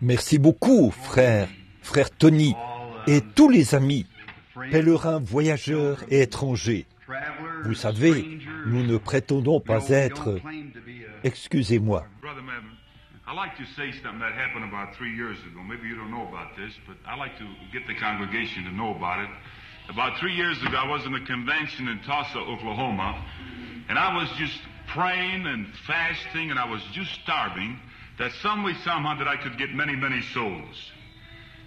Merci beaucoup, frère Tony, et tous les amis, pèlerins, voyageurs et étrangers. Vous savez, nous ne prétendons pas être... Excusez-moi. I'd like to say something that happened about 3 years ago. Maybe you don't know about this, but I'd like to get the congregation to know about it. About 3 years ago, I was in a convention in Tulsa, Oklahoma, and I was just praying and fasting, and I was just starving, that some way, somehow, that I could get many, many souls.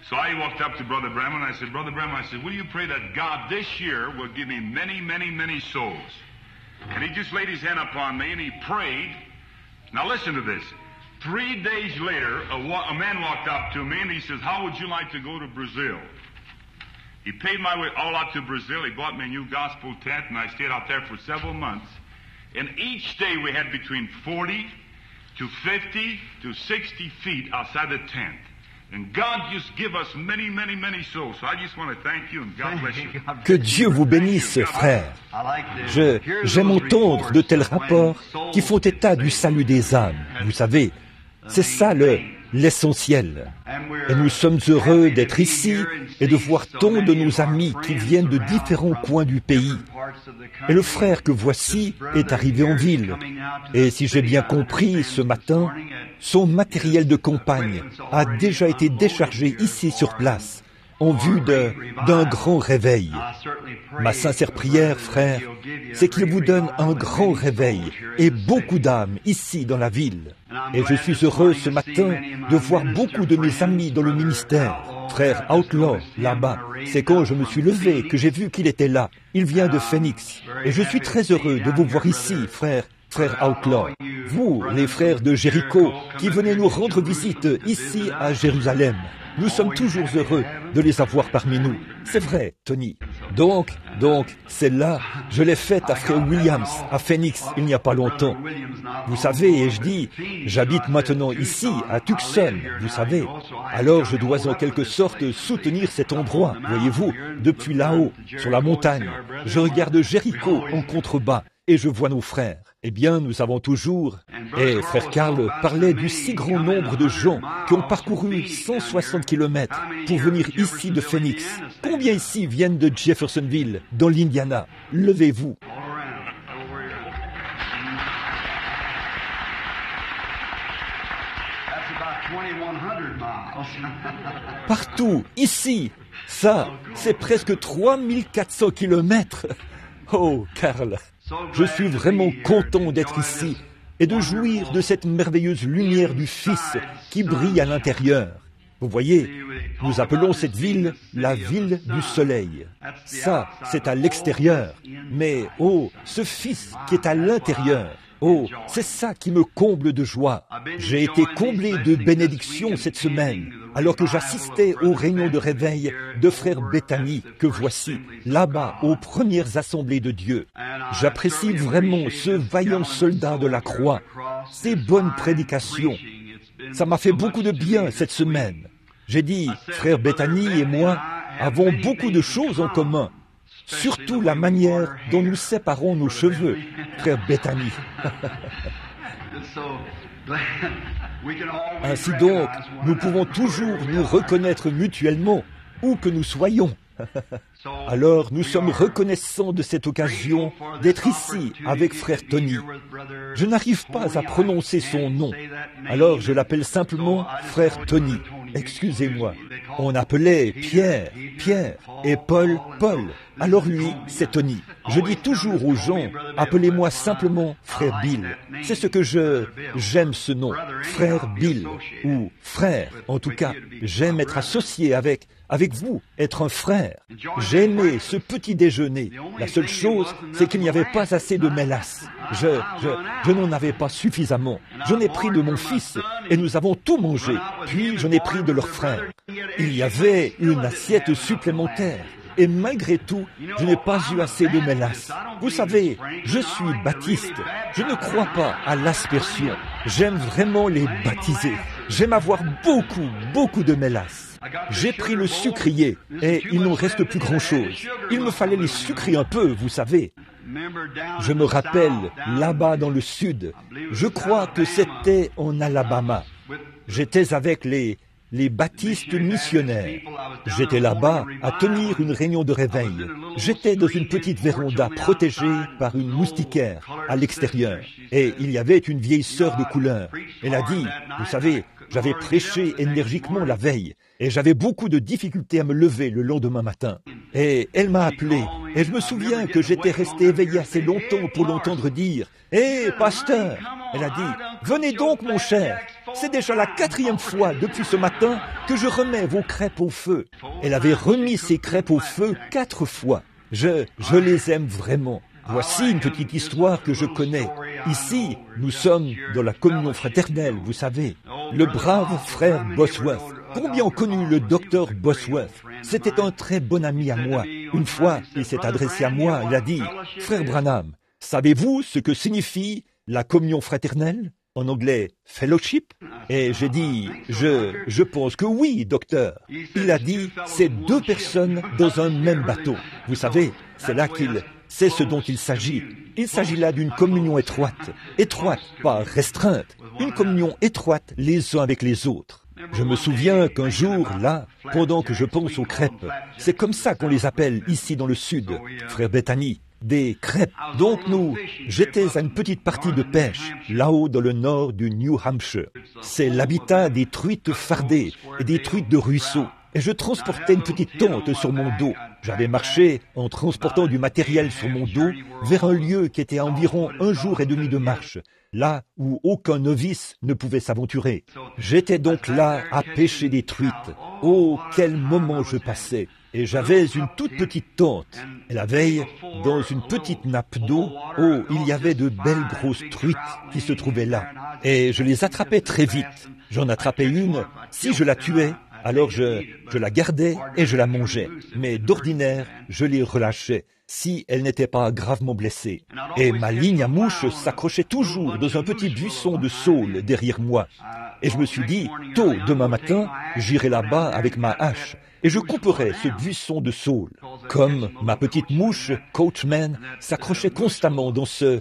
So I walked up to Brother Branham, and I said, Brother Branham, I said, will you pray that God this year will give me many, many, many souls? And he just laid his hand upon me, and he prayed. Now listen to this. 3 days later, a man walked up to me, and he says, how would you like to go to Brazil? He paid my way all out to Brazil. He bought me a new gospel tent, and I stayed out there for several months. And each day we had between 40 to 50 to 60 feet outside the tent. And God just give us many, many, many souls. So I just want to thank you, and God bless you. Que Dieu vous bénisse, frère. J'aime entendre de tels rapports qui font état du salut des âmes. Vous savez, c'est ça l'essentiel. Et nous sommes heureux d'être ici et de voir tant de nos amis qui viennent de différents coins du pays. Et le frère que voici est arrivé en ville. Et si j'ai bien compris, ce matin, son matériel de campagne a déjà été déchargé ici sur place, en vue d'un grand réveil. Ma sincère prière, frère, c'est qu'il vous donne un grand réveil et beaucoup d'âmes ici dans la ville. Et je suis heureux ce matin de voir beaucoup de mes amis dans le ministère. Frère Outlaw, là-bas, c'est quand je me suis levé que j'ai vu qu'il était là. Il vient de Phoenix. Et je suis très heureux de vous voir ici, frère Outlaw. Vous, les frères de Jéricho, qui venez nous rendre visite ici à Jérusalem. Nous sommes toujours heureux de les avoir parmi nous. C'est vrai, Tony. Donc, celle-là, je l'ai faite à Frère Williams, à Phoenix, il n'y a pas longtemps. Vous savez, et je dis, j'habite maintenant ici, à Tucson, vous savez. Alors je dois en quelque sorte soutenir cet endroit, voyez-vous, depuis là-haut, sur la montagne. Je regarde Jéricho en contrebas et je vois nos frères. Eh bien, nous avons toujours... Et frère Carl parlait du si grand nombre de gens qui ont parcouru 160 kilomètres pour venir ici de Phoenix. Combien ici viennent de Jeffersonville, dans l'Indiana? Levez-vous. Partout, ici, ça, c'est presque 3400 kilomètres. Oh, Carl, je suis vraiment content d'être ici et de jouir de cette merveilleuse lumière du Fils qui brille à l'intérieur. Vous voyez, nous appelons cette ville la ville du soleil. Ça, c'est à l'extérieur. Mais, oh, ce Fils qui est à l'intérieur, oh, c'est ça qui me comble de joie. J'ai été comblé de bénédictions cette semaine, alors que j'assistais aux réunions de réveil de frère Bethany, que voici, là-bas, aux premières assemblées de Dieu. J'apprécie vraiment ce vaillant soldat de la croix, ses bonnes prédications. Ça m'a fait beaucoup de bien cette semaine. J'ai dit, frère Bethany et moi avons beaucoup de choses en commun. Surtout la manière dont nous séparons nos cheveux, frère Bethany. Ainsi donc, nous pouvons toujours nous reconnaître mutuellement, où que nous soyons. Alors, nous sommes reconnaissants de cette occasion d'être ici avec frère Tony. Je n'arrive pas à prononcer son nom, alors je l'appelle simplement frère Tony. Excusez-moi. On appelait Pierre, et Paul. Alors lui, c'est Tony. Je dis toujours aux gens, appelez-moi simplement frère Bill. C'est ce que j'aime ce nom, frère Bill, ou frère. En tout cas, j'aime être associé avec vous, être un frère. J'ai aimé ce petit déjeuner. La seule chose, c'est qu'il n'y avait pas assez de mélasse. Je n'en avais pas suffisamment. Je n'ai pris de mon fils et nous avons tout mangé. Puis je n'ai pris de leur frère. Il y avait une assiette supplémentaire. Et malgré tout, je n'ai pas eu assez de mélasse. Vous savez, je suis baptiste. Je ne crois pas à l'aspersion. J'aime vraiment les baptiser. J'aime avoir beaucoup de mélasse. J'ai pris le sucrier et il n'en reste plus grand-chose. Il me fallait les sucrer un peu, vous savez. Je me rappelle, là-bas dans le sud, je crois que c'était en Alabama, J'étais avec les baptistes missionnaires. J'étais là-bas à tenir une réunion de réveil. J'étais dans une petite véranda protégée par une moustiquaire à l'extérieur. Et il y avait une vieille sœur de couleur. Elle a dit, vous savez, j'avais prêché énergiquement la veille et j'avais beaucoup de difficultés à me lever le lendemain matin. Et elle m'a appelé et je me souviens que j'étais resté éveillé assez longtemps pour l'entendre dire « Hé, pasteur !» Elle a dit « Venez donc, mon cher, c'est déjà la 4e fois depuis ce matin que je remets vos crêpes au feu. » Elle avait remis ses crêpes au feu 4 fois. Je les aime vraiment. Voici une petite histoire que je connais. Ici, nous sommes dans la communion fraternelle, vous savez. Le brave frère Bosworth. Combien ont connu le docteur Bosworth? C'était un très bon ami à moi. Une fois, il s'est adressé à moi, il a dit « Frère Branham, savez-vous ce que signifie la communion fraternelle? En anglais, fellowship ?» Et j'ai dit « Je pense que oui, docteur. » Il a dit « C'est 2 personnes dans un même bateau. » Vous savez, c'est ce dont il s'agit. Il s'agit là d'une communion étroite, pas restreinte, une communion étroite les uns avec les autres. Je me souviens qu'un jour, là, pendant que je pense aux crêpes, c'est comme ça qu'on les appelle ici dans le sud, frère Bethany, des crêpes. Donc j'étais à une petite partie de pêche, là-haut dans le nord du New Hampshire. C'est l'habitat des truites fardées et des truites de ruisseau. Et je transportais une petite tente sur mon dos. J'avais marché en transportant du matériel sur mon dos vers un lieu qui était à environ 1 jour et demi de marche, là où aucun novice ne pouvait s'aventurer. J'étais donc là à pêcher des truites. Oh, quel moment je passais! Et j'avais une toute petite tente. Et la veille, dans une petite nappe d'eau, oh, il y avait de belles grosses truites qui se trouvaient là. Et je les attrapais très vite. J'en attrapais une, si je la tuais, alors je la gardais et je la mangeais. Mais d'ordinaire, je les relâchais, si elle n'était pas gravement blessée. Et ma ligne à mouche s'accrochait toujours dans un petit buisson de saule derrière moi. Et je me suis dit, tôt demain matin, j'irai là-bas avec ma hache et je couperai ce buisson de saule. Comme ma petite mouche, Coachman, s'accrochait constamment dans ce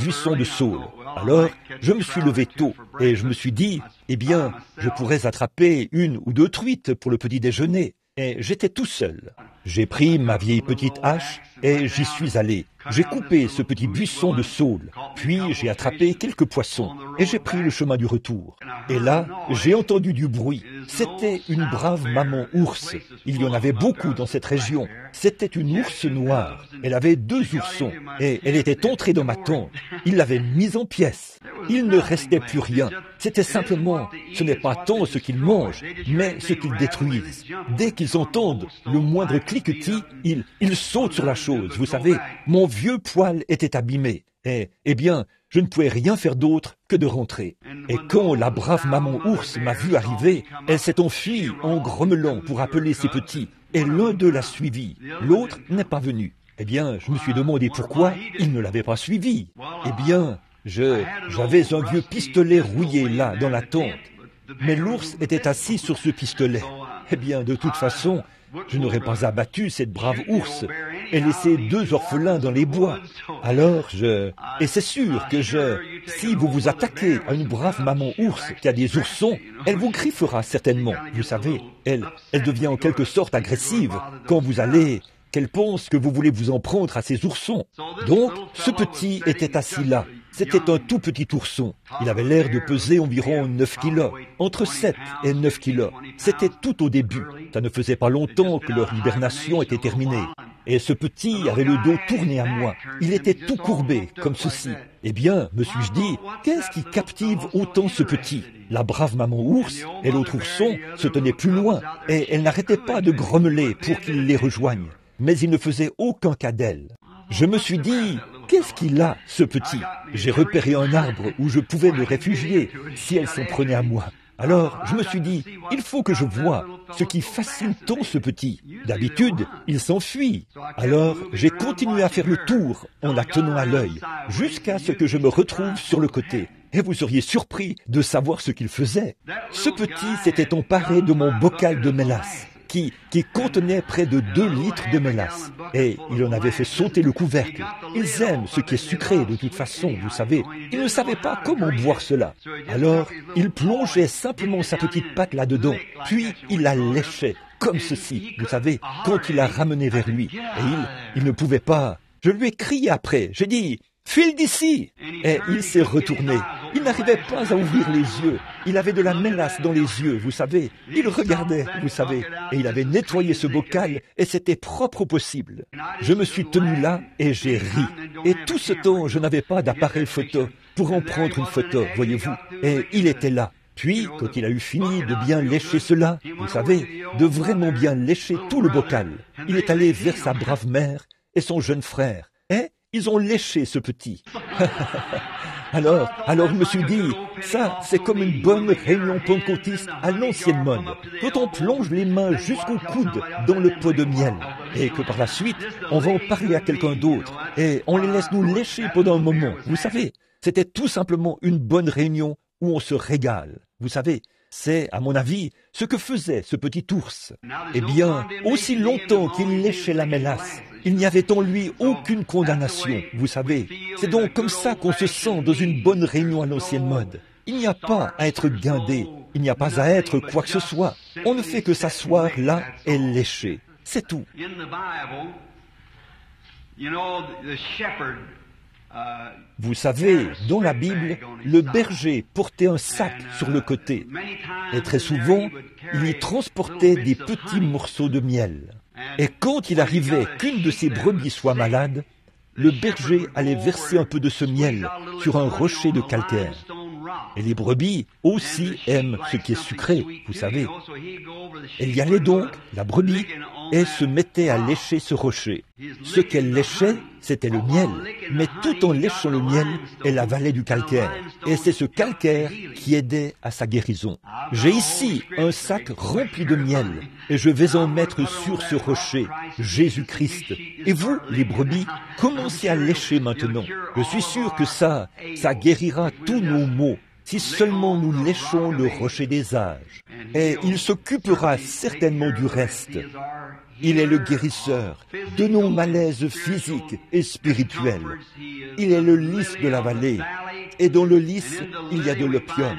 buisson de saule. Alors, je me suis levé tôt et je me suis dit, eh bien, je pourrais attraper 1 ou 2 truites pour le petit déjeuner. Et j'étais tout seul. J'ai pris ma vieille petite hache et j'y suis allé. J'ai coupé ce petit buisson de saule, puis j'ai attrapé quelques poissons et j'ai pris le chemin du retour. Et là, j'ai entendu du bruit. C'était une brave maman ours. Il y en avait beaucoup dans cette région. C'était une ours noire. Elle avait 2 oursons et elle était entrée dans ma tente. Il l'avait mise en pièces. Il ne restait plus rien. C'était simplement, ce n'est pas tant ce qu'ils mangent, mais ce qu'ils détruisent. Dès qu'ils entendent le moindre cliquetis, ils sautent sur la chose. Vous savez, mon vieux poil était abîmé. Et, eh bien, je ne pouvais rien faire d'autre que de rentrer. Et quand la brave maman ours m'a vu arriver, elle s'est enfuie en grommelant pour appeler ses petits. Et l'un d'eux l'a suivi. L'autre n'est pas venu. Eh bien, je me suis demandé pourquoi il ne l'avait pas suivi. Eh bien, j'avais un vieux pistolet rouillé là, dans la tente. Mais l'ours était assis sur ce pistolet. Eh bien, de toute façon, je n'aurais pas abattu cette brave ours et laissé 2 orphelins dans les bois. Alors et c'est sûr que si vous vous attaquez à une brave maman ours qui a des oursons, elle vous griffera certainement. Vous savez, elle devient en quelque sorte agressive quand qu'elle pense que vous voulez vous en prendre à ses oursons. Donc, ce petit était assis là. C'était un tout petit ourson. Il avait l'air de peser environ 9 kilos, entre 7 et 9 kilos. C'était tout au début. Ça ne faisait pas longtemps que leur hibernation était terminée. Et ce petit avait le dos tourné à moi. Il était tout courbé, comme ceci. Eh bien, me suis-je dit, qu'est-ce qui captive autant ce petit? La brave maman ours et l'autre ourson se tenaient plus loin, et elle n'arrêtait pas de grommeler pour qu'il les rejoigne. Mais il ne faisait aucun cas d'elle. Je me suis dit, qu'est-ce qu'il a, ce petit? J'ai repéré un arbre où je pouvais me réfugier si elle s'en prenait à moi. Alors, je me suis dit, il faut que je voie ce qui fascine tant ce petit. D'habitude, il s'enfuit. Alors, j'ai continué à faire le tour en la tenant à l'œil, jusqu'à ce que je me retrouve sur le côté. Et vous seriez surpris de savoir ce qu'il faisait. Ce petit s'était emparé de mon bocal de mélasse. qui contenait près de 2 litres de mélasse. Et il en avait fait sauter le couvercle. Ils aiment ce qui est sucré de toute façon, vous savez. Il ne savait pas comment boire cela. Alors, il plongeait simplement sa petite patte là-dedans, puis il la léchait, comme ceci, vous savez, quand il la ramenait vers lui. Et il ne pouvait pas. Je lui ai crié après, j'ai dit, « File d'ici !» Et il s'est retourné. Il n'arrivait pas à ouvrir les yeux. Il avait de la mélasse dans les yeux, vous savez. Il regardait, vous savez, et il avait nettoyé ce bocal, et c'était propre au possible. Je me suis tenu là, et j'ai ri. Et tout ce temps, je n'avais pas d'appareil photo pour en prendre une photo, voyez-vous. Et il était là. Puis, quand il a eu fini de bien lécher cela, vous savez, de vraiment bien lécher tout le bocal, il est allé vers sa brave mère et son jeune frère. Et ils ont léché ce petit. Alors, je me suis dit, ça, c'est comme une bonne réunion pentecôtiste à l'ancienne mode, quand on plonge les mains jusqu'au coude dans le pot de miel, et que par la suite, on va en parler à quelqu'un d'autre, et on les laisse nous lécher pendant un moment. Vous savez, c'était tout simplement une bonne réunion où on se régale. Vous savez, c'est, à mon avis, ce que faisait ce petit ours. Eh bien, aussi longtemps qu'il léchait la mélasse, il n'y avait en lui aucune condamnation, vous savez. C'est donc comme ça qu'on se sent dans une bonne réunion à l'ancienne mode. Il n'y a pas à être guindé, il n'y a pas à être quoi que ce soit. On ne fait que s'asseoir là et lécher. C'est tout. Vous savez, dans la Bible, le berger portait un sac sur le côté. Et très souvent, il y transportait des petits morceaux de miel. Et quand il arrivait qu'une de ses brebis soit malade, le berger allait verser un peu de ce miel sur un rocher de calcaire. Et les brebis aussi aiment ce qui est sucré, vous savez. Elle y allait donc, la brebis, et se mettait à lécher ce rocher. Ce qu'elle léchait, c'était le miel, mais tout en léchant le miel, elle avalait du calcaire. Et c'est ce calcaire qui aidait à sa guérison. J'ai ici un sac rempli de miel, et je vais en mettre sur ce rocher, Jésus-Christ. Et vous, les brebis, commencez à lécher maintenant. Je suis sûr que ça guérira tous nos maux, si seulement nous léchons le rocher des âges. Et il s'occupera certainement du reste. Il est le guérisseur de nos malaises physiques et spirituels. Il est le lys de la vallée. Et dans le lys, il y a de l'opium.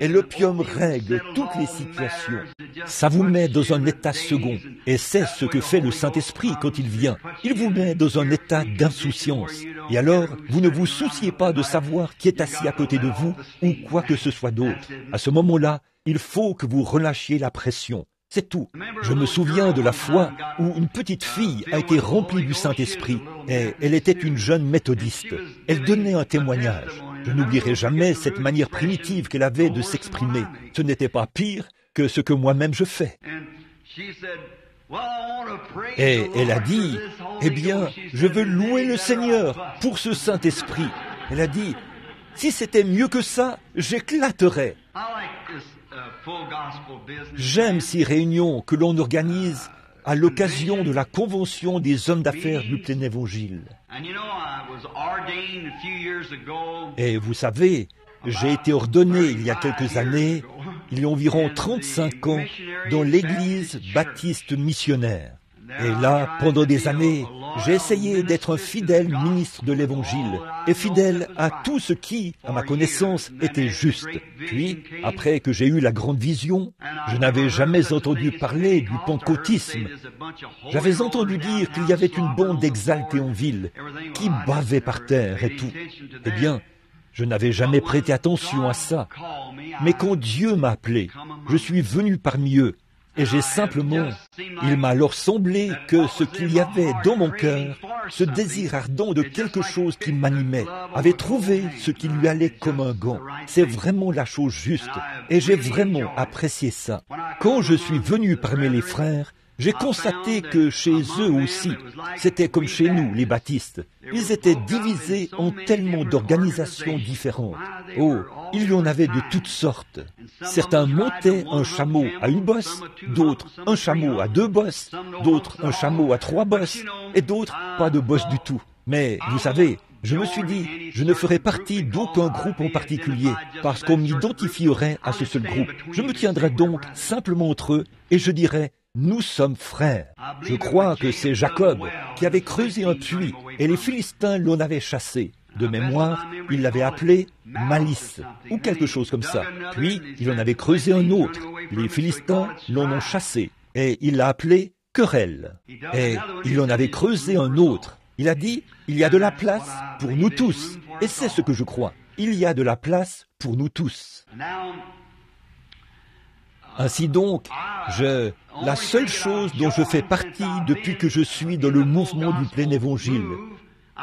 Et l'opium règle toutes les situations. Ça vous met dans un état second. Et c'est ce que fait le Saint-Esprit quand il vient. Il vous met dans un état d'insouciance. Et alors, vous ne vous souciez pas de savoir qui est assis à côté de vous ou quoi que ce soit d'autre. À ce moment-là, il faut que vous relâchiez la pression. C'est tout. Je me souviens de la fois où une petite fille a été remplie du Saint-Esprit et elle était une jeune méthodiste. Elle donnait un témoignage. Je n'oublierai jamais cette manière primitive qu'elle avait de s'exprimer. Ce n'était pas pire que ce que moi-même je fais. Et elle a dit, « Eh bien, je veux louer le Seigneur pour ce Saint-Esprit. » Elle a dit, « Si c'était mieux que ça, j'éclaterais. » J'aime ces réunions que l'on organise à l'occasion de la convention des hommes d'affaires du plein évangile. Et vous savez, j'ai été ordonné il y a quelques années, il y a environ 35 ans, dans l'église baptiste missionnaire. Et là, pendant des années, j'ai essayé d'être un fidèle ministre de l'Évangile et fidèle à tout ce qui, à ma connaissance, était juste. Puis, après que j'ai eu la grande vision, je n'avais jamais entendu parler du pentecôtisme. J'avais entendu dire qu'il y avait une bande d'exaltés en ville qui bavait par terre et tout. Eh bien, je n'avais jamais prêté attention à ça. Mais quand Dieu m'a appelé, je suis venu parmi eux. Et j'ai simplement, il m'a alors semblé que ce qu'il y avait dans mon cœur, ce désir ardent de quelque chose qui m'animait, avait trouvé ce qui lui allait comme un gant. C'est vraiment la chose juste, et j'ai vraiment apprécié ça. Quand je suis venu parmi les frères, j'ai constaté que chez eux aussi, c'était comme chez nous, les baptistes. Ils étaient divisés en tellement d'organisations différentes. Oh, il y en avait de toutes sortes. Certains montaient un chameau à une bosse, d'autres un chameau à 2 bosses, d'autres un chameau à 3 bosses, et d'autres pas de bosse du tout. Mais, vous savez, je me suis dit, je ne ferai partie d'aucun groupe en particulier, parce qu'on m'identifierait à ce seul groupe. Je me tiendrai donc simplement entre eux, et je dirais, nous sommes frères. Je crois que c'est Jacob qui avait creusé un puits et les Philistins l'en avaient chassé. De mémoire, il l'avait appelé Malice, ou quelque chose comme ça. Puis, il en avait creusé un autre. Les Philistins l'en ont chassé, et il l'a appelé Querelle. Et il en avait creusé un autre. Il a dit, il y a de la place pour nous tous. Et c'est ce que je crois. Il y a de la place pour nous tous. Ainsi donc, la seule chose dont je fais partie depuis que je suis dans le mouvement du plein évangile,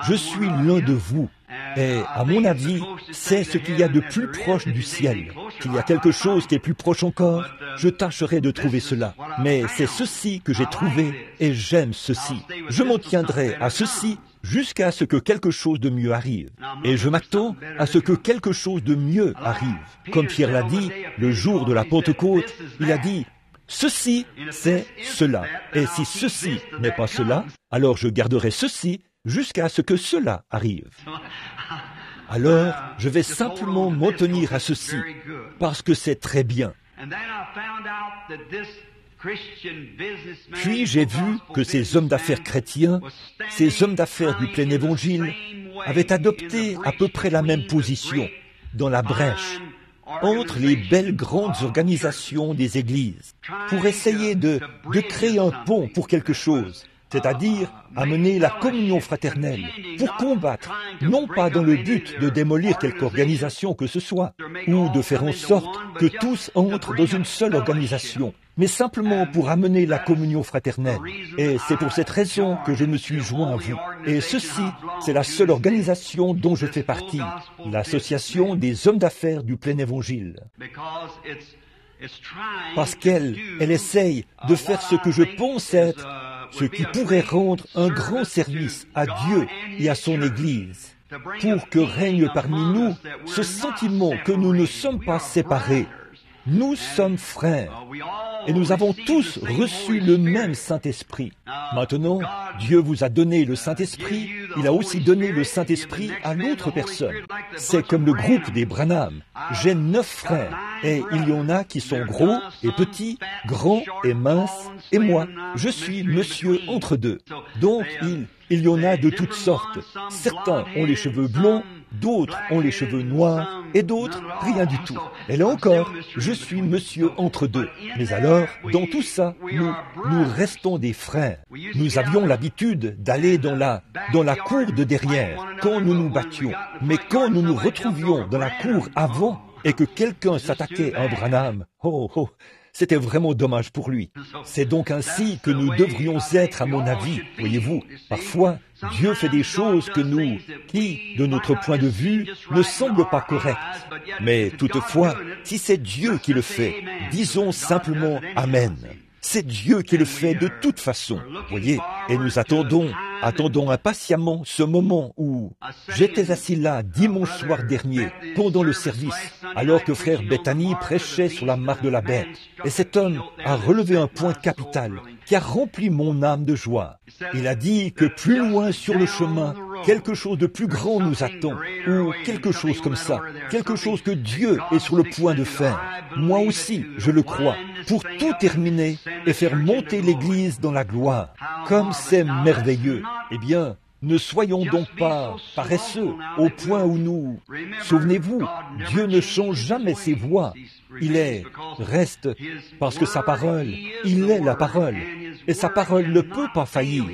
je suis l'un de vous. Et à mon avis, c'est ce qu'il y a de plus proche du ciel. S'il y a quelque chose qui est plus proche encore, je tâcherai de trouver cela. Mais c'est ceci que j'ai trouvé et j'aime ceci. Je m'en tiendrai à ceci jusqu'à ce que quelque chose de mieux arrive. Et je m'attends à ce que quelque chose de mieux arrive. Comme Pierre l'a dit, le jour de la Pentecôte, il a dit, ceci, c'est cela. Et si ceci n'est pas cela, alors je garderai ceci jusqu'à ce que cela arrive. Alors, je vais simplement m'en tenir à ceci, parce que c'est très bien. Puis j'ai vu que ces hommes d'affaires chrétiens, ces hommes d'affaires du plein évangile, avaient adopté à peu près la même position, dans la brèche, entre les belles grandes organisations des églises, pour essayer de créer un pont pour quelque chose, c'est-à-dire amener la communion fraternelle, pour combattre, non pas dans le but de démolir quelque organisation que ce soit, ou de faire en sorte que tous entrent dans une seule organisation, mais simplement pour amener la communion fraternelle. Et c'est pour cette raison que je me suis joint à vous. Et ceci, c'est la seule organisation dont je fais partie, l'association des hommes d'affaires du plein évangile. Parce qu'elle essaye de faire ce que je pense être, ce qui pourrait rendre un grand service à Dieu et à son Église, pour que règne parmi nous ce sentiment que nous ne sommes pas séparés. Nous sommes frères et nous avons tous reçu le même Saint-Esprit. Maintenant, Dieu vous a donné le Saint-Esprit, il a aussi donné le Saint-Esprit à l'autre personne. C'est comme le groupe des Branham. J'ai 9 frères et il y en a qui sont gros et petits, grands et minces, et moi, je suis monsieur entre deux. Donc, il y en a de toutes sortes. Certains ont les cheveux blonds, d'autres ont les cheveux noirs, et d'autres, rien du tout. Et là encore, je suis monsieur entre deux. Mais alors, dans tout ça, nous restons des frères. Nous avions l'habitude d'aller dans la cour de derrière, quand nous nous battions. Mais quand nous nous retrouvions dans la cour avant, et que quelqu'un s'attaquait à un Branham, c'était vraiment dommage pour lui. C'est donc ainsi que nous devrions être, à mon avis. Voyez-vous, parfois, Dieu fait des choses qui, de notre point de vue, ne semblent pas correctes. Mais toutefois, si c'est Dieu qui le fait, disons simplement Amen. C'est Dieu qui le fait de toute façon, voyez, et nous attendons impatiemment ce moment où j'étais assis là dimanche soir dernier, pendant le service, alors que frère Bethany prêchait sur la marque de la bête. Et cet homme a relevé un point capital qui a rempli mon âme de joie. Il a dit que plus loin sur le chemin, quelque chose de plus grand nous attend, ou quelque chose comme ça, quelque chose que Dieu est sur le point de faire. Moi aussi, je le crois, pour tout terminer et faire monter l'Église dans la gloire. Comme c'est merveilleux. Eh bien, ne soyons donc pas paresseux au point où nous... Souvenez-vous, Dieu ne change jamais ses voies. Reste, parce que sa parole, il est la parole. Et sa parole ne peut pas faillir.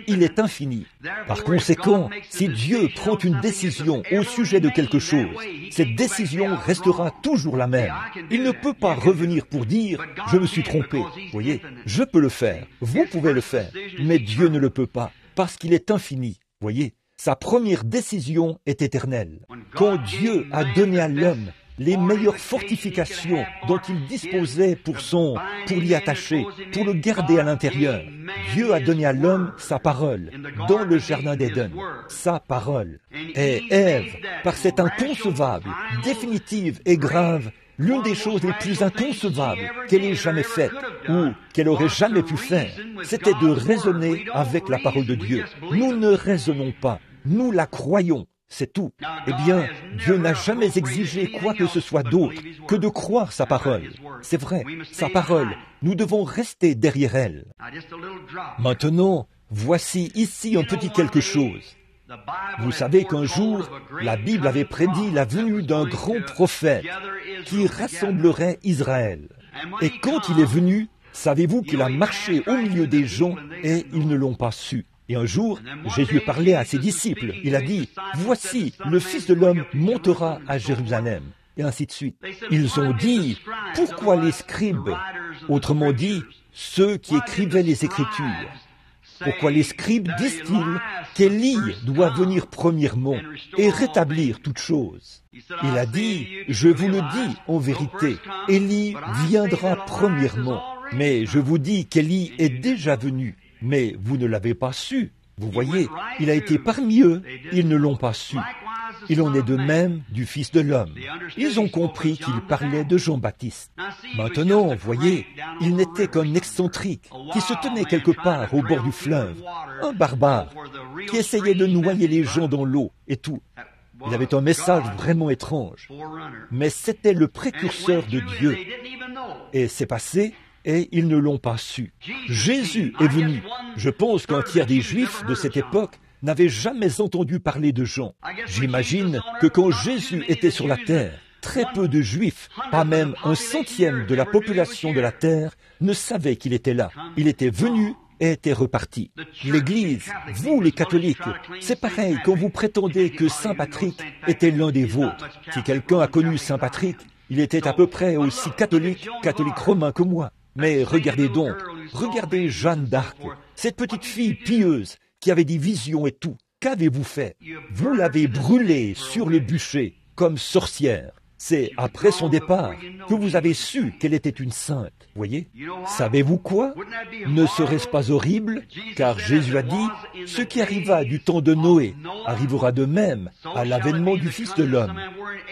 Il est infini. Par conséquent, si Dieu prend une décision au sujet de quelque chose, cette décision restera toujours la même. Il ne peut pas revenir pour dire « je me suis trompé ». Voyez, je peux le faire, vous pouvez le faire, mais Dieu ne le peut pas, parce qu'il est infini. Voyez, sa première décision est éternelle. Quand Dieu a donné à l'homme les meilleures fortifications dont il disposait pour l'y attacher, pour le garder à l'intérieur. Dieu a donné à l'homme sa parole, dans le jardin d'Éden, sa parole. Et Ève, par cette inconcevable, définitive et grave, l'une des choses les plus inconcevables qu'elle ait jamais faites, ou qu'elle aurait jamais pu faire, c'était de raisonner avec la parole de Dieu. Nous ne raisonnons pas, nous la croyons. c'est tout. Eh bien, Dieu n'a jamais exigé quoi que ce soit d'autre que de croire sa parole. C'est vrai, sa parole, nous devons rester derrière elle. Maintenant, voici ici un petit quelque chose. Vous savez qu'un jour, la Bible avait prédit la venue d'un grand prophète qui rassemblerait Israël. Et quand il est venu, savez-vous qu'il a marché au milieu des gens et ils ne l'ont pas su. Et un jour, Jésus parlait à ses disciples. Il a dit, « Voici, le Fils de l'homme montera à Jérusalem. » Et ainsi de suite. Ils ont dit, « Pourquoi les scribes ?» Autrement dit, ceux qui écrivaient les Écritures. Pourquoi les scribes disent-ils qu'Élie doit venir premièrement et rétablir toutes choses? Il a dit, je vous le dis en vérité, Élie viendra premièrement, mais je vous dis qu'Élie est déjà venu, mais vous ne l'avez pas su. Vous voyez, il a été parmi eux, ils ne l'ont pas su. Il en est de même du Fils de l'homme. Ils ont compris qu'il parlait de Jean-Baptiste. Maintenant, voyez, il n'était qu'un excentrique qui se tenait quelque part au bord du fleuve, un barbare qui essayait de noyer les gens dans l'eau et tout. Il avait un message vraiment étrange, mais c'était le précurseur de Dieu. Et c'est passé, et ils ne l'ont pas su. Jésus est venu. Je pense qu'un tiers des Juifs de cette époque n'avaient jamais entendu parler de Jean. J'imagine que quand Jésus était sur la terre, très peu de Juifs, pas même 1/100 de la population de la terre, ne savaient qu'il était là. Il était venu et était reparti. L'Église, vous les catholiques, c'est pareil quand vous prétendez que Saint Patrick était l'un des vôtres. Si quelqu'un a connu Saint Patrick, il était à peu près aussi catholique romain que moi. Mais regardez donc, regardez Jeanne d'Arc, cette petite fille pieuse qui avait des visions et tout. Qu'avez-vous fait? Vous l'avez brûlée sur le bûcher comme sorcière. C'est après son départ que vous avez su qu'elle était une sainte. Voyez? Savez-vous quoi? Ne serait-ce pas horrible? Car Jésus a dit, ce qui arriva du temps de Noé arrivera de même à l'avènement du Fils de l'homme,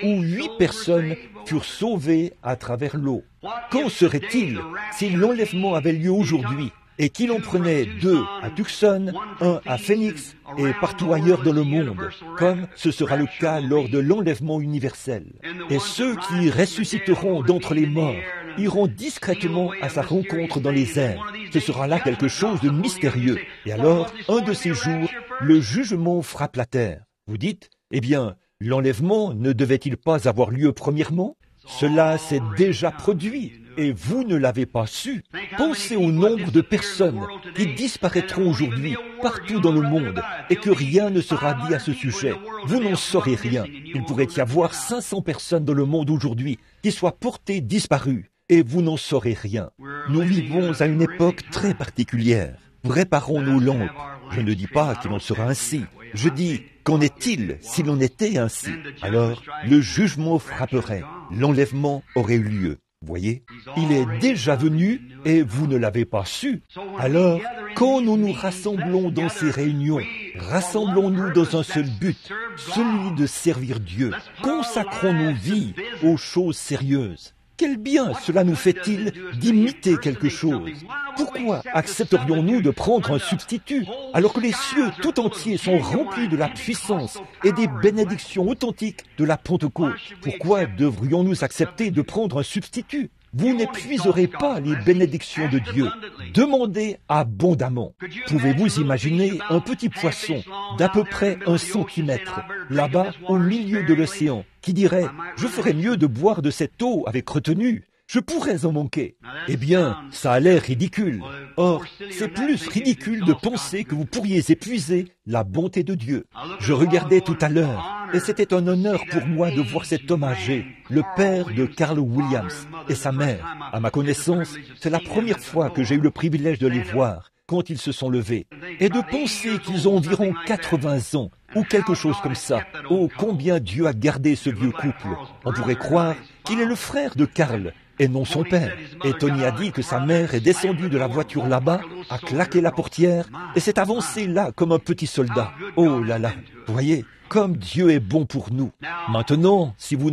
où 8 personnes furent sauvées à travers l'eau. Qu'en serait-il si l'enlèvement avait lieu aujourd'hui et qu'il en prenait 2 à Tucson, 1 à Phoenix et partout ailleurs dans le monde, comme ce sera le cas lors de l'enlèvement universel. Et ceux qui ressusciteront d'entre les morts iront discrètement à sa rencontre dans les airs. Ce sera là quelque chose de mystérieux. Et alors, un de ces jours, le jugement frappe la terre. Vous dites, eh bien, l'enlèvement ne devait-il pas avoir lieu premièrement? Cela s'est déjà produit. Et vous ne l'avez pas su. Pensez au nombre de personnes qui disparaîtront aujourd'hui partout dans le monde et que rien ne sera dit à ce sujet. Vous n'en saurez rien. Il pourrait y avoir 500 personnes dans le monde aujourd'hui qui soient portées disparues et vous n'en saurez rien. Nous vivons à une époque très particulière. Réparons nos lampes. Je ne dis pas qu'il en sera ainsi. Je dis, qu'en est-il s'il en était ainsi? Alors, le jugement frapperait. L'enlèvement aurait eu lieu. Voyez, il est déjà venu et vous ne l'avez pas su. Alors, quand nous nous rassemblons dans ces réunions, rassemblons-nous dans un seul but, celui de servir Dieu. Consacrons nos vies aux choses sérieuses. Quel bien cela nous fait-il d'imiter quelque chose? Pourquoi accepterions-nous de prendre un substitut alors que les cieux tout entiers sont remplis de la puissance et des bénédictions authentiques de la Pentecôte? Pourquoi devrions-nous accepter de prendre un substitut? Vous n'épuiserez pas les bénédictions de Dieu. Demandez abondamment. Pouvez-vous imaginer un petit poisson d'à peu près 1 centimètre, là-bas au milieu de l'océan, qui dirait « Je ferais mieux de boire de cette eau avec retenue. Je pourrais en manquer. » Eh bien, ça a l'air ridicule. Or, c'est plus ridicule de penser que vous pourriez épuiser la bonté de Dieu. Je regardais tout à l'heure, et c'était un honneur pour moi de voir cet homme âgé, le père de Carl Williams et sa mère. À ma connaissance, c'est la première fois que j'ai eu le privilège de les voir quand ils se sont levés. Et de penser qu'ils ont environ 80 ans, ou quelque chose comme ça. Oh, combien Dieu a gardé ce vieux couple. On pourrait croire qu'il est le frère de Carl, et non son père. Et Tony a dit que sa mère est descendue de la voiture là-bas, a claqué la portière, et s'est avancée là comme un petit soldat. Oh là là, voyez, comme Dieu est bon pour nous. Maintenant, si vous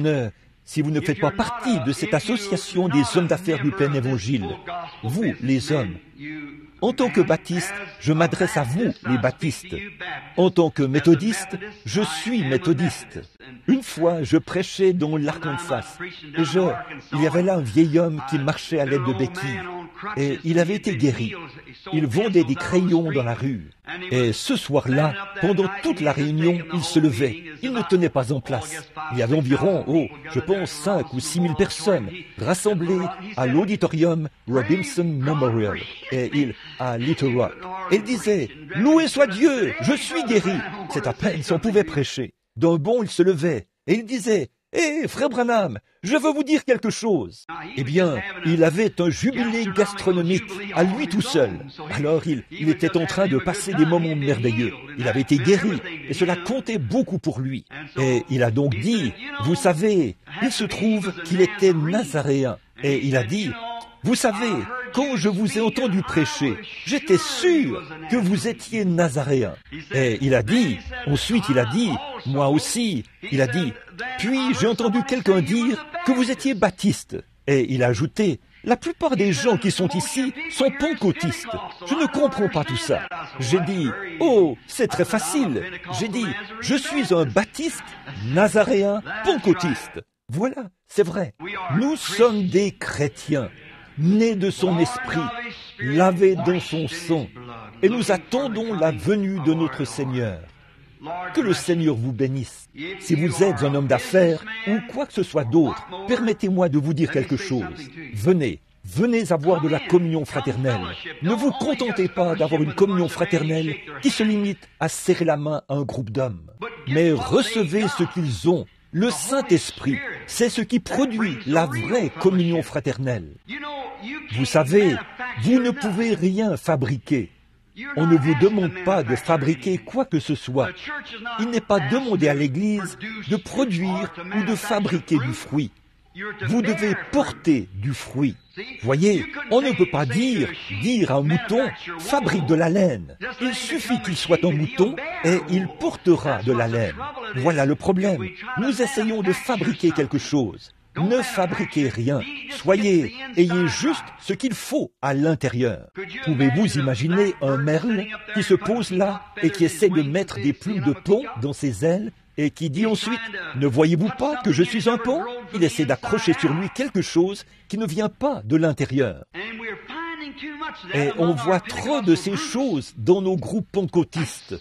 si vous ne faites pas partie de cette association des hommes d'affaires du plein évangile, vous, les hommes, en tant que baptiste, je m'adresse à vous, les baptistes. En tant que méthodiste, je suis méthodiste. Une fois, je prêchais dans l'Arkansas, et il y avait là un vieil homme qui marchait à l'aide de béquilles, et il avait été guéri. Il vendait des crayons dans la rue. Et ce soir-là, pendant toute la réunion, il se levait. Il ne tenait pas en place. Il y avait environ, je pense, 5 ou 6 000 personnes rassemblées à l'auditorium Robinson Memorial à Little Rock. Et il disait, « Loué soit Dieu, je suis guéri !» C'est à peine si on pouvait prêcher. D'un bond, il se levait et il disait, « Hé, frère Branham, je veux vous dire quelque chose. » Eh bien, il avait un jubilé gastronomique à lui tout seul. Alors, il était en train de passer des moments merveilleux. Il avait été guéri, et cela comptait beaucoup pour lui. Et il a donc dit, vous savez, il se trouve qu'il était nazaréen. Et il a dit, vous savez, quand je vous ai entendu prêcher, j'étais sûr que vous étiez nazaréen. Et il a dit, ensuite il a dit, moi aussi, il a dit, puis j'ai entendu quelqu'un dire que vous étiez baptiste. Et il a ajouté, la plupart des gens qui sont ici sont pentecôtistes. Je ne comprends pas tout ça. J'ai dit, oh, c'est très facile. J'ai dit, je suis un baptiste, nazaréen, pentecôtiste. Voilà, c'est vrai. Nous sommes des chrétiens, nés de son esprit, lavés dans son sang, et nous attendons la venue de notre Seigneur. Que le Seigneur vous bénisse. Si vous êtes un homme d'affaires ou quoi que ce soit d'autre, permettez-moi de vous dire quelque chose. Venez avoir de la communion fraternelle. Ne vous contentez pas d'avoir une communion fraternelle qui se limite à serrer la main à un groupe d'hommes, mais recevez ce qu'ils ont. Le Saint-Esprit, c'est ce qui produit la vraie communion fraternelle. Vous savez, vous ne pouvez rien fabriquer. On ne vous demande pas de fabriquer quoi que ce soit. Il n'est pas demandé à l'Église de produire ou de fabriquer du fruit. Vous devez porter du fruit. Voyez, on ne peut pas dire à un mouton, fabrique de la laine. Il suffit qu'il soit un mouton et il portera de la laine. Voilà le problème. Nous essayons de fabriquer quelque chose. Ne fabriquez rien. Ayez juste ce qu'il faut à l'intérieur. Pouvez-vous imaginer un merle qui se pose là et qui essaie de mettre des plumes de plomb dans ses ailes et qui dit ensuite, ne voyez-vous pas que je suis un pont? Il essaie d'accrocher sur lui quelque chose qui ne vient pas de l'intérieur. Et on voit trop de ces choses dans nos groupes pentecôtistes.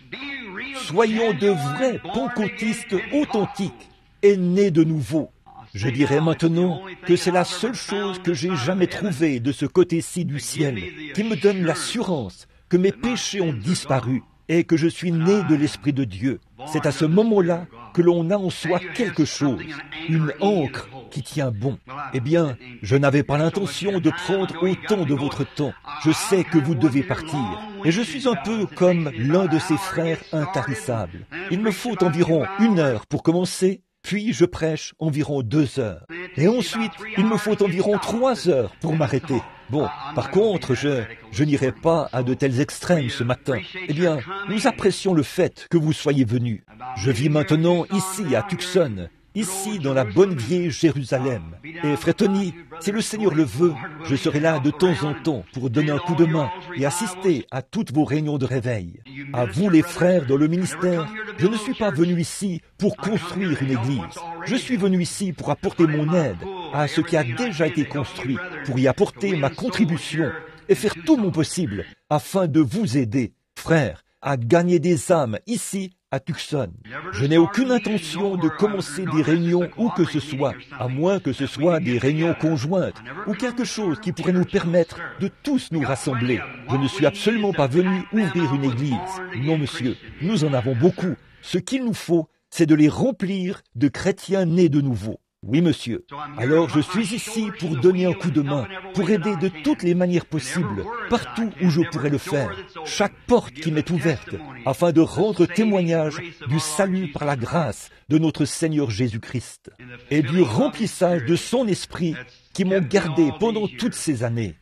Soyons de vrais pentecôtistes authentiques et nés de nouveau. Je dirais maintenant que c'est la seule chose que j'ai jamais trouvée de ce côté-ci du ciel qui me donne l'assurance que mes péchés ont disparu et que je suis né de l'Esprit de Dieu. C'est à ce moment-là que l'on a en soi quelque chose, une ancre qui tient bon. Eh bien, je n'avais pas l'intention de prendre autant de votre temps. Je sais que vous devez partir, et je suis un peu comme l'un de ces frères intarissables. Il me faut environ 1 heure pour commencer, puis je prêche environ 2 heures. Et ensuite, il me faut environ 3 heures pour m'arrêter. Bon, par contre, je n'irai pas à de tels extrêmes ce matin. Eh bien, nous apprécions le fait que vous soyez venus. Je vis maintenant ici à Tucson, ici dans la bonne vieille Jérusalem. Et frère Tony, si le Seigneur le veut, je serai là de temps en temps pour donner un coup de main et assister à toutes vos réunions de réveil. À vous les frères dans le ministère, je ne suis pas venu ici pour construire une église. Je suis venu ici pour apporter mon aide à ce qui a déjà été construit, pour y apporter ma contribution et faire tout mon possible afin de vous aider, frères, à gagner des âmes ici à Tucson. Je n'ai aucune intention de commencer des réunions où que ce soit, à moins que ce soit des réunions conjointes ou quelque chose qui pourrait nous permettre de tous nous rassembler. Je ne suis absolument pas venu ouvrir une église. Non, monsieur, nous en avons beaucoup. Ce qu'il nous faut, c'est de les remplir de chrétiens nés de nouveau. Oui, monsieur. Alors je suis ici pour donner un coup de main, pour aider de toutes les manières possibles, partout où je pourrais le faire, chaque porte qui m'est ouverte, afin de rendre témoignage du salut par la grâce de notre Seigneur Jésus-Christ et du remplissage de son esprit qui m'ont gardé pendant toutes ces années.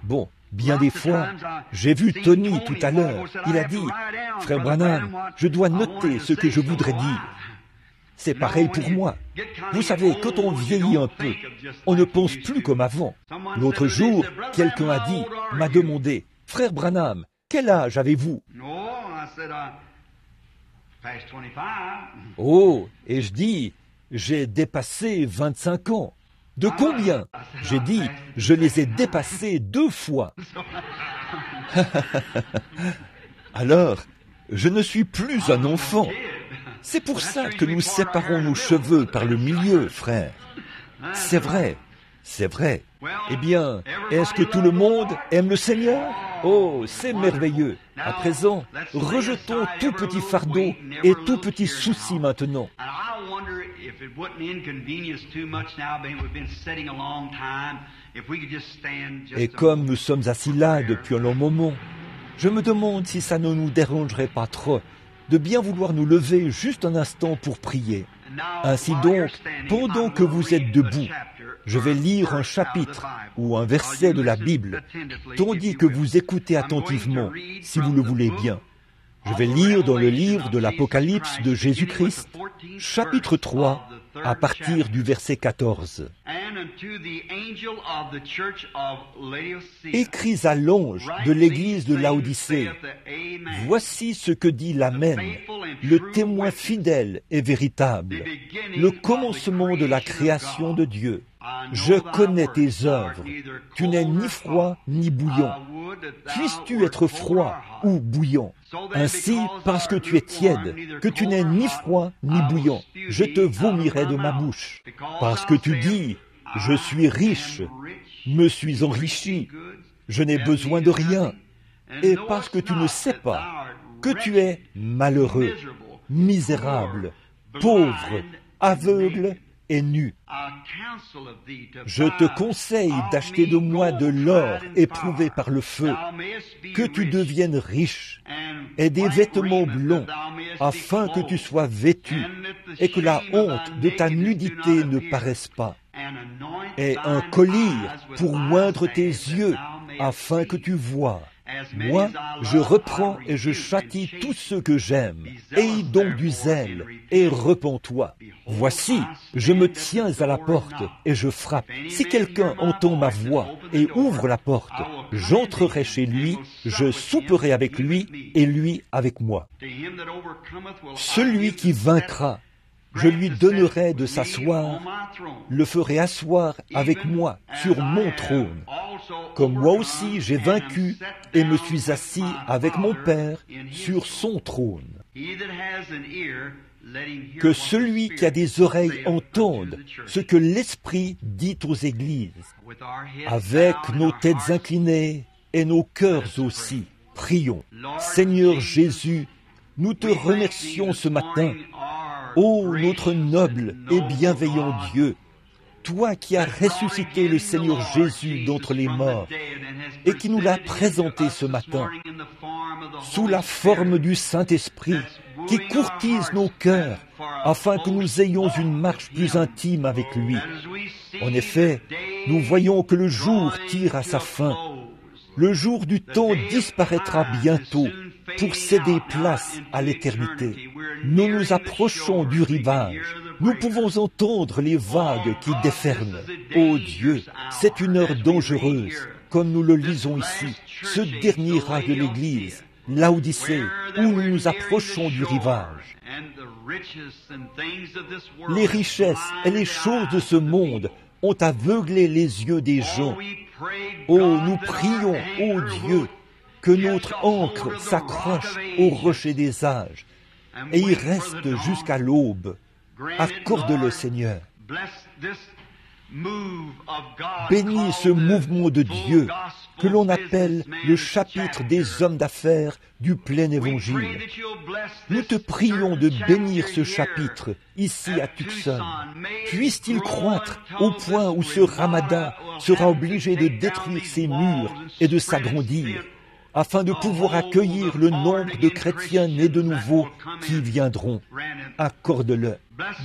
Bon, bien des fois, j'ai vu Tony tout à l'heure. Il a dit, « Frère Branham, je dois noter ce que je voudrais dire. » C'est pareil pour moi. Vous savez, quand on vieillit un peu, on ne pense plus comme avant. L'autre jour, quelqu'un m'a demandé, « Frère Branham, quel âge avez-vous » Oh, et je dis, j'ai dépassé 25 ans. De combien? J'ai dit, je les ai dépassés 2 fois. Alors, je ne suis plus un enfant. C'est pour ça que nous séparons nos cheveux par le milieu, frère. C'est vrai, c'est vrai. Eh bien, est-ce que tout le monde aime le Seigneur? Oh, c'est merveilleux. À présent, rejetons tout petit fardeau et tout petit souci maintenant. Et comme nous sommes assis là depuis un long moment, je me demande si ça ne nous dérangerait pas trop de bien vouloir nous lever juste un instant pour prier. Ainsi donc, pendant que vous êtes debout, je vais lire un chapitre ou un verset de la Bible, tandis que vous écoutez attentivement, si vous le voulez bien. Je vais lire dans le livre de l'Apocalypse de Jésus-Christ, chapitre 3, à partir du verset 14. Écris à l'ange de l'église de Laodicée, voici ce que dit l'Amen, le témoin fidèle et véritable, le commencement de la création de Dieu. Je connais tes œuvres, tu n'es ni froid ni bouillant. Puisses-tu être froid ou bouillant? Ainsi, parce que tu es tiède, que tu n'es ni froid ni bouillant, je te vomirai de ma bouche. Parce que tu dis, je suis riche, me suis enrichi, je n'ai besoin de rien. Et parce que tu ne sais pas que tu es malheureux, misérable, pauvre, aveugle et nu. Je te conseille d'acheter de moi de l'or éprouvé par le feu, que tu deviennes riche, et des vêtements blonds, afin que tu sois vêtu, et que la honte de ta nudité ne paraisse pas, et un collier pour oindre tes yeux, afin que tu vois. Moi, je reprends et je châtie tous ceux que j'aime. Aie donc du zèle et repens-toi. Voici, je me tiens à la porte et je frappe. Si quelqu'un entend ma voix et ouvre la porte, j'entrerai chez lui, je souperai avec lui et lui avec moi. Celui qui vaincra, je lui donnerai de s'asseoir, le ferai asseoir avec moi sur mon trône. Comme moi aussi j'ai vaincu et me suis assis avec mon Père sur son trône. Que celui qui a des oreilles entende ce que l'Esprit dit aux églises. Avec nos têtes inclinées et nos cœurs aussi, prions. Seigneur Jésus, nous te remercions ce matin. Ô notre noble et bienveillant Dieu, toi qui as ressuscité le Seigneur Jésus d'entre les morts et qui nous l'as présenté ce matin sous la forme du Saint-Esprit qui courtise nos cœurs afin que nous ayons une marche plus intime avec lui. En effet, nous voyons que le jour tire à sa fin. Le jour du temps disparaîtra bientôt pour céder place à l'éternité. Nous nous approchons du rivage. Nous pouvons entendre les vagues qui déferlent. Ô Dieu, c'est une heure dangereuse, comme nous le lisons ici, ce dernier âge de l'Église, Laodicée, où nous nous approchons du rivage. Les richesses et les choses de ce monde ont aveuglé les yeux des gens. Oh, nous prions, ô Dieu, que notre ancre s'accroche au rocher des âges et y reste jusqu'à l'aube. Accorde-le, Seigneur. Bénis ce mouvement de Dieu que l'on appelle le chapitre des hommes d'affaires du plein évangile. Nous te prions de bénir ce chapitre ici à Tucson. Puisse-t-il croître au point où ce ramadan sera obligé de détruire ses murs et de s'agrandir, afin de pouvoir accueillir le nombre de chrétiens nés de nouveau qui viendront. Accorde-le.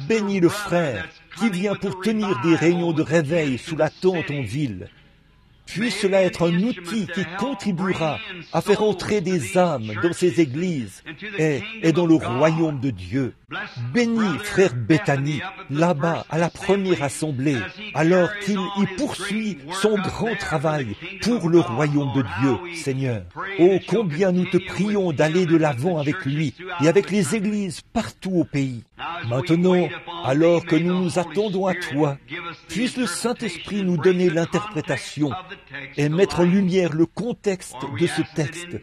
Bénis le frère qui vient pour tenir des réunions de réveil sous la tente en ville. Puisse cela être un outil qui contribuera à faire entrer des âmes dans ces églises et dans le royaume de Dieu. Bénis frère Bethany, là-bas à la première assemblée, alors qu'il y poursuit son grand travail pour le royaume de Dieu, Seigneur. Oh, combien nous te prions d'aller de l'avant avec lui et avec les églises partout au pays. Maintenant, alors que nous nous attendons à toi, puisse le Saint-Esprit nous donner l'interprétation et mettre en lumière le contexte de ce texte,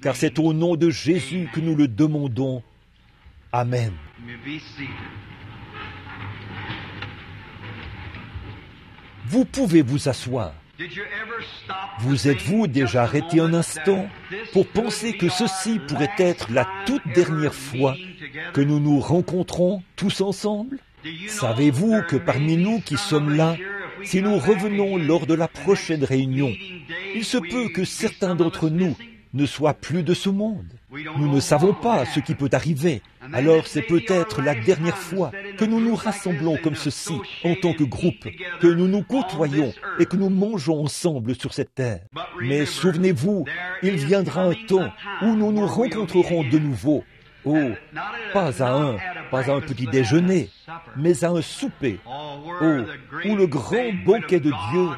car c'est au nom de Jésus que nous le demandons. Amen. Vous pouvez vous asseoir. Vous êtes-vous déjà arrêté un instant pour penser que ceci pourrait être la toute dernière fois que nous nous rencontrons tous ensemble? Savez-vous que parmi nous qui sommes là, si nous revenons lors de la prochaine réunion, il se peut que certains d'entre nous ne soient plus de ce monde. Nous ne savons pas ce qui peut arriver. Alors c'est peut-être la dernière fois que nous nous rassemblons comme ceci, en tant que groupe, que nous nous côtoyons et que nous mangeons ensemble sur cette terre. Mais souvenez-vous, il viendra un temps où nous nous rencontrerons de nouveau. Oh, pas à un petit déjeuner, mais à un souper. Oh, où le grand banquet de Dieu,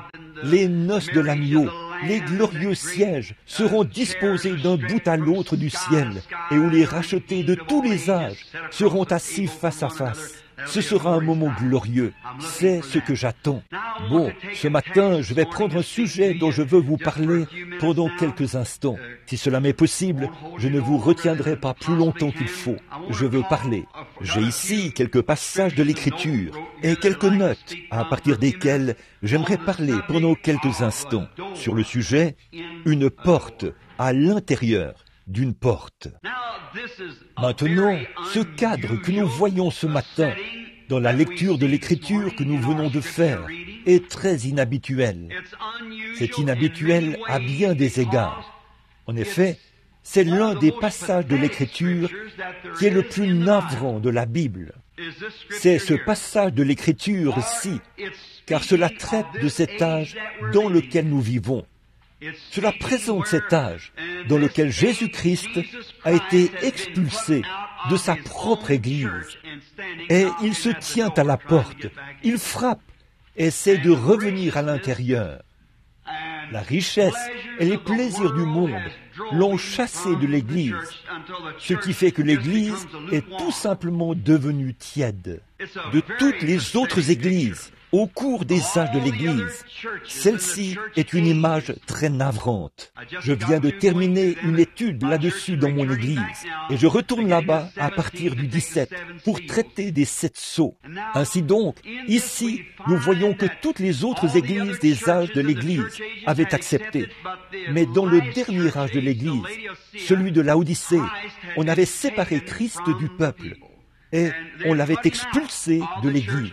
les noces de l'agneau, les glorieux sièges seront disposés d'un bout à l'autre du ciel et où les rachetés de tous les âges seront assis face à face. Ce sera un moment glorieux. C'est ce que j'attends. Bon, ce matin, je vais prendre un sujet dont je veux vous parler pendant quelques instants. Si cela m'est possible, je ne vous retiendrai pas plus longtemps qu'il faut. Je veux parler. J'ai ici quelques passages de l'Écriture et quelques notes à partir desquelles j'aimerais parler pendant quelques instants sur le sujet « Une porte à l'intérieur d'une porte ». Maintenant, ce cadre que nous voyons ce matin dans la lecture de l'Écriture que nous venons de faire est très inhabituel. C'est inhabituel à bien des égards. En effet, c'est l'un des passages de l'Écriture qui est le plus navrant de la Bible. C'est ce passage de l'Écriture-ci, car cela traite de cet âge dans lequel nous vivons. Cela présente cet âge dans lequel Jésus-Christ a été expulsé de sa propre Église. Et il se tient à la porte, il frappe, essaie de revenir à l'intérieur. La richesse et les plaisirs du monde l'ont chassé de l'Église, ce qui fait que l'Église est tout simplement devenue tiède. De toutes les autres églises, au cours des âges de l'Église, celle-ci est une image très navrante. Je viens de terminer une étude là-dessus dans mon Église, et je retourne là-bas à partir du 17 pour traiter des 7 sceaux. Ainsi donc, ici, nous voyons que toutes les autres églises des âges de l'Église avaient accepté. Mais dans le dernier âge de l'Église, celui de Laodicée, on avait séparé Christ du peuple. Et on l'avait expulsé de l'Église.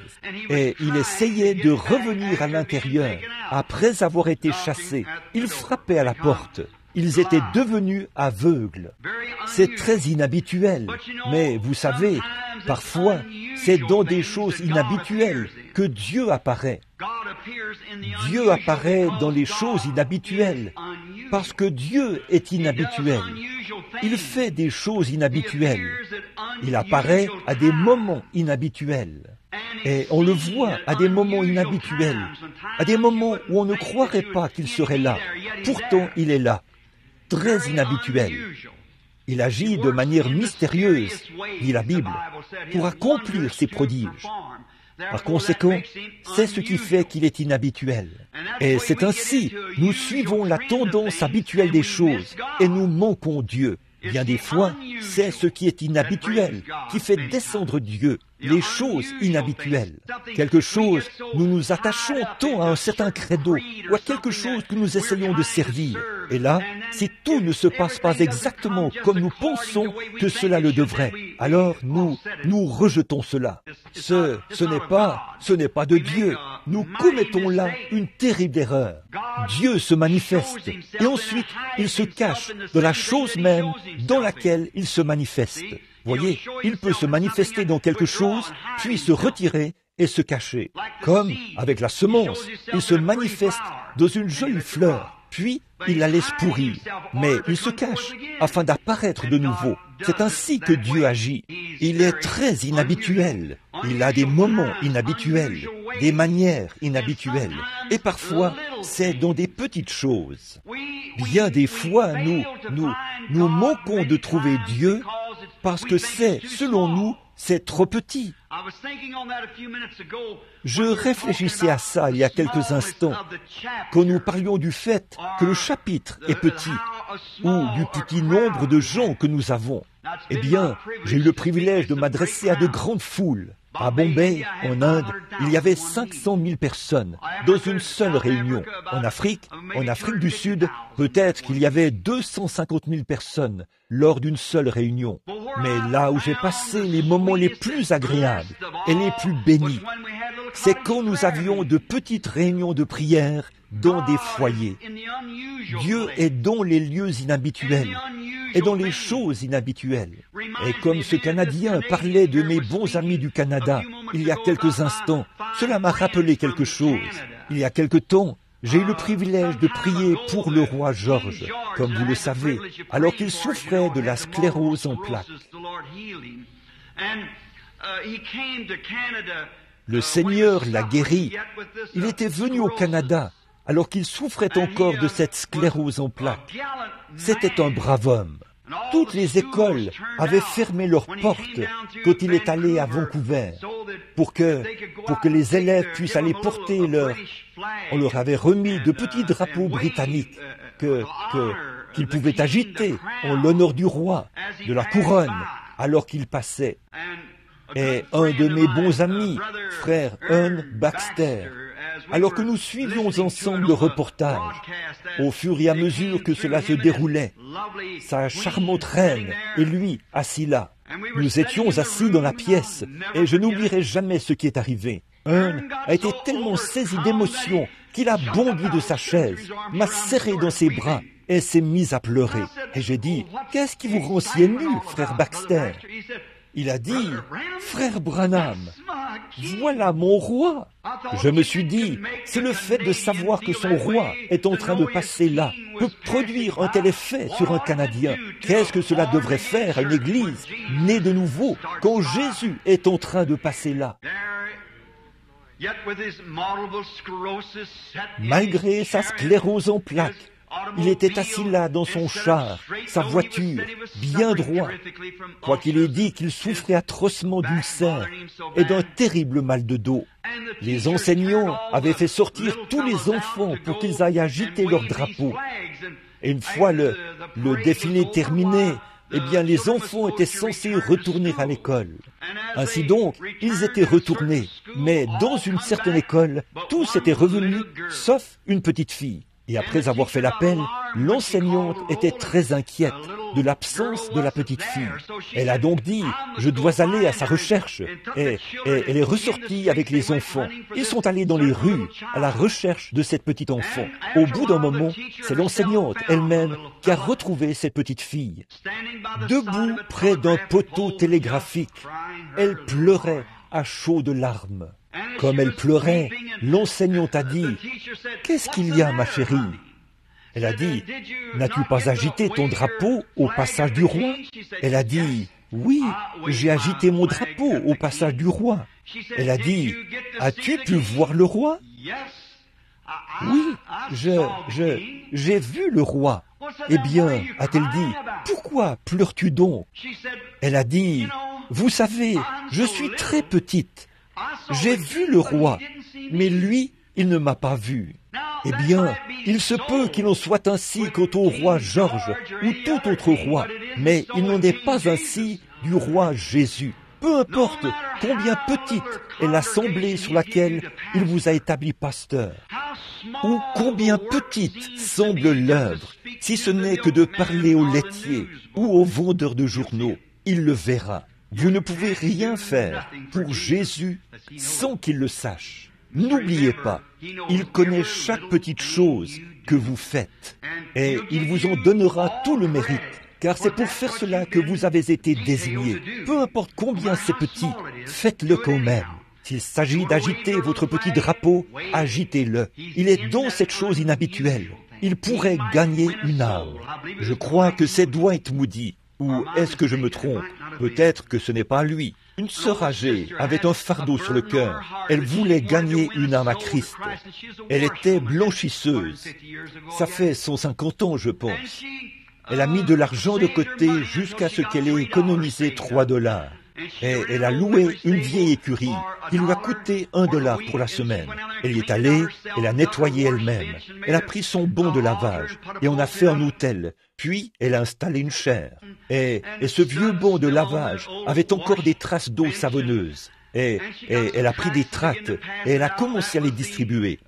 Et il essayait de revenir à l'intérieur. Après avoir été chassé, il frappait à la porte. Ils étaient devenus aveugles. C'est très inhabituel. Mais vous savez, parfois, c'est dans des choses inhabituelles que Dieu apparaît. Dieu apparaît dans les choses inhabituelles parce que Dieu est inhabituel. Il fait des choses inhabituelles. Il apparaît à des moments inhabituels. Et on le voit à des moments inhabituels, à des moments où on ne croirait pas qu'il serait là. Pourtant, il est là, très inhabituel. Il agit de manière mystérieuse, dit la Bible, pour accomplir ses prodiges. Par conséquent, c'est ce qui fait qu'il est inhabituel. Et c'est ainsi, nous suivons la tendance habituelle des choses et nous manquons Dieu. Bien des fois, c'est ce qui est inhabituel, qui fait descendre Dieu, les choses inhabituelles. Quelque chose, nous nous attachons tant à un certain credo, ou à quelque chose que nous essayons de servir. Et là, si tout ne se passe pas exactement comme nous pensons que cela le devrait, alors nous rejetons cela. Ce n'est pas de Dieu. Nous commettons là une terrible erreur. Dieu se manifeste, et ensuite il se cache de la chose même dans laquelle il se manifeste. Voyez, il peut se manifester dans quelque chose, puis se retirer et se cacher. Comme avec la semence, il se manifeste dans une jolie fleur. Puis, il la laisse pourrir, mais il se cache afin d'apparaître de nouveau. C'est ainsi que Dieu agit. Il est très inhabituel. Il a des moments inhabituels, des manières inhabituelles. Et parfois, c'est dans des petites choses. Bien des fois, nous manquons de trouver Dieu parce que selon nous, c'est trop petit. Je réfléchissais à ça il y a quelques instants, quand nous parlions du fait que le chapitre est petit, ou du petit nombre de gens que nous avons. Eh bien, j'ai eu le privilège de m'adresser à de grandes foules. À Bombay, en Inde, il y avait 500 000 personnes dans une seule réunion. En Afrique du Sud, peut-être qu'il y avait 250 000 personnes lors d'une seule réunion. Mais là où j'ai passé les moments les plus agréables et les plus bénis, c'est quand nous avions de petites réunions de prière dans des foyers. Dieu est dans les lieux inhabituels et dans les choses inhabituelles. Et comme ce Canadien parlait de mes bons amis du Canada il y a quelques instants, cela m'a rappelé quelque chose. Il y a quelque temps, j'ai eu le privilège de prier pour le roi George, comme vous le savez, alors qu'il souffrait de la sclérose en plaques. Le Seigneur l'a guéri. Il était venu au Canada alors qu'il souffrait encore de cette sclérose en plaques. C'était un brave homme. Toutes les écoles avaient fermé leurs portes quand il est allé à Vancouver pour que les élèves puissent aller porter on leur avait remis de petits drapeaux britanniques qu'ils pouvaient agiter en l'honneur du roi, de la couronne, alors qu'il passait. Et un de mes bons amis, frère Earn Baxter, alors que nous suivions ensemble le reportage, au fur et à mesure que cela se déroulait, sa charmante reine et lui assis là. Nous étions assis dans la pièce et je n'oublierai jamais ce qui est arrivé. Earn a été tellement saisi d'émotion qu'il a bondi de sa chaise, m'a serré dans ses bras et s'est mis à pleurer. Et j'ai dit, « Qu'est-ce qui vous rend si ému, frère Baxter ?» Il a dit, « Frère Branham, voilà mon roi. » Je me suis dit, c'est le fait de savoir que son roi est en train de passer là, peut produire un tel effet sur un Canadien. Qu'est-ce que cela devrait faire à une église née de nouveau quand Jésus est en train de passer là? Malgré sa sclérose en plaques, il était assis là dans son char, sa voiture, bien droit, quoiqu'il ait dit qu'il souffrait atrocement d'ulcères et d'un terrible mal de dos. Les enseignants avaient fait sortir tous les enfants pour qu'ils aillent agiter leurs drapeaux. Et une fois le défilé terminé, eh bien, les enfants étaient censés retourner à l'école. Ainsi donc, ils étaient retournés, mais dans une certaine école, tous étaient revenus, sauf une petite fille. Et après avoir fait l'appel, l'enseignante était très inquiète de l'absence de la petite fille. Elle a donc dit, je dois aller à sa recherche. Et elle est ressortie avec les enfants. Ils sont allés dans les rues à la recherche de cette petite enfant. Au bout d'un moment, c'est l'enseignante elle-même qui a retrouvé cette petite fille. Debout près d'un poteau télégraphique, elle pleurait à chaudes larmes. Comme elle pleurait, l'enseignante a dit, « Qu'est-ce qu'il y a, ma chérie ?» Elle a dit, « N'as-tu pas agité ton drapeau au passage du roi ?» Elle a dit, « Oui, j'ai agité mon drapeau au passage du roi. » Elle a dit, « As-tu pu voir le roi ?» « Oui, j'ai vu le roi. » Eh bien, a-t-elle dit, « Pourquoi pleures-tu donc ?» Elle a dit, « Vous savez, je suis très petite. J'ai vu le roi, mais lui, il ne m'a pas vu. » Eh bien, il se peut qu'il en soit ainsi quant au roi George ou tout autre roi, mais il n'en est pas ainsi du roi Jésus. Peu importe combien petite est l'assemblée sur laquelle il vous a établi pasteur, ou combien petite semble l'œuvre, si ce n'est que de parler aux laitiers ou aux vendeurs de journaux, il le verra. Vous ne pouvez rien faire pour Jésus sans qu'il le sache. N'oubliez pas, il connaît chaque petite chose que vous faites et il vous en donnera tout le mérite, car c'est pour faire cela que vous avez été désignés. Peu importe combien c'est petit, faites-le quand même. S'il s'agit d'agiter votre petit drapeau, agitez-le. Il est dans cette chose inhabituelle. Il pourrait gagner une âme. Je crois que c'est Dwight Moody. Ou est-ce que je me trompe? Peut-être que ce n'est pas lui. Une sœur âgée avait un fardeau sur le cœur. Elle voulait gagner une âme à Christ. Elle était blanchisseuse. Ça fait 150 ans, je pense. Elle a mis de l'argent de côté jusqu'à ce qu'elle ait économisé $3. Et elle a loué une vieille écurie qui lui a coûté $1 pour la semaine. Elle y est allée, elle a nettoyé elle-même. Elle a pris son bon de lavage et on a fait un hôtel. Puis, elle a installé une chaire. Et ce vieux bon de lavage avait encore des traces d'eau savonneuse. Et elle a pris des tracts et elle a commencé à les distribuer.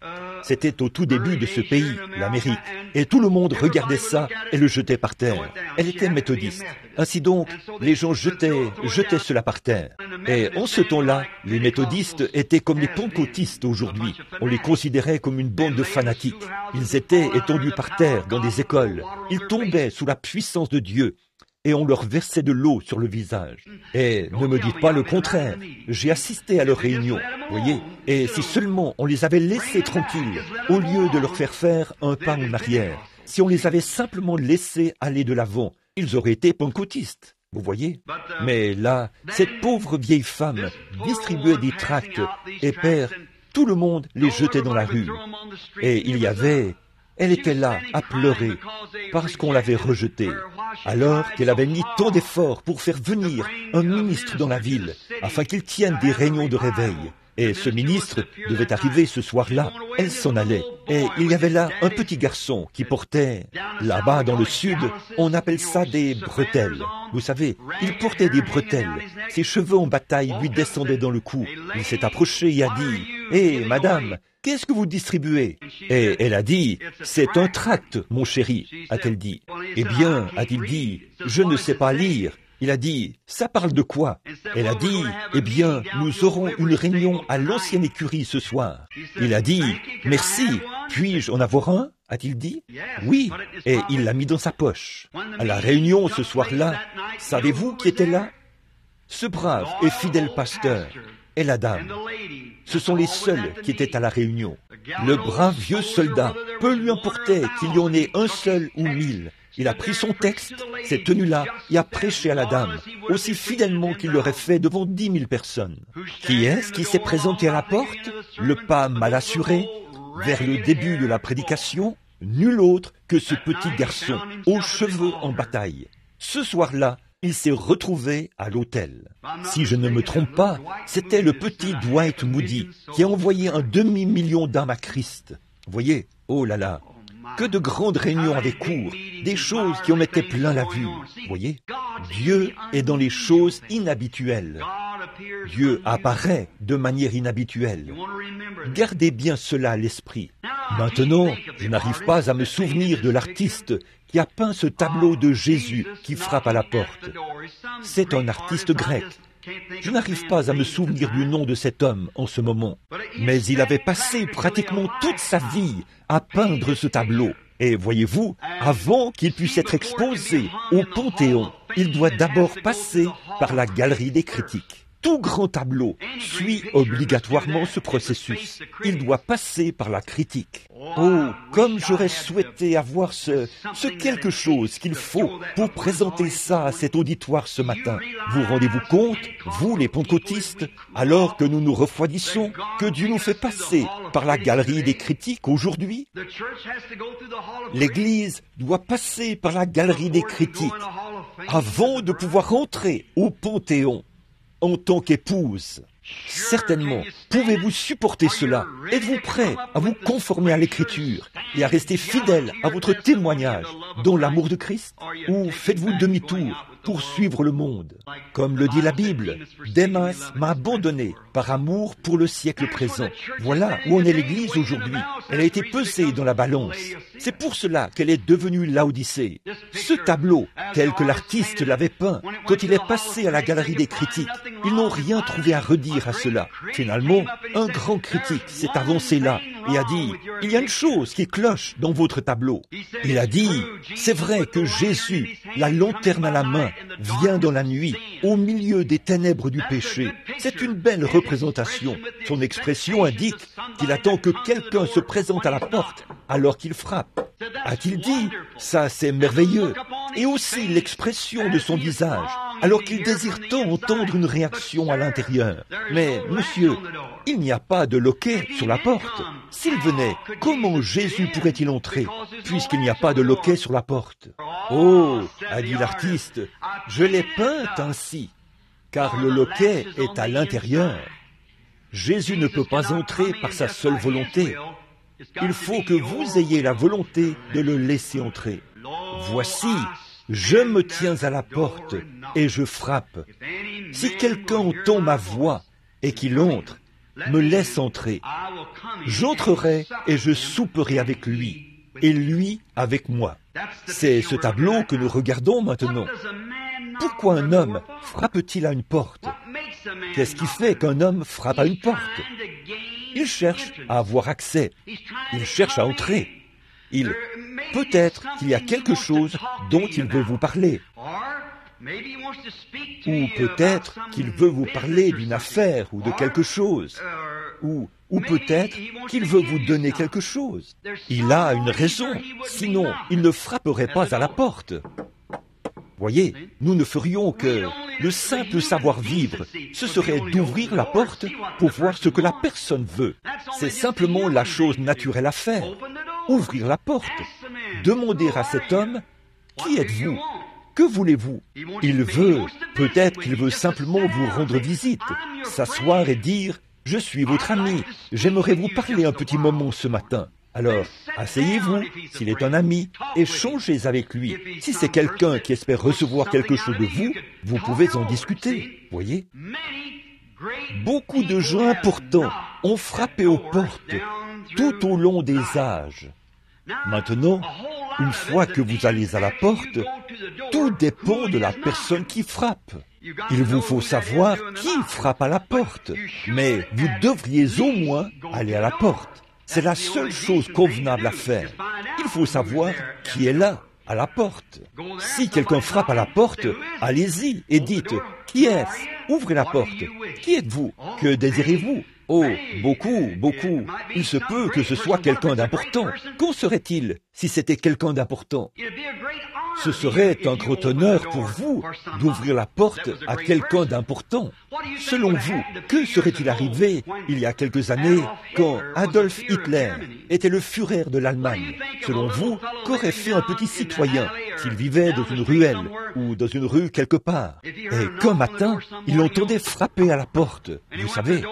C'était au tout début de ce pays, l'Amérique, et tout le monde regardait ça et le jetait par terre. Elle était méthodiste. Ainsi donc, les gens jetaient cela par terre. Et en ce temps-là, les méthodistes étaient comme les pentecôtistes aujourd'hui. On les considérait comme une bande de fanatiques. Ils étaient étendus par terre dans des écoles. Ils tombaient sous la puissance de Dieu. Et on leur versait de l'eau sur le visage. Et ne me dites pas le contraire. J'ai assisté à leurs réunions, voyez. Et si seulement on les avait laissés tranquilles, au lieu de leur faire un pas en arrière, si on les avait simplement laissés aller de l'avant, ils auraient été pentecôtistes, vous voyez. Mais là, cette pauvre vieille femme distribuait des tracts, et père, tout le monde les jetait dans la rue. Et elle était là à pleurer parce qu'on l'avait rejetée, alors qu'elle avait mis tant d'efforts pour faire venir un ministre dans la ville afin qu'il tienne des réunions de réveil. Et ce ministre devait arriver ce soir-là. Elle s'en allait. Et il y avait là un petit garçon qui portait, là-bas dans le sud, on appelle ça des bretelles. Vous savez, il portait des bretelles. Ses cheveux en bataille lui descendaient dans le cou. Il s'est approché et a dit, « Hé, madame, qu'est-ce que vous distribuez ?» Et elle a dit, « C'est un tract, mon chéri, a-t-elle dit. »« Eh bien, a-t-il dit, je ne sais pas lire. » Il a dit, « Ça parle de quoi ?» Elle a dit, « Eh bien, nous aurons une réunion à l'ancienne écurie ce soir. » Il a dit, « Merci, puis-je en avoir un ?» a-t-il dit. « Oui. » Et il l'a mis dans sa poche. À la réunion ce soir-là, savez-vous qui était là? Ce brave et fidèle pasteur et la dame. Ce sont les seuls qui étaient à la réunion. Le brave vieux soldat, peu lui importait qu'il y en ait un seul ou 1000. Il a pris son texte, s'est tenu là et a prêché à la dame, aussi fidèlement qu'il l'aurait fait devant 10 000 personnes. Qui est-ce qui s'est présenté à la porte? Le pas mal assuré, vers le début de la prédication, nul autre que ce petit garçon, aux cheveux en bataille. Ce soir-là, il s'est retrouvé à l'hôtel. Si je ne me trompe pas, c'était le petit Dwight Moody qui a envoyé un demi-million d'âmes à Christ. Voyez, oh là là, que de grandes réunions avaient cours, des choses qui en mettaient plein la vue. Voyez, Dieu est dans les choses inhabituelles. Dieu apparaît de manière inhabituelle. Gardez bien cela à l'esprit. Maintenant, je n'arrive pas à me souvenir de l'artiste qui a peint ce tableau de Jésus qui frappe à la porte. C'est un artiste grec. Je n'arrive pas à me souvenir du nom de cet homme en ce moment, mais il avait passé pratiquement toute sa vie à peindre ce tableau. Et voyez-vous, avant qu'il puisse être exposé au Panthéon, il doit d'abord passer par la galerie des critiques. Tout grand tableau suit obligatoirement ce processus. Il doit passer par la critique. Oh, comme j'aurais souhaité avoir ce quelque chose qu'il faut pour présenter ça à cet auditoire ce matin. Vous rendez-vous compte, vous les pentecôtistes, alors que nous nous refroidissons, que Dieu nous fait passer par la galerie des critiques aujourd'hui? L'Église doit passer par la galerie des critiques avant de pouvoir entrer au Panthéon en tant qu'épouse. Certainement, pouvez-vous supporter cela? Êtes-vous prêt à vous conformer à l'Écriture et à rester fidèle à votre témoignage dans l'amour de Christ? Ou faites-vous demi-tour pour suivre le monde? Comme le dit la Bible, Démas m'a abandonné par amour pour le siècle présent. Voilà où en est l'Église aujourd'hui. Elle a été pesée dans la balance. C'est pour cela qu'elle est devenue Laodicée. Ce tableau, tel que l'artiste l'avait peint, quand il est passé à la galerie des critiques, ils n'ont rien trouvé à redire à cela. Finalement, un grand critique s'est avancé là et a dit, « Il y a une chose qui cloche dans votre tableau. » Il a dit, « C'est vrai que Jésus, la lanterne à la main, vient dans la nuit au milieu des ténèbres du péché. C'est une belle représentation. Son expression indique qu'il attend que quelqu'un se présente à la porte alors qu'il frappe. A-t-il dit, ça c'est merveilleux. Et aussi l'expression de son visage, alors qu'il désire tant entendre une réaction à l'intérieur. Mais, monsieur, il n'y a pas de loquet sur la porte. S'il venait, comment Jésus pourrait-il entrer, puisqu'il n'y a pas de loquet sur la porte? Oh, a dit l'artiste, je l'ai peinte ainsi, car le loquet est à l'intérieur. Jésus ne peut pas entrer par sa seule volonté. Il faut que vous ayez la volonté de le laisser entrer. Voici, je me tiens à la porte et je frappe. Si quelqu'un entend ma voix et qu'il entre, me laisse entrer. J'entrerai et je souperai avec lui, et lui avec moi. C'est ce tableau que nous regardons maintenant. Pourquoi un homme frappe-t-il à une porte? Qu'est-ce qui fait qu'un homme frappe à une porte? Il cherche à avoir accès. Il cherche à entrer. Peut-être qu'il y a quelque chose dont il veut vous parler. Ou peut-être qu'il veut vous parler d'une affaire ou de quelque chose. Ou peut-être qu'il veut vous donner quelque chose. Il a une raison, sinon il ne frapperait pas à la porte. Voyez, nous ne ferions que le simple savoir-vivre. Ce serait d'ouvrir la porte pour voir ce que la personne veut. C'est simplement la chose naturelle à faire. Ouvrir la porte. Demander à cet homme, qui êtes-vous? Que voulez-vous? Il veut, peut-être qu'il veut simplement vous rendre visite, s'asseoir et dire, je suis votre ami, j'aimerais vous parler un petit moment ce matin. Alors, asseyez-vous, s'il est un ami, échangez avec lui. Si c'est quelqu'un qui espère recevoir quelque chose de vous, vous pouvez en discuter, voyez. Beaucoup de gens importants ont frappé aux portes tout au long des âges. Maintenant, une fois que vous allez à la porte, tout dépend de la personne qui frappe. Il vous faut savoir qui frappe à la porte, mais vous devriez au moins aller à la porte. C'est la seule chose convenable à faire. Il faut savoir qui est là, à la porte. Si quelqu'un frappe à la porte, allez-y et dites, qui est-ce? Ouvrez la porte. Qui êtes-vous? Que désirez-vous? Oh, beaucoup. Il se peut que ce soit quelqu'un d'important. Qu'en serait-il si c'était quelqu'un d'important? Ce serait un grand honneur pour vous d'ouvrir la porte à quelqu'un d'important. Selon vous, que serait-il arrivé il y a quelques années quand Adolf Hitler était le Führer de l'Allemagne? Selon vous, qu'aurait fait un petit citoyen s'il vivait dans une ruelle ou dans une rue quelque part? Et qu'un matin, il entendait frapper à la porte, vous savez.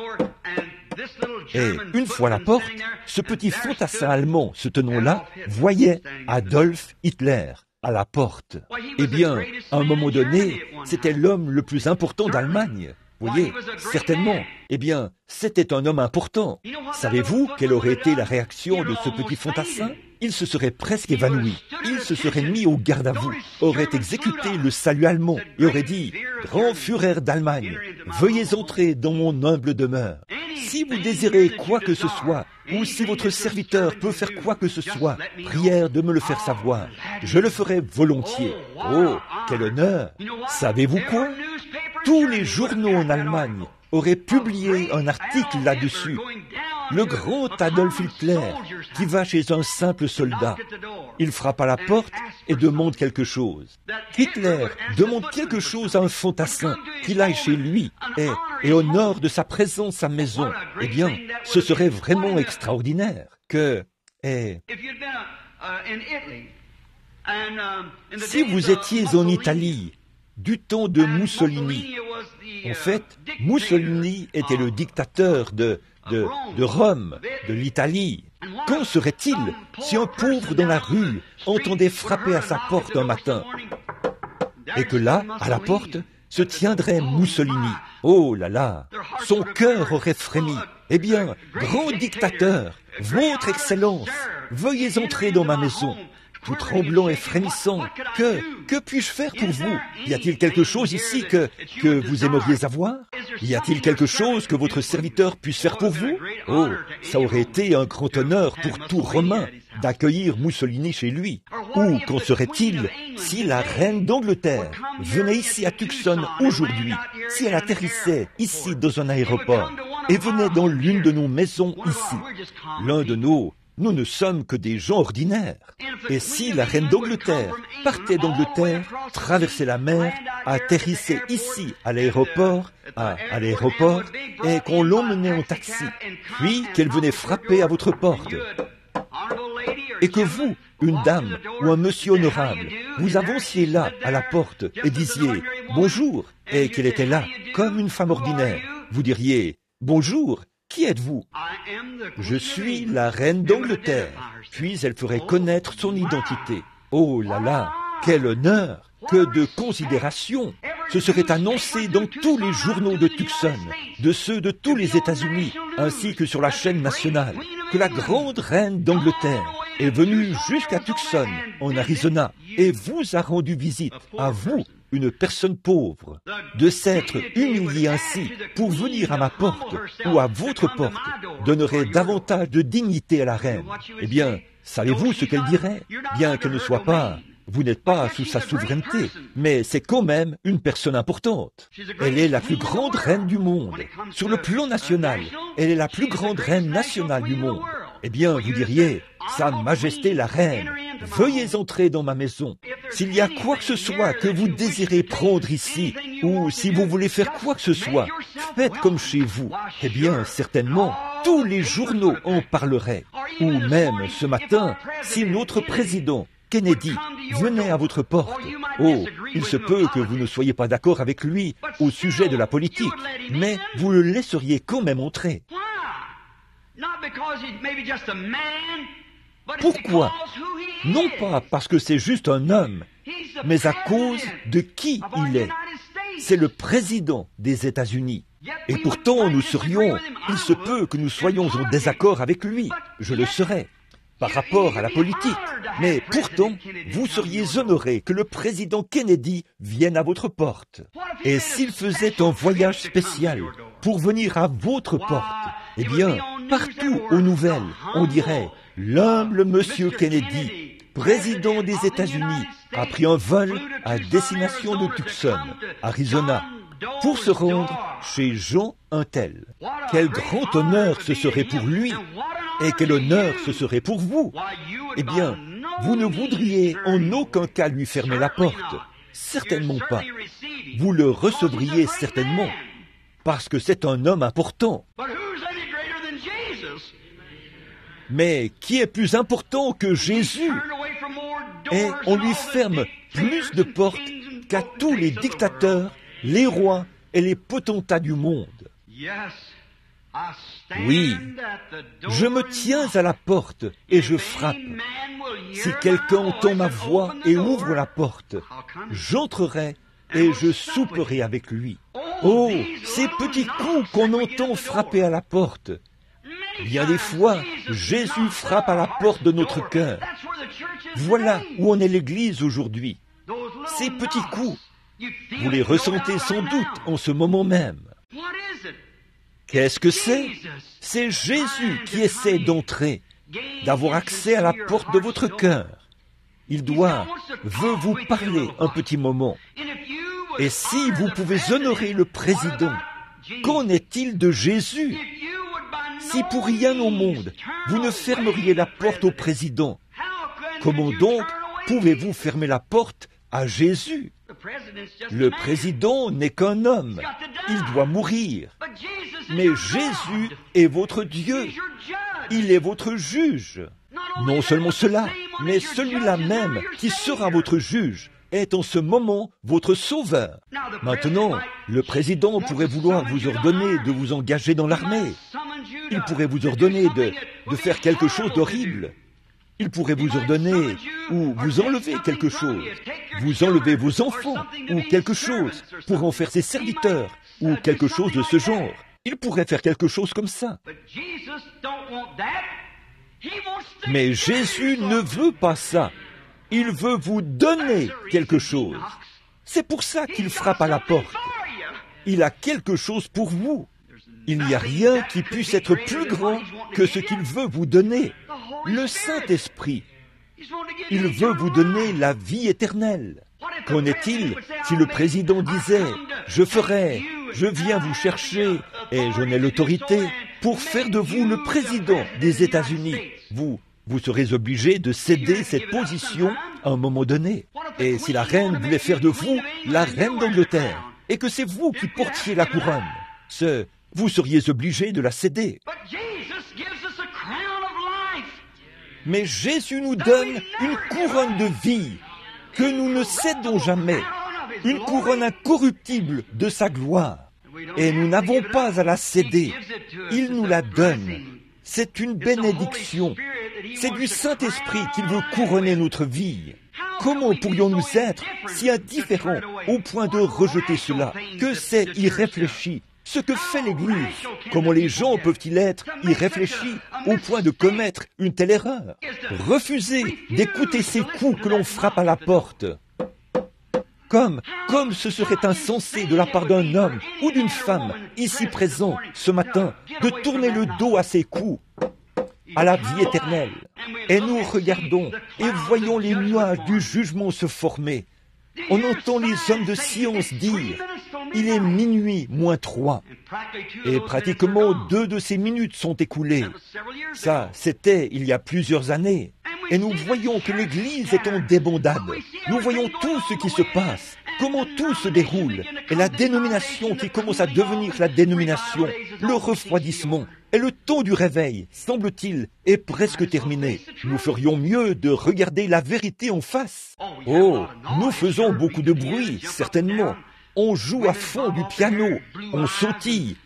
Et une fois à la porte, ce petit fantassin allemand se tenant là voyait Adolf Hitler à la porte. Eh bien, à un moment donné, c'était l'homme le plus important d'Allemagne. Voyez, certainement. Eh bien, c'était un homme important. Savez-vous quelle aurait été la réaction de ce petit fantassin? Il se serait presque évanoui. Il se serait mis au garde à vous, aurait exécuté le salut allemand et aurait dit « Grand Führer d'Allemagne, veuillez entrer dans mon humble demeure. Si vous désirez quoi que ce soit, ou si votre serviteur peut faire quoi que ce soit, prière de me le faire savoir. Je le ferai volontiers. Oh, quel honneur! Savez-vous quoi? Tous les journaux en Allemagne auraient publié un article là-dessus. Le grand Adolf Hitler qui va chez un simple soldat. Il frappe à la porte et demande quelque chose. Hitler demande quelque chose à un fantassin, qu'il aille chez lui et honore de sa présence à maison. Eh bien, ce serait vraiment extraordinaire que... Si vous étiez en Italie, du temps de Mussolini, en fait, Mussolini était le dictateur de Rome, de l'Italie. Qu'en serait-il si un pauvre dans la rue entendait frapper à sa porte un matin et que là, à la porte, se tiendrait Mussolini? Oh là là, son cœur aurait frémi. Eh bien, grand dictateur, votre Excellence, veuillez entrer dans ma maison. Tout tremblant et frémissant, que puis-je faire pour vous? Y a-t-il quelque chose ici que vous aimeriez avoir? Y a-t-il quelque chose que votre serviteur puisse faire pour vous? Oh, ça aurait été un grand honneur pour tout Romain d'accueillir Mussolini chez lui. Ou qu'en serait-il si la reine d'Angleterre venait ici à Tucson aujourd'hui, si elle atterrissait ici dans un aéroport et venait dans l'une de nos maisons ici, l'un de nous ne sommes que des gens ordinaires. Et si la reine d'Angleterre partait d'Angleterre, traversait la mer, atterrissait ici à l'aéroport, et qu'on l'emmenait en taxi, puis qu'elle venait frapper à votre porte, et que vous, une dame ou un monsieur honorable, vous avanciez là à la porte et disiez « Bonjour » et qu'elle était là comme une femme ordinaire, vous diriez « Bonjour, qui êtes-vous » ? Je suis la reine d'Angleterre. Puis elle ferait connaître son identité. Oh là là, quel honneur, que de considération. Ce serait annoncé dans tous les journaux de Tucson, de ceux de tous les États-Unis, ainsi que sur la chaîne nationale, que la grande reine d'Angleterre est venue jusqu'à Tucson, en Arizona, et vous a rendu visite, à vous, une personne pauvre, de s'être humilié ainsi pour venir à ma porte ou à votre porte, donnerait davantage de dignité à la reine. Eh bien, savez-vous ce qu'elle dirait? Bien qu'elle ne soit pas, vous n'êtes pas sous sa souveraineté, mais c'est quand même une personne importante. Elle est la plus grande reine du monde. Sur le plan national, elle est la plus grande reine nationale du monde. Eh bien, vous diriez, Sa Majesté la Reine, veuillez entrer dans ma maison. S'il y a quoi que ce soit que vous désirez prendre ici, ou si vous voulez faire quoi que ce soit, faites comme chez vous. Eh bien, certainement, tous les journaux en parleraient. Ou même, ce matin, si notre président, Kennedy, venait à votre porte. Oh, il se peut que vous ne soyez pas d'accord avec lui au sujet de la politique, mais vous le laisseriez quand même entrer. Pourquoi? Non pas parce que c'est juste un homme, mais à cause de qui il est. C'est le président des États-Unis. Et pourtant, il se peut que nous soyons en désaccord avec lui, je le serais, par rapport à la politique. Mais pourtant, vous seriez honoré que le président Kennedy vienne à votre porte. Et s'il faisait un voyage spécial pour venir à votre porte, eh bien, partout aux nouvelles, on dirait « L'humble monsieur Kennedy, président des États-Unis, a pris un vol à destination de Tucson, Arizona, pour se rendre chez Jean un tel. Quel grand honneur ce serait pour lui, et quel honneur ce serait pour vous. Eh bien, vous ne voudriez en aucun cas lui fermer la porte, certainement pas. Vous le recevriez certainement, parce que c'est un homme important. Mais qui est plus important que Jésus? Et on lui ferme plus de portes qu'à tous les dictateurs, les rois et les potentats du monde. Oui, je me tiens à la porte et je frappe. Si quelqu'un entend ma voix et ouvre la porte, j'entrerai et je souperai avec lui. Oh, ces petits coups qu'on entend frapper à la porte. Bien des fois, Jésus frappe à la porte de notre cœur. Voilà où en est l'Église aujourd'hui. Ces petits coups, vous les ressentez sans doute en ce moment même. Qu'est-ce que c'est? C'est Jésus qui essaie d'entrer, d'avoir accès à la porte de votre cœur. Il veut vous parler un petit moment. Et si vous pouvez honorer le président, qu'en est-il de Jésus? Si pour rien au monde, vous ne fermeriez la porte au président, comment donc pouvez-vous fermer la porte à Jésus? Le président n'est qu'un homme, il doit mourir. Mais Jésus est votre Dieu, il est votre juge. Non seulement cela, mais celui-là même qui sera votre juge est en ce moment votre sauveur. Maintenant, le président pourrait vouloir vous ordonner de vous engager dans l'armée. Il pourrait vous ordonner de faire quelque chose d'horrible. Il pourrait vous ordonner ou vous enlever quelque chose, vous enlever vos enfants ou quelque chose pour en faire ses serviteurs ou quelque chose de ce genre. Il pourrait faire quelque chose comme ça. Mais Jésus ne veut pas ça. Il veut vous donner quelque chose. C'est pour ça qu'il frappe à la porte. Il a quelque chose pour vous. Il n'y a rien qui puisse être plus grand que ce qu'il veut vous donner. Le Saint-Esprit. Il veut vous donner la vie éternelle. Qu'en est-il si le président disait « Je ferai, je viens vous chercher et j'en ai l'autorité pour faire de vous le président des États-Unis » Vous serez obligé de céder cette position à un moment donné. Et si la reine voulait faire de vous la reine d'Angleterre et que c'est vous qui portiez la couronne, vous seriez obligé de la céder. Mais Jésus nous donne une couronne de vie que nous ne cédons jamais, une couronne incorruptible de sa gloire. Et nous n'avons pas à la céder. Il nous la donne. C'est une bénédiction. C'est du Saint-Esprit qu'il veut couronner notre vie. Comment pourrions-nous être si indifférents au point de rejeter cela? Que c'est irréfléchi. Ce que fait l'Église, comment les gens peuvent-ils être irréfléchis au point de commettre une telle erreur? Refuser d'écouter ces coups que l'on frappe à la porte. Comme ce serait insensé de la part d'un homme ou d'une femme ici présent ce matin de tourner le dos à ces coups, à la vie éternelle. Et nous regardons et voyons les nuages du jugement se former. On entend les hommes de science dire « Il est minuit moins 3 ». Et pratiquement 2 de ces minutes sont écoulées. Ça, c'était il y a plusieurs années. Et nous voyons que l'Église est en débandade. Nous voyons tout ce qui se passe, comment tout se déroule, et la dénomination qui commence à devenir la dénomination, le refroidissement, et le temps du réveil, semble-t-il, est presque terminé. Nous ferions mieux de regarder la vérité en face. Oh, nous faisons beaucoup de bruit, certainement. On joue à fond du piano, on sautille.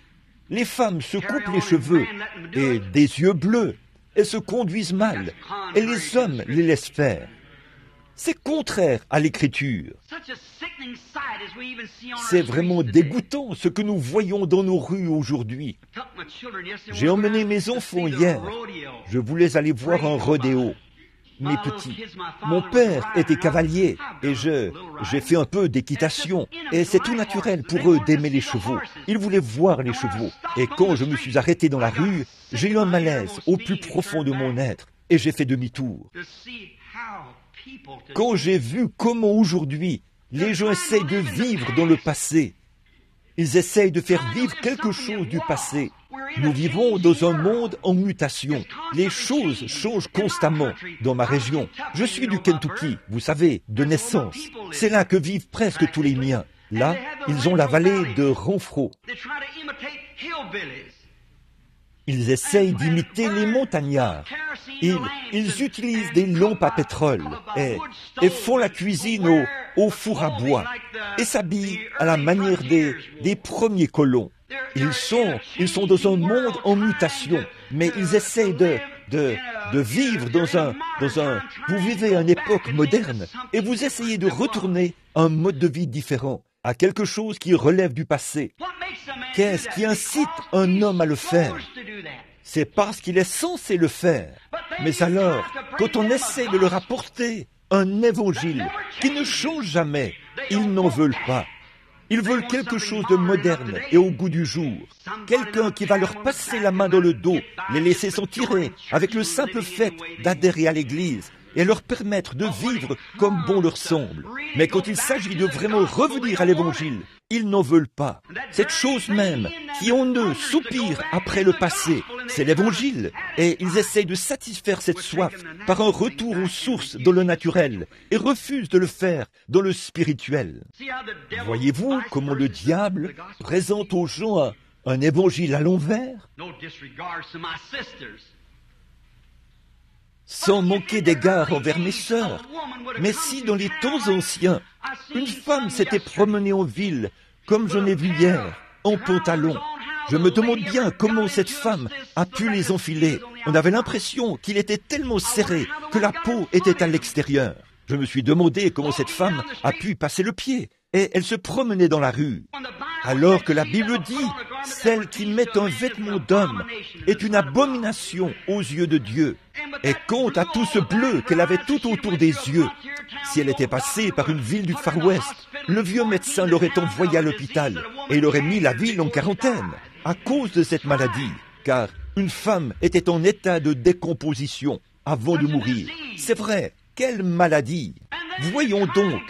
Les femmes se coupent les cheveux, et des yeux bleus. Elles se conduisent mal, et les hommes les laissent faire. C'est contraire à l'Écriture. C'est vraiment dégoûtant ce que nous voyons dans nos rues aujourd'hui. J'ai emmené mes enfants hier. Je voulais aller voir un rodéo. Mes petits. Mon père était cavalier et j'ai fait un peu d'équitation. Et c'est tout naturel pour eux d'aimer les chevaux. Ils voulaient voir les chevaux. Et quand je me suis arrêté dans la rue, j'ai eu un malaise au plus profond de mon être et j'ai fait demi-tour. Quand j'ai vu comment aujourd'hui les gens essayent de vivre dans le passé, ils essayent de faire vivre quelque chose du passé. Nous vivons dans un monde en mutation. Les choses changent constamment. Dans ma région, je suis du Kentucky, vous savez, de naissance. C'est là que vivent presque tous les miens. Là, ils ont la vallée de Renfrew. Ils essayent d'imiter les montagnards. Ils utilisent des lampes à pétrole et font la cuisine au four à bois et s'habillent à la manière des premiers colons. Ils sont dans un monde en mutation, mais ils essayent de vivre dans un... Vous vivez à une époque moderne et vous essayez de retourner à un mode de vie différent, à quelque chose qui relève du passé. Qu'est-ce qui incite un homme à le faire? C'est parce qu'il est censé le faire. Mais alors, quand on essaie de leur apporter un évangile qui ne change jamais, ils n'en veulent pas. Ils veulent quelque chose de moderne et au goût du jour. Quelqu'un qui va leur passer la main dans le dos, les laisser s'en tirer avec le simple fait d'adhérer à l'Église et leur permettre de vivre comme bon leur semble. Mais quand il s'agit de vraiment revenir à l'Évangile, ils n'en veulent pas. Cette chose même qui en eux soupire après le passé, c'est l'Évangile. Et ils essayent de satisfaire cette soif par un retour aux sources dans le naturel et refusent de le faire dans le spirituel. Voyez-vous comment le diable présente aux gens un évangile à l'envers? Sans manquer d'égard envers mes sœurs. Mais si dans les temps anciens, une femme s'était promenée en ville, comme j'en ai vu hier, en pantalon, je me demande bien comment cette femme a pu les enfiler. On avait l'impression qu'il était tellement serré que la peau était à l'extérieur. Je me suis demandé comment cette femme a pu passer le pied. Et elle se promenait dans la rue. Alors que la Bible dit, celle qui met un vêtement d'homme est une abomination aux yeux de Dieu. Et quant à tout ce bleu qu'elle avait tout autour des yeux, si elle était passée par une ville du Far West, le vieux médecin l'aurait envoyée à l'hôpital et il aurait mis la ville en quarantaine à cause de cette maladie, car une femme était en état de décomposition avant de mourir. C'est vrai, quelle maladie! Voyons donc,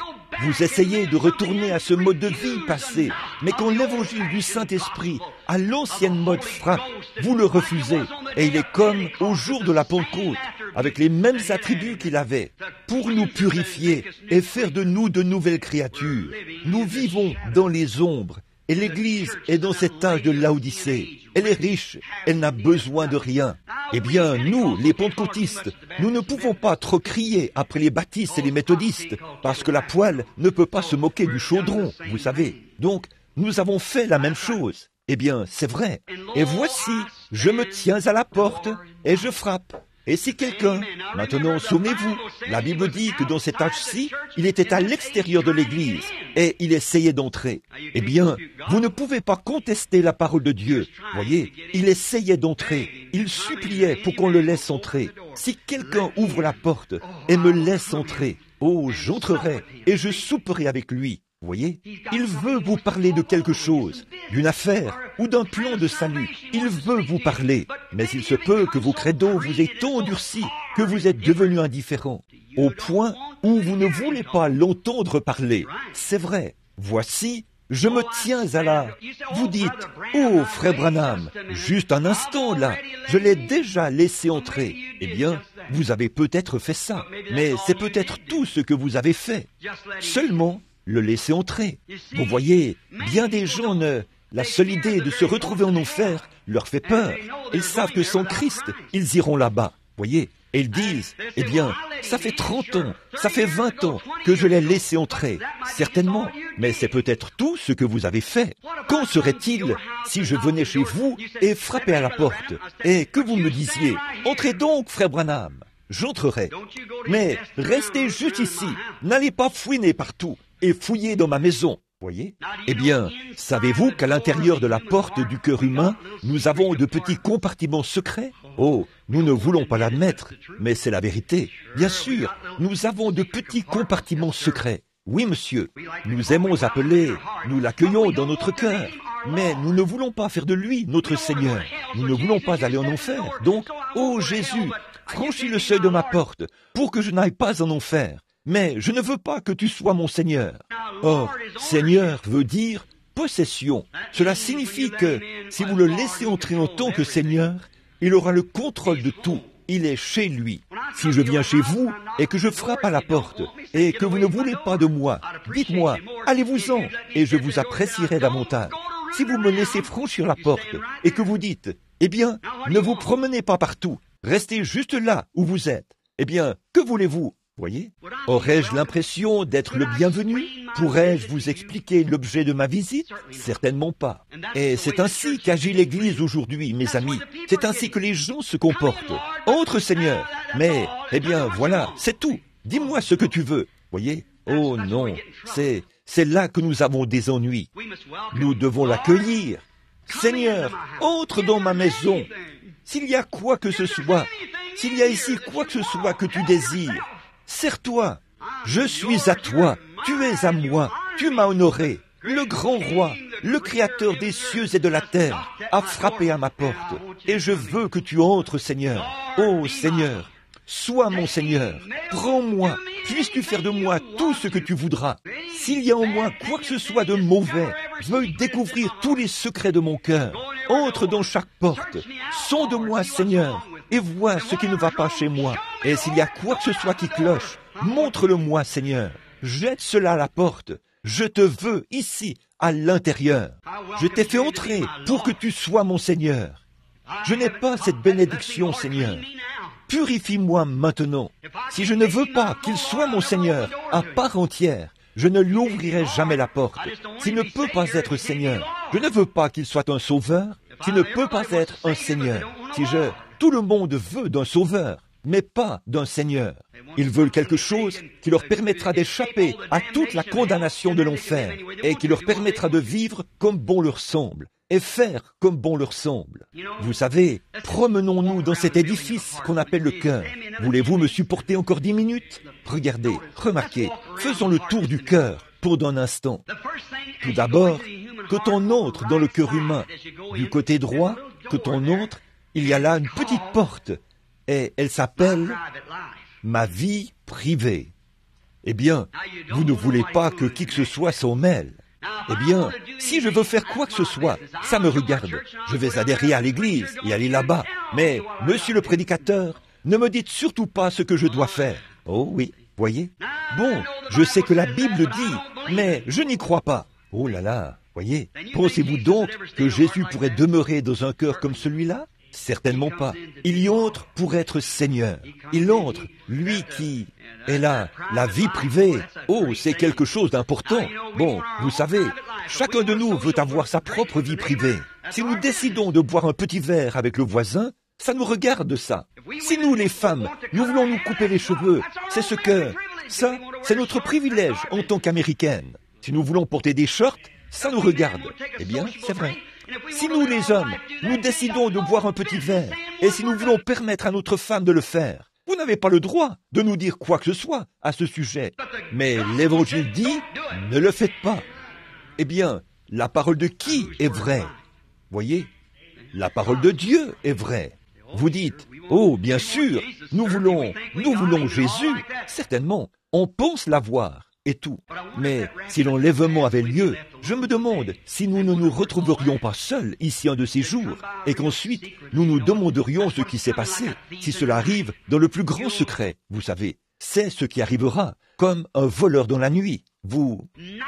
vous essayez de retourner à ce mode de vie passé, mais quand l'évangile du Saint-Esprit, à l'ancienne mode frappe, vous le refusez, et il est comme au jour de la Pentecôte, avec les mêmes attributs qu'il avait, pour nous purifier et faire de nous de nouvelles créatures. Nous vivons dans les ombres, et l'Église est dans cet âge de Laodicée. Elle est riche, elle n'a besoin de rien. Eh bien, nous, les pentecôtistes, nous ne pouvons pas trop crier après les baptistes et les méthodistes, parce que la poêle ne peut pas se moquer du chaudron, vous savez. Donc, nous avons fait la même chose. Eh bien, c'est vrai. Et voici, je me tiens à la porte et je frappe. Et si quelqu'un, maintenant souvenez-vous, la Bible dit que dans cet âge-ci, il était à l'extérieur de l'Église et il essayait d'entrer. Eh bien, vous ne pouvez pas contester la parole de Dieu. Voyez, il essayait d'entrer, il suppliait pour qu'on le laisse entrer. Si quelqu'un ouvre la porte et me laisse entrer, oh, j'entrerai et je souperai avec lui. Vous voyez, il veut vous parler de quelque chose, d'une affaire ou d'un plan de salut. Il veut vous parler, mais il se peut que vos credos vous aient tant endurci que vous êtes devenu indifférent, au point où vous ne voulez pas l'entendre parler. C'est vrai. Voici, je me tiens à la... Vous dites, oh, frère Branham, juste un instant là, je l'ai déjà laissé entrer. Eh bien, vous avez peut-être fait ça, mais c'est peut-être tout ce que vous avez fait. Seulement, le laisser entrer. Vous voyez, bien des gens la seule idée de se retrouver en enfer leur fait peur. Ils savent que sans Christ, ils iront là-bas. Voyez, et ils disent, eh bien, ça fait 30 ans, ça fait 20 ans que je l'ai laissé entrer. Certainement, mais c'est peut-être tout ce que vous avez fait. Qu'en serait-il si je venais chez vous et frappais à la porte et que vous me disiez, entrez donc, frère Branham. J'entrerai. Mais restez juste ici, n'allez pas fouiner partout et fouiller dans ma maison. Voyez? Eh bien, savez-vous qu'à l'intérieur de la porte du cœur humain, nous avons de petits compartiments secrets? Oh, nous ne voulons pas l'admettre, mais c'est la vérité. Bien sûr, nous avons de petits compartiments secrets. Oui, monsieur, nous aimons appeler, nous l'accueillons dans notre cœur, mais nous ne voulons pas faire de lui notre Seigneur. Nous ne voulons pas aller en enfer. Donc, oh Jésus, franchis le seuil de ma porte pour que je n'aille pas en enfer. Mais je ne veux pas que tu sois mon Seigneur. Or, Seigneur veut dire possession. Cela signifie que si vous le laissez entrer en tant que Seigneur, il aura le contrôle de tout. Il est chez lui. Si je viens chez vous et que je frappe à la porte et que vous ne voulez pas de moi, dites-moi, allez-vous-en et je vous apprécierai davantage. Si vous me laissez franchir la porte et que vous dites, eh bien, ne vous promenez pas partout, restez juste là où vous êtes, eh bien, que voulez-vous? Voyez? Aurais-je l'impression d'être le bienvenu? Pourrais-je vous expliquer l'objet de ma visite? Certainement pas. Et c'est ainsi qu'agit l'Église aujourd'hui, mes amis. C'est ainsi que les gens se comportent. Entre, Seigneur. Mais, eh bien, voilà, c'est tout. Dis-moi ce que tu veux. Voyez? Oh non, c'est là que nous avons des ennuis. Nous devons l'accueillir. Seigneur, entre dans ma maison. S'il y a quoi que ce soit, s'il y a ici quoi que ce soit que tu désires, sers-toi, je suis à toi, tu es à moi, tu m'as honoré. Le grand roi, le créateur des cieux et de la terre, a frappé à ma porte, et je veux que tu entres, Seigneur. Oh Seigneur, sois mon Seigneur, prends-moi, puisses-tu faire de moi tout ce que tu voudras. S'il y a en moi quoi que ce soit de mauvais, veuille découvrir tous les secrets de mon cœur. Entre dans chaque porte, sonde-moi, Seigneur, et vois ce qui ne va pas chez moi. Et s'il y a quoi que ce soit qui cloche, montre-le-moi, Seigneur. Jette cela à la porte. Je te veux ici, à l'intérieur. Je t'ai fait entrer pour que tu sois mon Seigneur. Je n'ai pas cette bénédiction, Seigneur. Purifie-moi maintenant. Si je ne veux pas qu'il soit mon Seigneur à part entière, je ne lui ouvrirai jamais la porte. S'il ne peut pas être Seigneur, je ne veux pas qu'il soit un sauveur. S'il ne peut pas être un Seigneur, tout le monde veut d'un sauveur, mais pas d'un Seigneur. Ils veulent quelque chose qui leur permettra d'échapper à toute la condamnation de l'enfer et qui leur permettra de vivre comme bon leur semble et faire comme bon leur semble. Vous savez, promenons-nous dans cet édifice qu'on appelle le cœur. Voulez-vous me supporter encore 10 minutes? Regardez, remarquez, faisons le tour du cœur pendant un instant. Tout d'abord, quand on entre dans le cœur humain, du côté droit, quand on entre, il y a là une petite porte, et elle s'appelle ma vie privée. Eh bien, vous ne voulez pas que qui que ce soit s'en mêle. Eh bien, si je veux faire quoi que ce soit, ça me regarde. Je vais adhérer à l'église et aller là-bas. Mais, monsieur le prédicateur, ne me dites surtout pas ce que je dois faire. Oh oui, voyez? Bon, je sais que la Bible dit, mais je n'y crois pas. Oh là là, voyez? Pensez-vous donc que Jésus pourrait demeurer dans un cœur comme celui-là? Certainement pas. Il y entre pour être Seigneur. Il entre, lui qui est là, la vie privée. Oh, c'est quelque chose d'important. Bon, vous savez, chacun de nous veut avoir sa propre vie privée. Si nous décidons de boire un petit verre avec le voisin, ça nous regarde ça. Si nous, les femmes, nous voulons nous couper les cheveux, c'est c'est notre privilège en tant qu'Américaines. Si nous voulons porter des shorts, ça nous regarde. Eh bien, c'est vrai. Si nous, les hommes, nous décidons de boire un petit verre, et si nous voulons permettre à notre femme de le faire, vous n'avez pas le droit de nous dire quoi que ce soit à ce sujet. Mais l'Évangile dit, ne le faites pas. Eh bien, la parole de qui est vraie? Voyez, la parole de Dieu est vraie. Vous dites, oh, bien sûr, nous voulons Jésus, certainement, on pense l'avoir. Et tout. Mais si l'enlèvement avait lieu, je me demande si nous ne nous retrouverions pas seuls ici un de ces jours, et qu'ensuite nous nous demanderions ce qui s'est passé, si cela arrive dans le plus grand secret, vous savez. C'est ce qui arrivera, comme un voleur dans la nuit.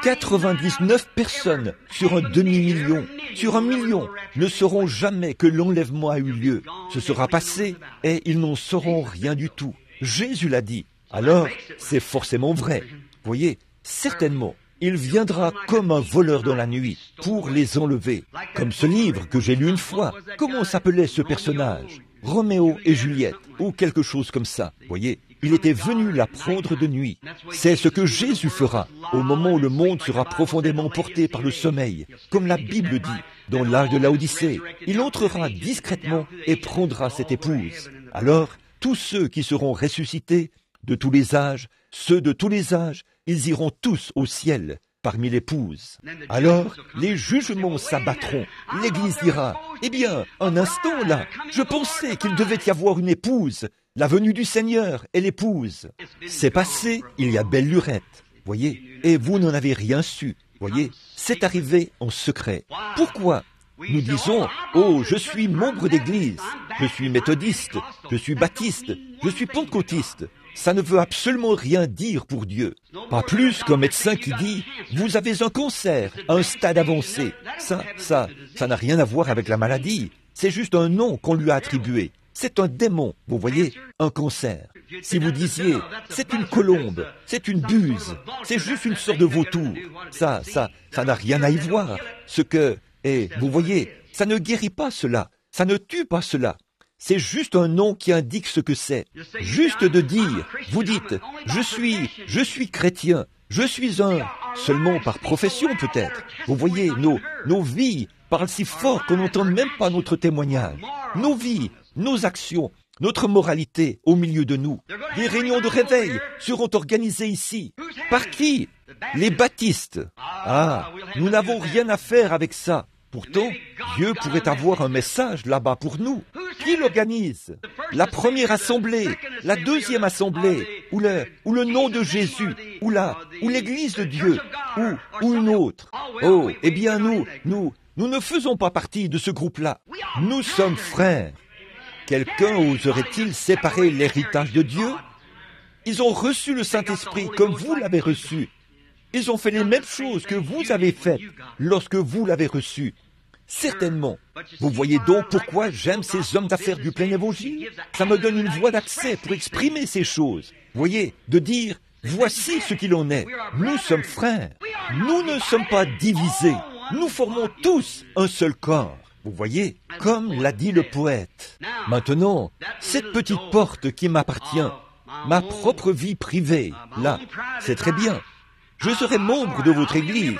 99 personnes sur un demi-million, sur 1 million, ne sauront jamais que l'enlèvement a eu lieu. Ce sera passé, et ils n'en sauront rien du tout. Jésus l'a dit. Alors, c'est forcément vrai. Voyez, certainement, il viendra comme un voleur dans la nuit pour les enlever. Comme ce livre que j'ai lu une fois. Comment s'appelait ce personnage? Roméo et Juliette, ou quelque chose comme ça. Voyez, il était venu la prendre de nuit. C'est ce que Jésus fera au moment où le monde sera profondément porté par le sommeil, comme la Bible dit, dans l'âge de Laodicée. Il entrera discrètement et prendra cette épouse. Alors, tous ceux qui seront ressuscités, de tous les âges, ceux de tous les âges, ils iront tous au ciel, parmi l'épouses. Alors, les jugements s'abattront. L'Église dira, eh bien, un instant là, je pensais qu'il devait y avoir une épouse. La venue du Seigneur est l'épouse. C'est passé, il y a belle lurette, voyez, et vous n'en avez rien su, voyez, c'est arrivé en secret. Pourquoi? Nous disons, oh, je suis membre d'église, je suis méthodiste, je suis baptiste, je suis pentecôtiste. Ça ne veut absolument rien dire pour Dieu. Pas plus qu'un médecin qui dit « Vous avez un cancer à un stade avancé ». Ça n'a rien à voir avec la maladie. C'est juste un nom qu'on lui a attribué. C'est un démon, vous voyez, un cancer. Si vous disiez « C'est une colombe, c'est une buse, c'est juste une sorte de vautour », ça n'a rien à y voir. Et vous voyez, ça ne guérit pas cela, ça ne tue pas cela. C'est juste un nom qui indique ce que c'est. Juste de dire, vous dites, je suis chrétien, je suis seulement par profession peut-être. Vous voyez, nos vies parlent si fort qu'on n'entend même pas notre témoignage. Nos vies, nos actions, notre moralité au milieu de nous. Des réunions de réveil seront organisées ici. Par qui? Les baptistes. Ah, nous n'avons rien à faire avec ça. Pourtant, Dieu pourrait avoir un message là-bas pour nous. Qui l'organise? La première assemblée, la deuxième assemblée, ou le nom de Jésus, ou l'église de Dieu, ou une autre. Oh, eh bien nous ne faisons pas partie de ce groupe-là. Nous sommes frères. Quelqu'un oserait-il séparer l'héritage de Dieu? Ils ont reçu le Saint-Esprit comme vous l'avez reçu. Ils ont fait les mêmes choses que vous avez faites lorsque vous l'avez reçu. Certainement. Vous voyez donc pourquoi j'aime ces hommes d'affaires du plein évangile? Ça me donne une voie d'accès pour exprimer ces choses. Voyez, de dire, voici ce qu'il en est. Nous sommes frères. Nous ne sommes pas divisés. Nous formons tous un seul corps. Vous voyez, comme l'a dit le poète. Maintenant, cette petite porte qui m'appartient, ma propre vie privée, là, c'est très bien. Je serai membre de votre église.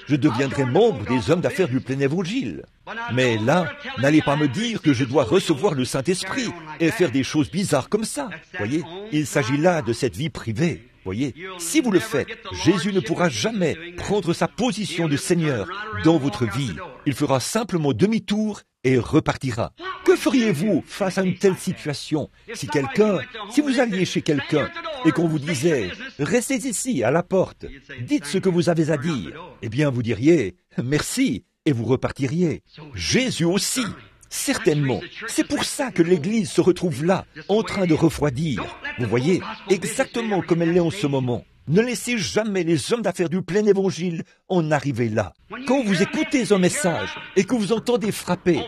Je deviendrai membre des hommes d'affaires du plein évangile. Mais là, n'allez pas me dire que je dois recevoir le Saint-Esprit et faire des choses bizarres comme ça. Voyez, il s'agit là de cette vie privée. Voyez, si vous le faites, Jésus ne pourra jamais prendre sa position de Seigneur dans votre vie. Il fera simplement demi-tour et repartira. Que feriez-vous face à une telle situation si vous alliez chez quelqu'un et qu'on vous disait « Restez ici, à la porte, dites ce que vous avez à dire », eh bien vous diriez « Merci » et vous repartiriez. Jésus aussi. Certainement. C'est pour ça que l'Église se retrouve là, en train de refroidir. Vous voyez, exactement comme elle est en ce moment. Ne laissez jamais les hommes d'affaires du plein évangile en arriver là. Quand vous écoutez un message et que vous entendez frapper,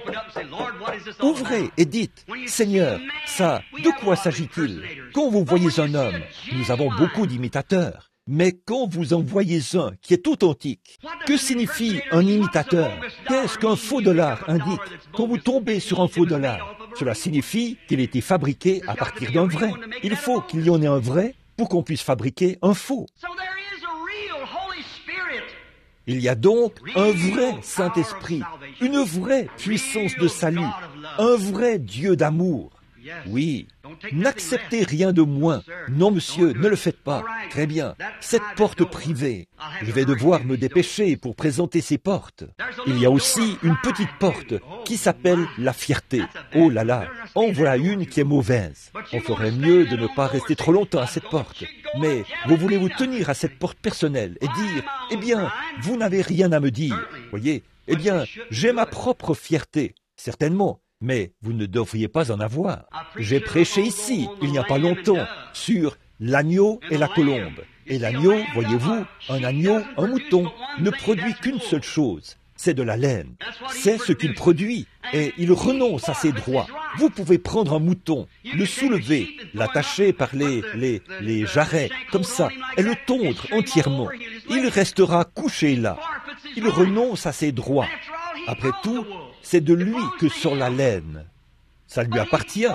ouvrez et dites, « Seigneur, ça, de quoi s'agit-il » Quand vous voyez un homme, nous avons beaucoup d'imitateurs. Mais quand vous en voyez un qui est authentique, que signifie un imitateur? Qu'est-ce qu'un faux dollar indique? Quand vous tombez sur un faux dollar, cela signifie qu'il a été fabriqué à partir d'un vrai. Il faut qu'il y en ait un vrai pour qu'on puisse fabriquer un faux. Il y a donc un vrai Saint-Esprit, une vraie puissance de salut, un vrai Dieu d'amour. Oui, n'acceptez rien de moins. Non, monsieur, ne le faites pas. Très bien, cette porte privée, je vais devoir me dépêcher pour présenter ces portes. Il y a aussi une petite porte qui s'appelle la fierté. Oh là là, en voilà une qui est mauvaise. On ferait mieux de ne pas rester trop longtemps à cette porte. Mais vous voulez vous tenir à cette porte personnelle et dire, eh bien, vous n'avez rien à me dire. Voyez, eh bien, j'ai ma propre fierté. Certainement. Mais vous ne devriez pas en avoir. J'ai prêché ici, il n'y a pas longtemps, sur l'agneau et la colombe. Et l'agneau, voyez-vous, un agneau, un mouton, ne produit qu'une seule chose, c'est de la laine. C'est ce qu'il produit, et il renonce à ses droits. Vous pouvez prendre un mouton, le soulever, l'attacher par les jarrets, comme ça, et le tondre entièrement. Il restera couché là. Il renonce à ses droits. Après tout, c'est de lui que sort la laine. Ça lui appartient,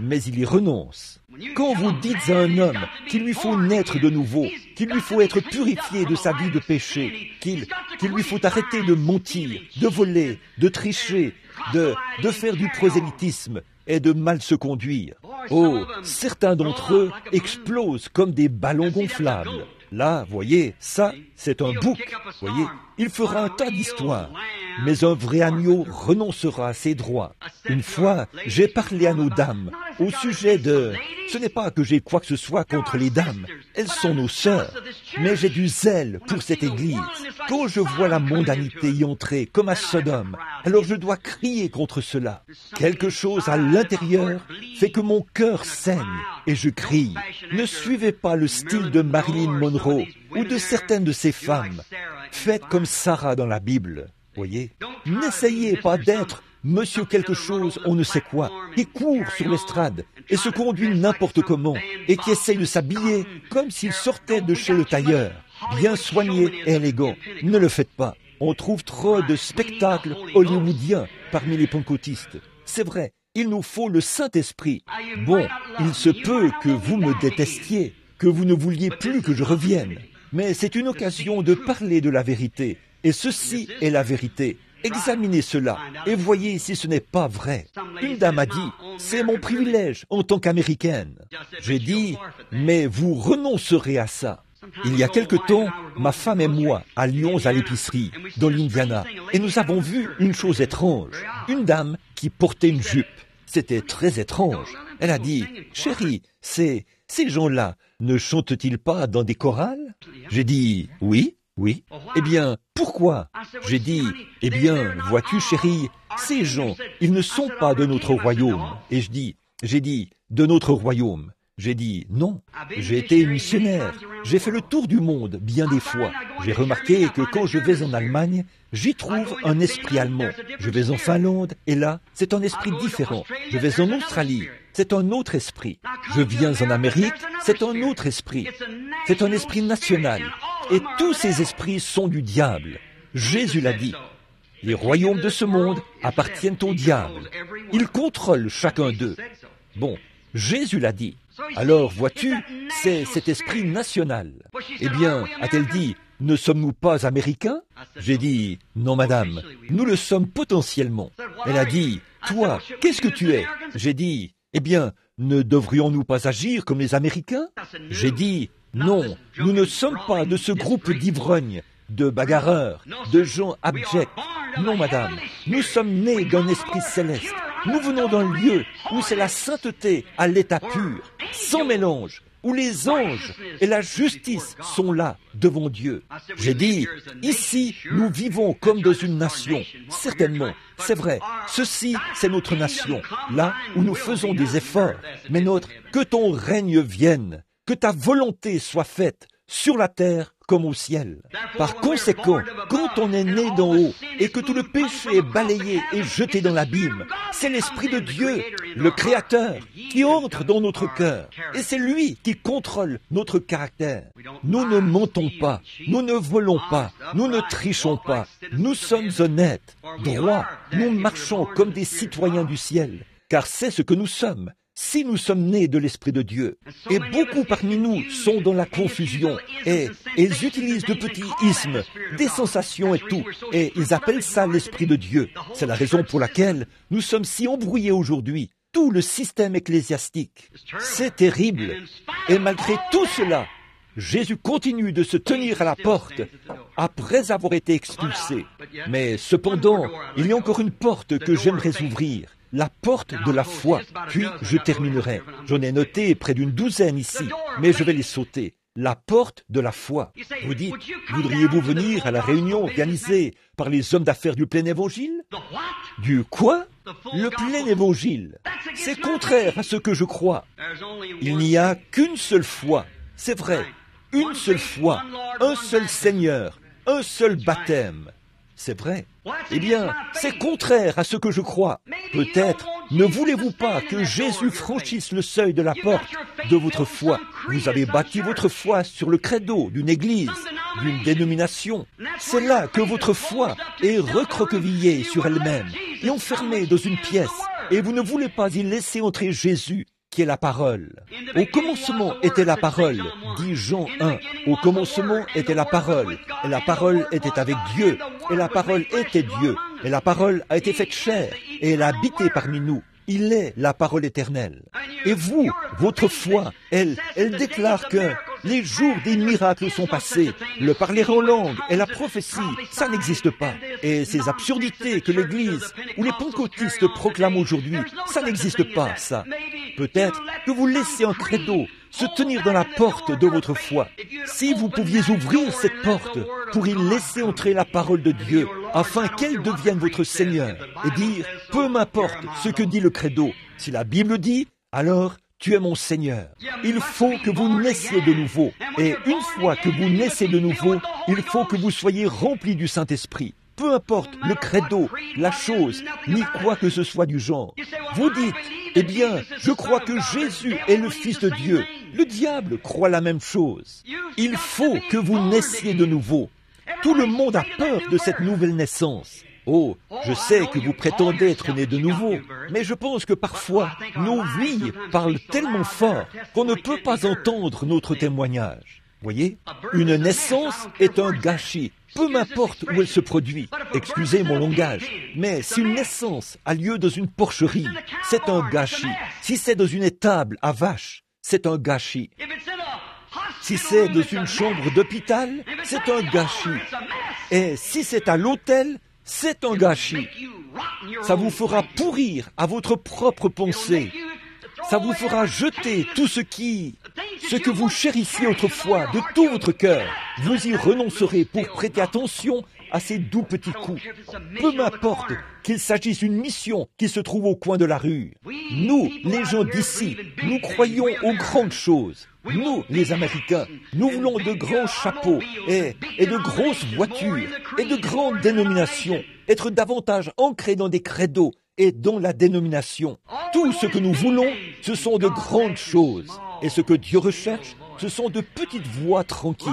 mais il y renonce. Quand vous dites à un homme qu'il lui faut naître de nouveau, qu'il lui faut être purifié de sa vie de péché, qu'il lui faut arrêter de mentir, de voler, de tricher, de faire du prosélytisme et de mal se conduire. Oh, certains d'entre eux explosent comme des ballons gonflables. Là, voyez, ça, c'est un bouc. Voyez, il fera un tas d'histoires. Mais un vrai agneau renoncera à ses droits. Une fois, j'ai parlé à nos dames au sujet de... Ce n'est pas que j'ai quoi que ce soit contre les dames. Elles sont nos sœurs. Mais j'ai du zèle pour cette Église. Quand je vois la mondanité y entrer comme à Sodome, alors je dois crier contre cela. Quelque chose à l'intérieur fait que mon cœur saigne et je crie. Ne suivez pas le style de Marilyn Monroe ou de certaines de ces femmes. Faites comme Sarah dans la Bible. Voyez, n'essayez pas d'être monsieur quelque chose, on ne sait quoi, qui court sur l'estrade et se conduit n'importe comment et qui essaye de s'habiller comme s'il sortait de chez le tailleur, bien soigné et élégant. Ne le faites pas. On trouve trop de spectacles hollywoodiens parmi les pentecôtistes. C'est vrai, il nous faut le Saint-Esprit. Bon, il se peut que vous me détestiez, que vous ne vouliez plus que je revienne, mais c'est une occasion de parler de la vérité. Et ceci est la vérité. Examinez cela et voyez si ce n'est pas vrai. Une dame a dit, c'est mon privilège en tant qu'Américaine. J'ai dit, mais vous renoncerez à ça. Il y a quelque temps, ma femme et moi allions à l'épicerie, dans l'Indiana, et nous avons vu une chose étrange. Une dame qui portait une jupe. C'était très étrange. Elle a dit, chérie, ces gens-là ne chantent-ils pas dans des chorales? J'ai dit, oui. Oui. Eh bien, pourquoi? J'ai dit, eh bien, vois-tu, chérie, ces gens, ils ne sont pas de notre royaume. Et j'ai dit, de notre royaume. J'ai dit, non, j'ai été missionnaire. J'ai fait le tour du monde bien des fois. J'ai remarqué que quand je vais en Allemagne, j'y trouve un esprit allemand. Je vais en Finlande, et là, c'est un esprit différent. Je vais en Australie, c'est un autre esprit. Je viens en Amérique, c'est un autre esprit. C'est un esprit national. Et tous ces esprits sont du diable. Jésus l'a dit. Les royaumes de ce monde appartiennent au diable. Il contrôle chacun d'eux. Bon, Jésus l'a dit. Alors, vois-tu, c'est cet esprit national. Eh bien, a-t-elle dit, ne sommes-nous pas américains? J'ai dit, non madame, nous le sommes potentiellement. Elle a dit, toi, qu'est-ce que tu es? J'ai dit, eh bien, ne devrions-nous pas agir comme les Américains? J'ai dit, Non, nous ne sommes pas de ce groupe d'ivrognes, de bagarreurs, de gens abjects. Non, madame, nous sommes nés d'un esprit céleste. Nous venons d'un lieu où c'est la sainteté à l'état pur, sans mélange, où les anges et la justice sont là devant Dieu. J'ai dit, ici, nous vivons comme dans une nation. Certainement, c'est vrai, ceci, c'est notre nation, là où nous faisons des efforts. Mais que ton règne vienne, que ta volonté soit faite sur la terre comme au ciel. Par conséquent, quand on est né d'en haut et que tout le péché est balayé et jeté dans l'abîme, c'est l'Esprit de Dieu, le Créateur, qui entre dans notre cœur. Et c'est lui qui contrôle notre caractère. Nous ne mentons pas, nous ne volons pas, nous ne trichons pas. Nous sommes honnêtes, droits, nous marchons comme des citoyens du ciel, car c'est ce que nous sommes. Si nous sommes nés de l'Esprit de Dieu, et beaucoup parmi nous sont dans la confusion, et ils utilisent de petits ismes, des sensations et tout, et ils appellent ça l'Esprit de Dieu. C'est la raison pour laquelle nous sommes si embrouillés aujourd'hui. Tout le système ecclésiastique, c'est terrible. Et malgré tout cela, Jésus continue de se tenir à la porte après avoir été expulsé. Mais cependant, il y a encore une porte que j'aimerais ouvrir. La porte de la foi. Puis je terminerai. J'en ai noté près d'une douzaine ici, mais je vais les sauter. La porte de la foi. Vous dites, voudriez-vous venir à la réunion organisée par les hommes d'affaires du plein évangile? Du quoi? Le plein évangile. C'est contraire à ce que je crois. Il n'y a qu'une seule foi. C'est vrai. Une seule foi. Un seul Seigneur. Un seul baptême. C'est vrai. Eh bien, c'est contraire à ce que je crois. Peut-être ne voulez-vous pas que Jésus franchisse le seuil de la porte de votre foi. Vous avez bâti votre foi sur le credo d'une église, d'une dénomination. C'est là que votre foi est recroquevillée sur elle-même et enfermée dans une pièce. Et vous ne voulez pas y laisser entrer Jésus, qui est la parole. Au commencement était la parole, dit Jean 1. Au commencement était la parole, et la parole était avec Dieu, et la parole était Dieu, et la parole a été faite chair, et elle a habité parmi nous. Il est la parole éternelle. Et vous, votre foi, elle déclare que les jours des miracles sont passés. Le parler en langue et la prophétie, ça n'existe pas. Et ces absurdités que l'Église ou les pentecôtistes proclament aujourd'hui, ça n'existe pas, ça. Peut-être que vous laissez un credo se tenir dans la porte de votre foi. Si vous pouviez ouvrir cette porte pour y laisser entrer la parole de Dieu, afin qu'elle devienne votre Seigneur, et dire, peu m'importe ce que dit le credo, si la Bible dit, alors tu es mon Seigneur. Il faut que vous naissiez de nouveau. Et une fois que vous naissez de nouveau, il faut que vous soyez remplis du Saint-Esprit. Peu importe le credo, la chose, ni quoi que ce soit du genre. Vous dites, eh bien, je crois que Jésus est le Fils de Dieu. Le diable croit la même chose. Il faut que vous naissiez de nouveau. Tout le monde a peur de cette nouvelle naissance. Oh, je sais que vous prétendez être nés de nouveau, mais je pense que parfois, nos vies parlent tellement fort qu'on ne peut pas entendre notre témoignage. Voyez, une naissance est un gâchis, peu m'importe où elle se produit. Excusez mon langage, mais si une naissance a lieu dans une porcherie, c'est un gâchis. Si c'est dans une étable à vaches, c'est un gâchis. Si c'est dans une chambre d'hôpital, c'est un gâchis. Et si c'est à l'hôtel, c'est un gâchis. Ça vous fera pourrir à votre propre pensée. Ça vous fera jeter tout ce que vous chérissiez autrefois de tout votre cœur. Vous y renoncerez pour prêter attention à ces doux petits coups. Peu m'importe qu'il s'agisse d'une mission qui se trouve au coin de la rue. Nous, les gens d'ici, nous croyons aux grandes choses. Nous, les Américains, nous voulons de grands chapeaux et de grosses voitures et de grandes dénominations, être davantage ancrés dans des credos et dans la dénomination. Tout ce que nous voulons, ce sont de grandes choses. Et ce que Dieu recherche, ce sont de petites voix tranquilles.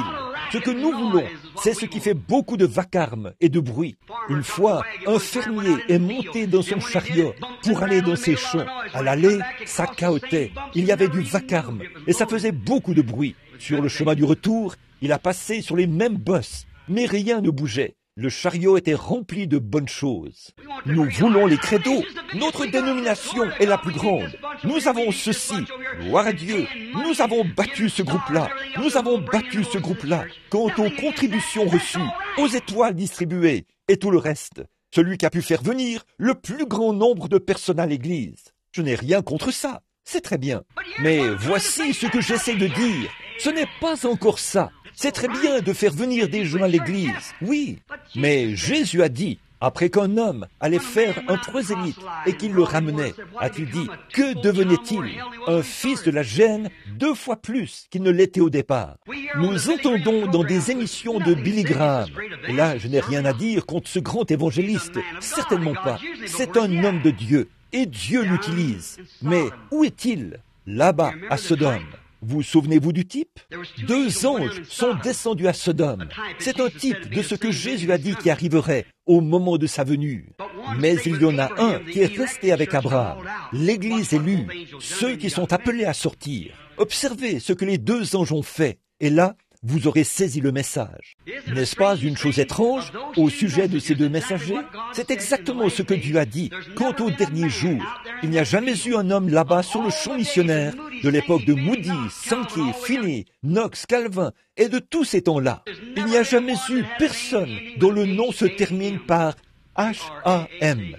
Ce que nous voulons, c'est ce qui fait beaucoup de vacarme et de bruit. Une fois, un fermier est monté dans son chariot pour aller dans ses champs. À l'aller, ça cahotait. Il y avait du vacarme et ça faisait beaucoup de bruit. Sur le chemin du retour, il a passé sur les mêmes bosses, mais rien ne bougeait. Le chariot était rempli de bonnes choses. Nous voulons les credos. Notre dénomination est la plus grande. Nous avons ceci. Gloire à Dieu. Nous avons battu ce groupe-là. Nous avons battu ce groupe-là. Quant aux contributions reçues, aux étoiles distribuées et tout le reste. Celui qui a pu faire venir le plus grand nombre de personnes à l'église. Je n'ai rien contre ça. C'est très bien. Mais voici ce que j'essaie de dire. Ce n'est pas encore ça. C'est très bien de faire venir des gens à l'église, oui. Mais Jésus a dit, après qu'un homme allait faire un prosélyte et qu'il le ramenait, a-t-il dit, que devenait-il? Un fils de la gêne 2 fois plus qu'il ne l'était au départ. Nous entendons dans des émissions de Billy Graham, et là je n'ai rien à dire contre ce grand évangéliste, certainement pas. C'est un homme de Dieu, et Dieu l'utilise. Mais où est-il? Là-bas, à Sodome. Vous souvenez-vous du type? 2 anges sont descendus à Sodome. C'est un type de ce que Jésus a dit qui arriverait au moment de sa venue. Mais il y en a un qui est resté avec Abraham, l'Église élue, ceux qui sont appelés à sortir. Observez ce que les 2 anges ont fait. Et là, vous aurez saisi le message. N'est-ce pas une chose étrange au sujet de ces 2 messagers? C'est exactement ce que Dieu a dit quant au dernier jour. Il n'y a jamais eu un homme là-bas sur le champ missionnaire de l'époque de Moody, Sankey, Finney, Knox, Calvin et de tous ces temps-là. Il n'y a jamais eu personne dont le nom se termine par H-A-M,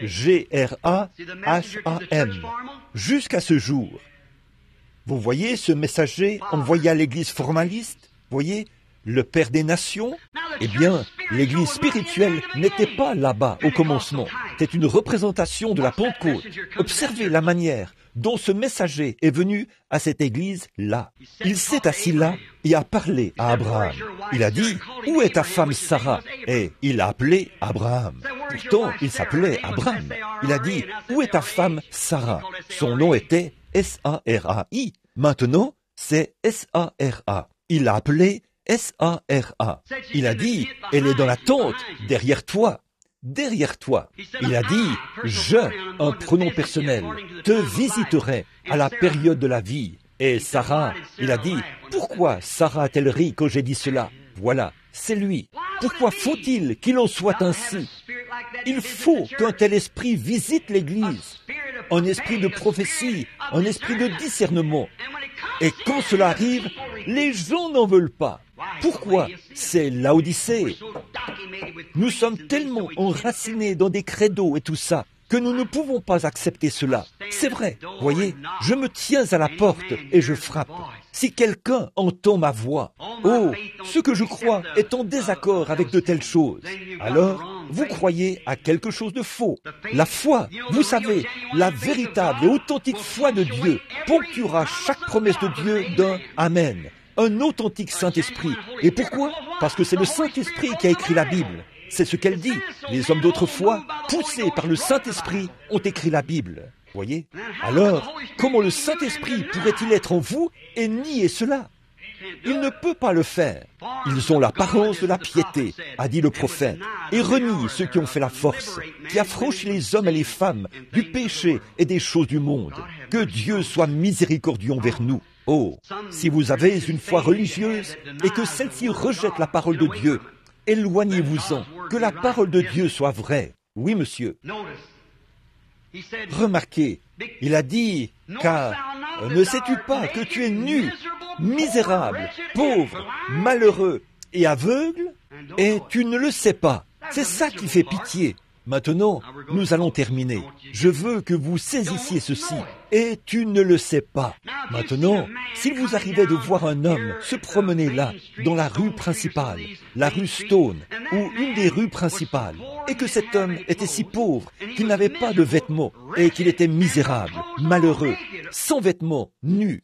G-R-A-H-A-M, jusqu'à ce jour. Vous voyez ce messager envoyé à l'église formaliste? Voyez, le Père des Nations? Eh bien, l'église spirituelle n'était pas là-bas au commencement. C'est une représentation de la Pentecôte. Observez la manière dont ce messager est venu à cette église-là. Il s'est assis là et a parlé à Abraham. Il a dit, « Où est ta femme Sarah ?» Et il a appelé Abraham. Pourtant, il s'appelait Abraham. Il a dit, « Où est ta femme Sarah ?» Son nom était S-A-R-A-I. Maintenant, c'est S-A-R-A. Il l'a appelé S-A-R-A. Il a dit, elle est dans la tente, derrière toi. Derrière toi. Il a dit, je, un pronom personnel, te visiterai à la période de la vie. Et Sarah, il a dit, pourquoi Sarah a-t-elle ri quand j'ai dit cela? Voilà, c'est lui. Pourquoi faut-il qu'il en soit ainsi? Il faut qu'un tel esprit visite l'Église. Un esprit de prophétie, un esprit de discernement. Et quand cela arrive, les gens n'en veulent pas. Pourquoi? C'est l'Odyssée. Nous sommes tellement enracinés dans des credos et tout ça, que nous ne pouvons pas accepter cela. C'est vrai, voyez, je me tiens à la porte et je frappe. Si quelqu'un entend ma voix, oh, ce que je crois est en désaccord avec de telles choses, alors vous croyez à quelque chose de faux. La foi, vous savez, la véritable et authentique foi de Dieu ponctuera chaque promesse de Dieu d'un Amen, un authentique Saint-Esprit. Et pourquoi? Parce que c'est le Saint-Esprit qui a écrit la Bible. C'est ce qu'elle dit. Les hommes d'autrefois, poussés par le Saint-Esprit, ont écrit la Bible. Voyez? Alors, comment le Saint-Esprit pourrait-il être en vous et nier cela? Il ne peut pas le faire. Ils ont l'apparence de la piété, a dit le prophète, et renient ceux qui ont fait la force, qui affranchit les hommes et les femmes du péché et des choses du monde. Que Dieu soit miséricordieux envers nous. Oh, si vous avez une foi religieuse et que celle-ci rejette la parole de Dieu, éloignez-vous-en, que la parole de Dieu soit vraie. Oui, monsieur. Remarquez, il a dit, car ne sais-tu pas que tu es nu, misérable, pauvre, malheureux et aveugle, et tu ne le sais pas. C'est ça qui fait pitié. Maintenant, nous allons terminer. Je veux que vous saisissiez ceci. Et tu ne le sais pas. Maintenant, s'il vous arrivait de voir un homme se promener là, dans la rue principale, la rue Stone, ou une des rues principales, et que cet homme était si pauvre qu'il n'avait pas de vêtements, et qu'il était misérable, malheureux, sans vêtements, nu,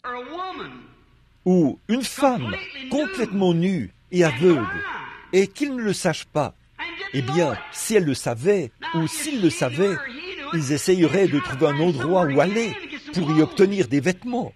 ou une femme complètement nue et aveugle, et qu'il ne le sache pas, eh bien, si elle le savait, ou s'il le savait, ils essayeraient de trouver un endroit où aller pour y obtenir des vêtements.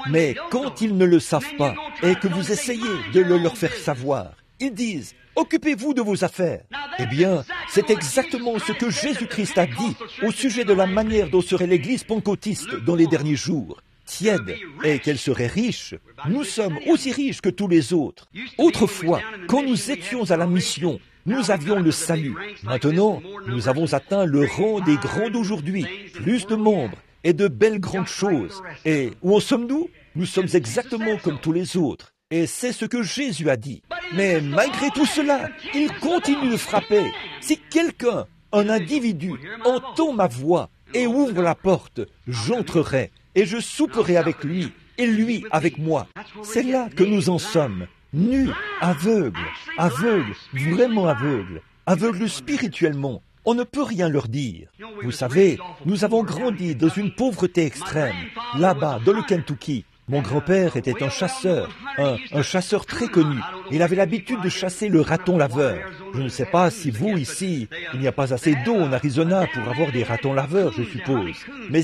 Mais quand ils ne le savent pas, et que vous essayez de le leur faire savoir, ils disent, occupez-vous de vos affaires. Eh bien, c'est exactement ce que Jésus-Christ a dit au sujet de la manière dont serait l'Église pentecôtiste dans les derniers jours. Tiède, et qu'elle serait riche. Nous sommes aussi riches que tous les autres. Autrefois, quand nous étions à la mission, nous avions le salut. Maintenant, nous avons atteint le rang des grands d'aujourd'hui, plus de membres et de belles grandes choses. Et où en sommes-nous? Nous sommes exactement comme tous les autres. Et c'est ce que Jésus a dit. Mais malgré tout cela, il continue de frapper. Si quelqu'un, un individu, entend ma voix et ouvre la porte, j'entrerai et je souperai avec lui et lui avec moi. C'est là que nous en sommes. Nus, aveugles, vraiment aveugles spirituellement. On ne peut rien leur dire. Vous savez, nous avons grandi dans une pauvreté extrême, là-bas, dans le Kentucky. Mon grand-père était un chasseur très connu. Il avait l'habitude de chasser le raton laveur. Je ne sais pas si vous, ici, il n'y a pas assez d'eau en Arizona pour avoir des ratons laveurs, je suppose. Mais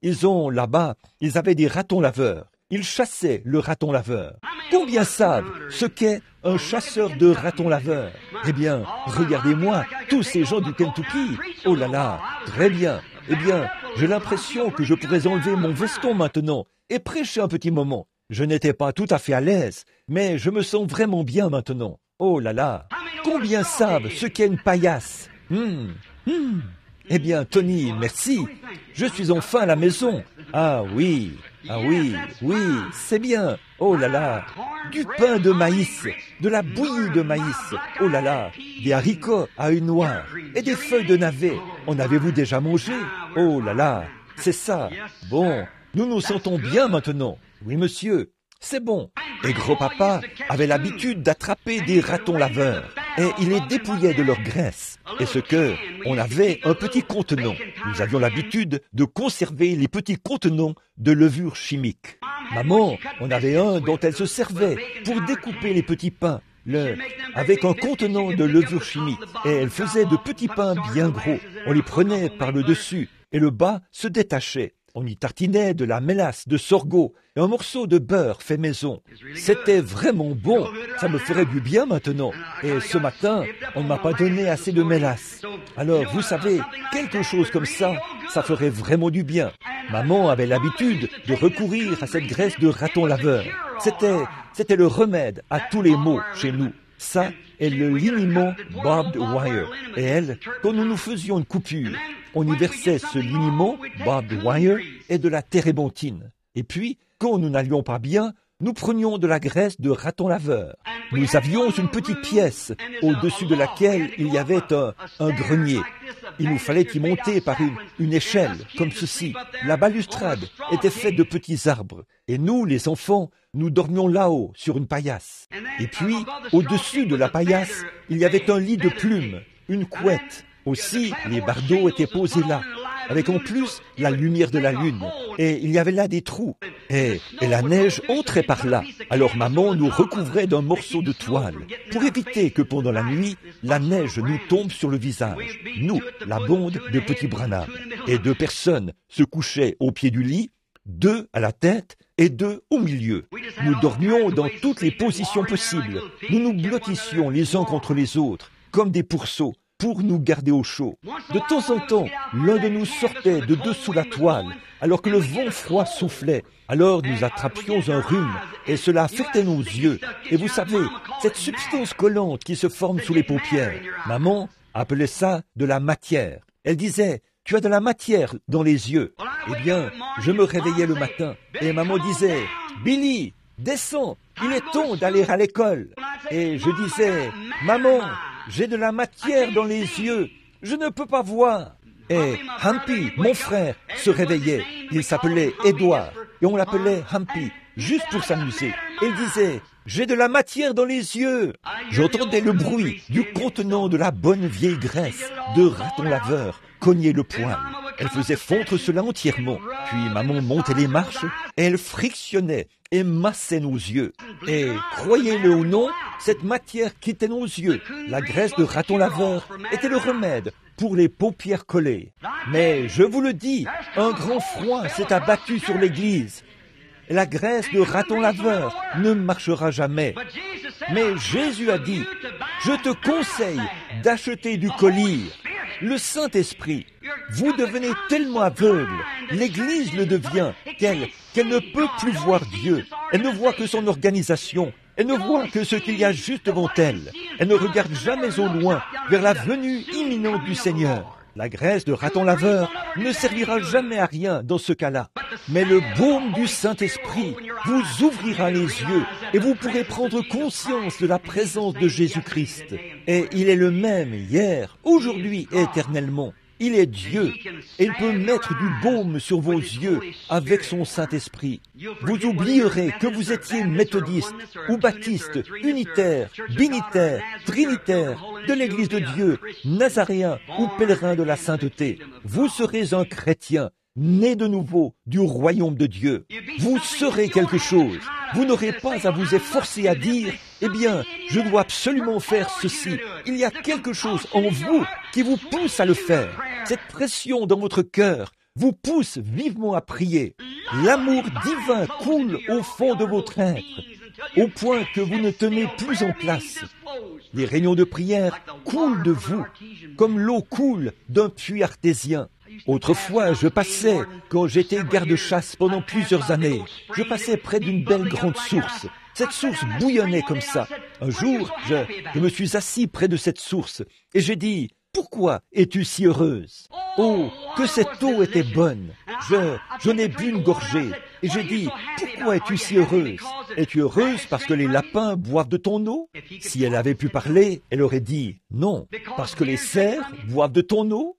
ils ont, là-bas, ils avaient des ratons laveurs. Ils chassaient le raton laveur. Combien savent ce qu'est un chasseur de ratons laveurs? Eh bien, regardez-moi, tous ces gens du Kentucky. Oh là là, très bien. Eh bien, j'ai l'impression que je pourrais enlever mon veston maintenant et prêcher un petit moment. Je n'étais pas tout à fait à l'aise, mais je me sens vraiment bien maintenant. Oh là là, combien savent ce qu'est une paillasse? Eh bien, Tony, merci. Je suis enfin à la maison. Ah oui, c'est bien. Oh là là, du pain de maïs, de la bouillie de maïs. Oh là là, des haricots à une noix et des feuilles de navet. En avez-vous déjà mangé? Oh là là, c'est ça. Bon, nous nous sentons bien maintenant. Oui, monsieur, c'est bon. Et gros-papa avait l'habitude d'attraper des ratons laveurs et il les dépouillait de leur graisse. Et on avait un petit contenant. Nous avions l'habitude de conserver les petits contenants de levure chimique. Maman, on avait un dont elle se servait pour découper les petits pains, avec un contenant de levure chimique. Et elle faisait de petits pains bien gros. On les prenait par le dessus et le bas se détachait. On y tartinait de la mélasse de sorgho et un morceau de beurre fait maison. C'était vraiment bon. Ça me ferait du bien maintenant. Et ce matin, on ne m'a pas donné assez de mélasse. Alors, vous savez, quelque chose comme ça, ça ferait vraiment du bien. Maman avait l'habitude de recourir à cette graisse de raton laveur. C'était le remède à tous les maux chez nous. Ça et le liniment barbed wire. Et elle, quand nous nous faisions une coupure, on y versait ce liniment barbed wire et de la térébenthine. Et puis, quand nous n'allions pas bien, nous prenions de la graisse de raton laveur. Nous avions une petite pièce au-dessus de laquelle il y avait un grenier. Il nous fallait y monter par une échelle, comme ceci. La balustrade était faite de petits arbres. Et nous, les enfants, nous dormions là-haut, sur une paillasse. Et puis, au-dessus de la paillasse, il y avait un lit de plumes, une couette. Aussi, les bardeaux étaient posés là, avec en plus la lumière de la lune. Et il y avait là des trous. Et la neige entrait par là. Alors maman nous recouvrait d'un morceau de toile pour éviter que pendant la nuit, la neige nous tombe sur le visage. Nous, la bande de petits Branham. Et 2 personnes se couchaient au pied du lit, 2 à la tête et 2 au milieu. Nous dormions dans toutes les positions possibles. Nous nous blottissions les uns contre les autres, comme des pourceaux, pour nous garder au chaud. De temps en temps, l'un de nous sortait de dessous la toile, alors que le vent froid soufflait. Alors nous attrapions un rhume, et cela affectait nos yeux. Et vous savez, cette substance collante qui se forme sous les paupières, maman appelait ça de la matière. Elle disait, « Tu as de la matière dans les yeux. » Eh bien, je me réveillais le matin, et maman disait, « Billy, descends, il est temps d'aller à l'école. » Et je disais, « Maman, j'ai de la matière dans les yeux, je ne peux pas voir. » Et Humpy, mon frère, se réveillait. Il s'appelait Édouard, et on l'appelait Humpy, juste pour s'amuser. Il disait, « J'ai de la matière dans les yeux. » J'entendais le bruit du contenant de la bonne vieille graisse de raton laveur cogner le poêle. Elle faisait fondre cela entièrement. Puis maman montait les marches, et elle frictionnait et massait nos yeux. Et, croyez-le ou non, cette matière quittait nos yeux. La graisse de raton laveur était le remède pour les paupières collées. Mais, je vous le dis, un grand froid s'est abattu sur l'Église. La graisse de raton laveur ne marchera jamais. Mais Jésus a dit, « Je te conseille d'acheter du collyre. » Le Saint-Esprit, vous devenez tellement aveugle, l'Église le devient, qu'elle qu'elle ne peut plus voir Dieu. Elle ne voit que son organisation. Elle ne voit que ce qu'il y a juste devant elle. Elle ne regarde jamais au loin vers la venue imminente du Seigneur. La graisse de raton laveur ne servira jamais à rien dans ce cas-là. Mais le baume du Saint-Esprit vous ouvrira les yeux et vous pourrez prendre conscience de la présence de Jésus-Christ. Et il est le même hier, aujourd'hui et éternellement. Il est Dieu et il peut mettre du baume sur vos yeux avec son Saint-Esprit. Vous oublierez que vous étiez méthodiste ou baptiste, unitaire, binitaire, trinitaire, de l'Église de Dieu, nazaréen ou pèlerin de la sainteté. Vous serez un chrétien, né de nouveau du royaume de Dieu. Vous serez quelque chose. Vous n'aurez pas à vous efforcer à dire « Eh bien, je dois absolument faire ceci ». Il y a quelque chose en vous qui vous pousse à le faire. Cette pression dans votre cœur vous pousse vivement à prier. L'amour divin coule au fond de votre être, au point que vous ne tenez plus en place. Les réunions de prière coulent de vous, comme l'eau coule d'un puits artésien. Autrefois, je passais, quand j'étais garde-chasse pendant plusieurs années, je passais près d'une belle grande source. Cette source bouillonnait comme ça. Un jour, je me suis assis près de cette source et j'ai dit « Pourquoi es-tu si heureuse ?» Oh, que cette eau était bonne. Je n'ai bu une gorgée et j'ai dit « Pourquoi es-tu si heureuse ? Es-tu heureuse parce que les lapins boivent de ton eau ?» Si elle avait pu parler, elle aurait dit « Non. Parce que les cerfs boivent de ton eau ?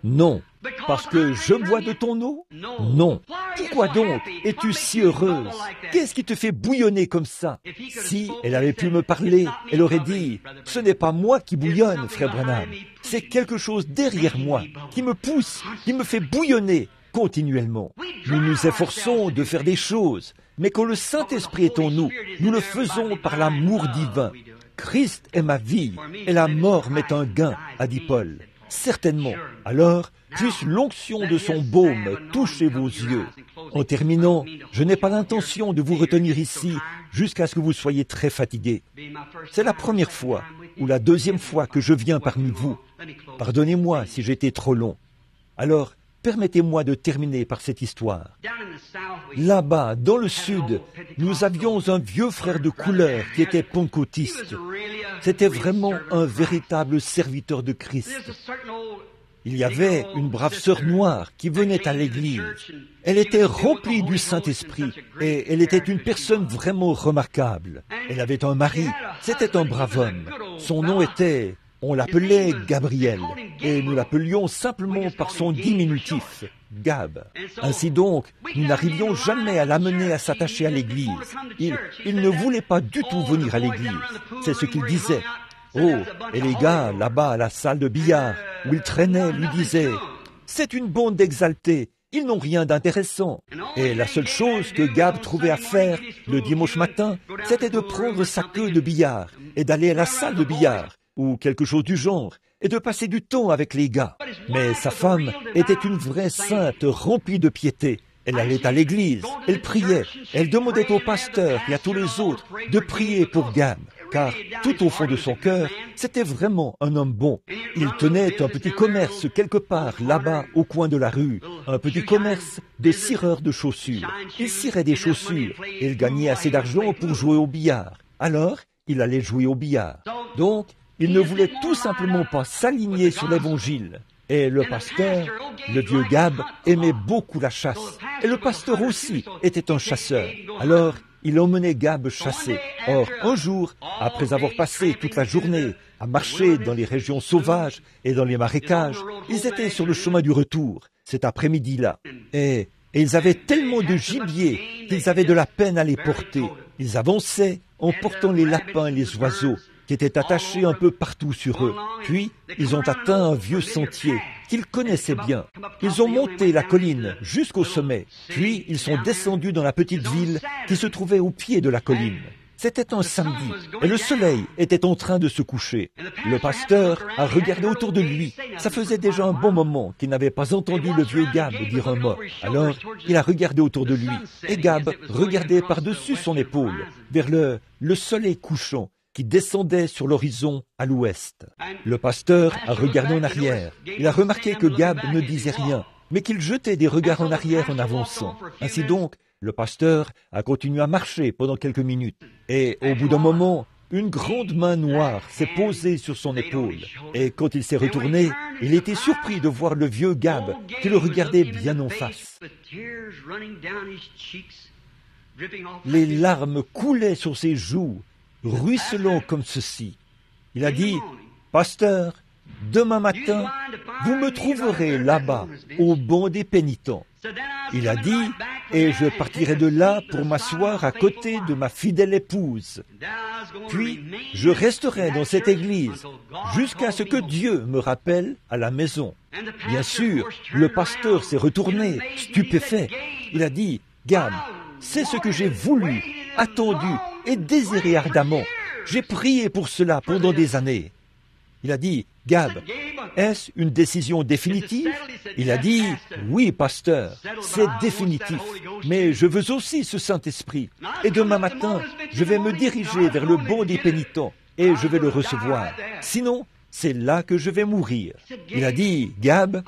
Non. Parce que je bois de ton eau ? Non. Pourquoi donc es-tu si heureuse ? Qu'est-ce qui te fait bouillonner comme ça ? Si elle avait pu me parler, elle aurait dit « Ce n'est pas moi qui bouillonne, frère Branham. C'est quelque chose derrière moi qui me pousse, qui me fait bouillonner continuellement. » Nous nous efforçons de faire des choses, mais quand le Saint-Esprit est en nous, nous le faisons par l'amour divin. Christ est ma vie et la mort m'est un gain, a dit Paul. Certainement. Alors, puisse l'onction de son baume toucher vos yeux. En terminant, je n'ai pas l'intention de vous retenir ici jusqu'à ce que vous soyez très fatigués. C'est la première fois ou la deuxième fois que je viens parmi vous. Pardonnez-moi si j'étais trop long. Alors, permettez-moi de terminer par cette histoire. Là-bas, dans le sud, nous avions un vieux frère de couleur qui était pentecôtiste. C'était vraiment un véritable serviteur de Christ. Il y avait une brave sœur noire qui venait à l'église. Elle était remplie du Saint-Esprit et elle était une personne vraiment remarquable. Elle avait un mari, c'était un brave homme. Son nom était, on l'appelait Gabriel et nous l'appelions simplement par son diminutif, Gab. Ainsi donc, nous n'arrivions jamais à l'amener à s'attacher à l'église. Il ne voulait pas du tout venir à l'église. C'est ce qu'il disait. Oh, et les gars, là-bas à la salle de billard, où il traînait, lui disaient « C'est une bande d'exaltés, ils n'ont rien d'intéressant. » Et la seule chose que Gab trouvait à faire le dimanche matin, c'était de prendre sa queue de billard et d'aller à la salle de billard, ou quelque chose du genre, et de passer du temps avec les gars. Mais sa femme était une vraie sainte remplie de piété. Elle allait à l'église, elle priait, elle demandait au pasteur et à tous les autres de prier pour Gab, car tout au fond de son cœur, c'était vraiment un homme bon. Il tenait un petit commerce quelque part là-bas au coin de la rue, un petit commerce de cireurs de chaussures. Il cirait des chaussures et il gagnait assez d'argent pour jouer au billard. Alors, il allait jouer au billard. Donc, il ne voulait tout simplement pas s'aligner sur l'Évangile. Et le pasteur, le vieux Gab, aimait beaucoup la chasse. Et le pasteur aussi était un chasseur. Alors, il emmenait Gab chasser. Or, un jour, après avoir passé toute la journée à marcher dans les régions sauvages et dans les marécages, ils étaient sur le chemin du retour, cet après-midi-là. Et ils avaient tellement de gibier qu'ils avaient de la peine à les porter. Ils avançaient en portant les lapins et les oiseaux, qui étaient attachés un peu partout sur eux. Puis, ils ont atteint un vieux sentier qu'ils connaissaient bien. Ils ont monté la colline jusqu'au sommet. Puis, ils sont descendus dans la petite ville qui se trouvait au pied de la colline. C'était un samedi et le soleil était en train de se coucher. Le pasteur a regardé autour de lui. Ça faisait déjà un bon moment qu'il n'avait pas entendu le vieux Gab dire un mot. Alors, il a regardé autour de lui et Gab regardait par-dessus son épaule vers le soleil couchant qui descendait sur l'horizon à l'ouest. Le pasteur a regardé en arrière. Il a remarqué que Gab ne disait rien, mais qu'il jetait des regards en arrière en avançant. Ainsi donc, Le pasteur a continué à marcher pendant quelques minutes. Et au bout d'un moment, une grande main noire s'est posée sur son épaule. Et quand il s'est retourné, il était surpris de voir le vieux Gab qui le regardait bien en face. Les larmes coulaient sur ses joues, ruisselant comme ceci. Il a dit, « Pasteur, demain matin, vous me trouverez là-bas, au banc des pénitents. » Il a dit, « Et je partirai de là pour m'asseoir à côté de ma fidèle épouse. Puis, je resterai dans cette église jusqu'à ce que Dieu me rappelle à la maison. » Bien sûr, le pasteur s'est retourné, stupéfait. Il a dit, « Gab, c'est ce que j'ai voulu, attendu et désiré ardemment. J'ai prié pour cela pendant des années. » Il a dit, « Gab, est-ce une décision définitive ?» Il a dit, « Oui, pasteur, c'est définitif, mais je veux aussi ce Saint-Esprit. Et demain matin, je vais me diriger vers le banc des pénitents et je vais le recevoir. Sinon, c'est là que je vais mourir. » Il a dit, « Gab,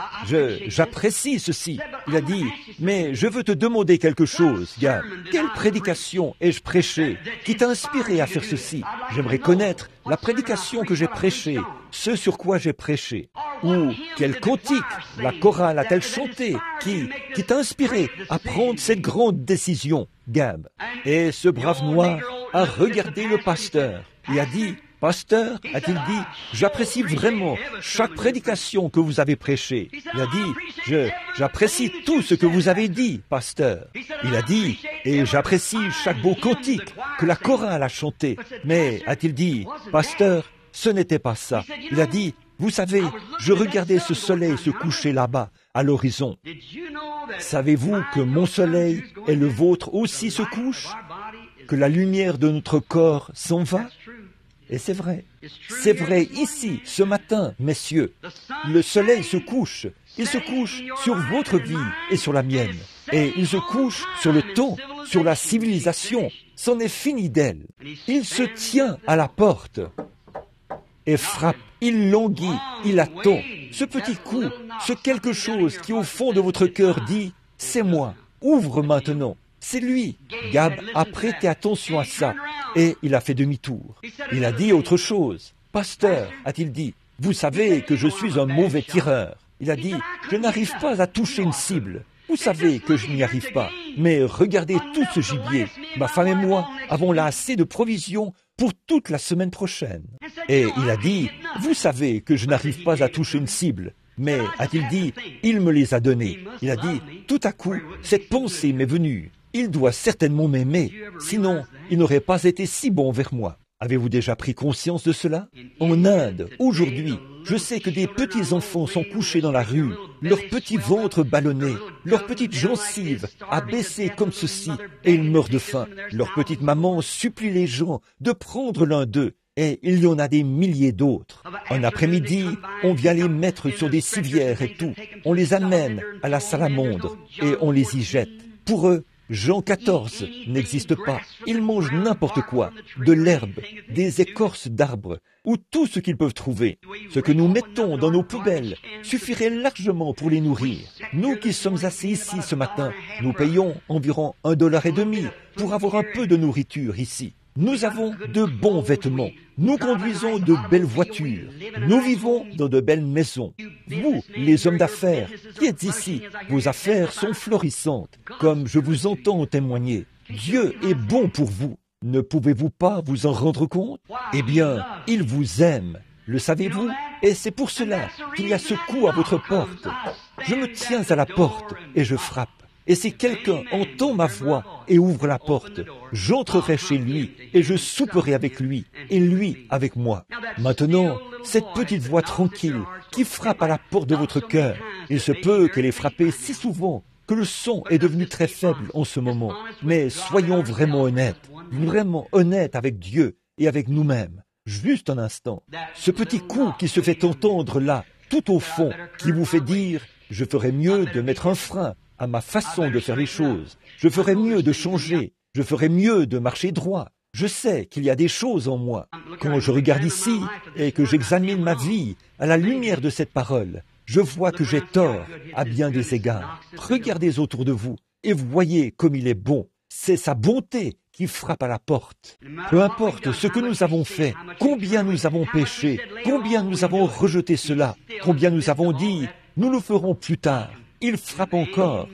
j'apprécie ceci. » Il a dit, « Mais je veux te demander quelque chose, Gab. Quelle prédication ai-je prêchée qui t'a inspiré à faire ceci? J'aimerais connaître la prédication que j'ai prêchée, ce sur quoi j'ai prêché. Ou quel cantique la chorale a-t-elle chanté qui t'a inspiré à prendre cette grande décision, Gab? » Et ce brave noir a regardé le pasteur et a dit, « Pasteur, a-t-il dit, j'apprécie vraiment chaque prédication que vous avez prêchée. » Il a dit, j'apprécie tout ce que vous avez dit, pasteur. Il a dit, et j'apprécie chaque beau cantique que la chorale a chanté. Mais, a-t-il dit, pasteur, ce n'était pas ça. Il a dit, vous savez, je regardais ce soleil se coucher là-bas, à l'horizon. Savez-vous que mon soleil et le vôtre aussi se couchent? Que la lumière de notre corps s'en va? Et c'est vrai ici, ce matin, messieurs. Le soleil se couche. Il se couche sur votre vie et sur la mienne. Et il se couche sur le temps, sur la civilisation. C'en est fini d'elle. Il se tient à la porte et frappe. Il languit, il attend. Ce petit coup, ce quelque chose qui au fond de votre cœur dit, c'est moi, ouvre maintenant. C'est lui. Gab a prêté attention à ça et il a fait demi-tour. Il a dit autre chose. Pasteur, a-t-il dit, vous savez que je suis un mauvais tireur. Il a dit, je n'arrive pas à toucher une cible. Vous savez que je n'y arrive pas. Mais regardez tout ce gibier. Ma femme et moi avons là assez de provisions pour toute la semaine prochaine. Et il a dit, vous savez que je n'arrive pas à toucher une cible. Mais, a-t-il dit, il me les a donnés. Il a dit, tout à coup, cette pensée m'est venue. Il doit certainement m'aimer, sinon il n'aurait pas été si bon vers moi. Avez-vous déjà pris conscience de cela? En Inde, aujourd'hui, je sais que des petits enfants sont couchés dans la rue, leurs petits ventres ballonnés, leurs petites gencives abaissées comme ceci, et ils meurent de faim. Leur petite maman supplie les gens de prendre l'un d'eux, et il y en a des milliers d'autres. Un après-midi, on vient les mettre sur des civières et tout. On les amène à la salamandre, et on les y jette. Pour eux, Jean 14 n'existe pas. Ils mangent n'importe quoi, de l'herbe, des écorces d'arbres, ou tout ce qu'ils peuvent trouver. Ce que nous mettons dans nos poubelles suffirait largement pour les nourrir. Nous qui sommes assis ici ce matin, nous payons environ $1,50 pour avoir un peu de nourriture ici. Nous avons de bons vêtements. Nous conduisons de belles voitures. Nous vivons dans de belles maisons. Vous, les hommes d'affaires, qui êtes ici, vos affaires sont florissantes, comme je vous entends en témoigner. Dieu est bon pour vous. Ne pouvez-vous pas vous en rendre compte? Eh bien, il vous aime. Le savez-vous? Et c'est pour cela qu'il y a ce coup à votre porte. Je me tiens à la porte et je frappe. Et si quelqu'un entend ma voix et ouvre la porte, j'entrerai chez lui et je souperai avec lui et lui avec moi. Maintenant, cette petite voix tranquille qui frappe à la porte de votre cœur, il se peut qu'elle ait frappé si souvent que le son est devenu très faible en ce moment. Mais soyons vraiment honnêtes avec Dieu et avec nous-mêmes. Juste un instant. Ce petit coup qui se fait entendre là, tout au fond, qui vous fait dire « Je ferais mieux de mettre un frein à ma façon de faire les choses. Je ferais mieux de changer. Je ferais mieux de marcher droit. Je sais qu'il y a des choses en moi. Quand je regarde ici et que j'examine ma vie à la lumière de cette parole, je vois que j'ai tort à bien des égards. Regardez autour de vous et voyez comme il est bon. C'est sa bonté qui frappe à la porte. Peu importe ce que nous avons fait, combien nous avons péché, combien nous avons rejeté cela, combien nous avons dit « nous le ferons plus tard », il frappe encore.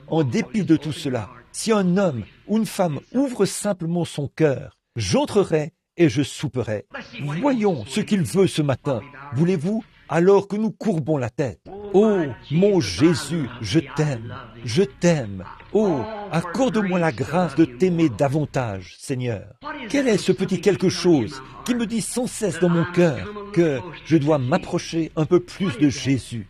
En dépit de tout cela, si un homme ou une femme ouvre simplement son cœur, j'entrerai et je souperai. Voyons ce qu'il veut ce matin. Voulez-vous, alors que nous courbons la tête? Oh, mon Jésus, je t'aime, je t'aime. Oh, accorde-moi la grâce de t'aimer davantage, Seigneur. Quel est ce petit quelque chose qui me dit sans cesse dans mon cœur que je dois m'approcher un peu plus de Jésus?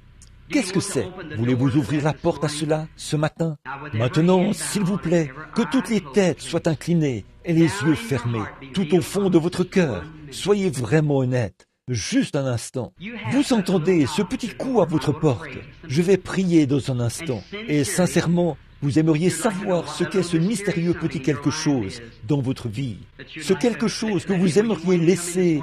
Qu'est-ce que c'est? Voulez-vous ouvrir la porte à cela ce matin? Maintenant, s'il vous plaît, que toutes les têtes soient inclinées et les yeux fermés, tout au fond de votre cœur. Soyez vraiment honnête. Juste un instant. Vous entendez ce petit coup à votre porte. Je vais prier dans un instant. Et sincèrement, vous aimeriez savoir ce qu'est ce mystérieux petit quelque chose dans votre vie. Ce quelque chose que vous aimeriez laisser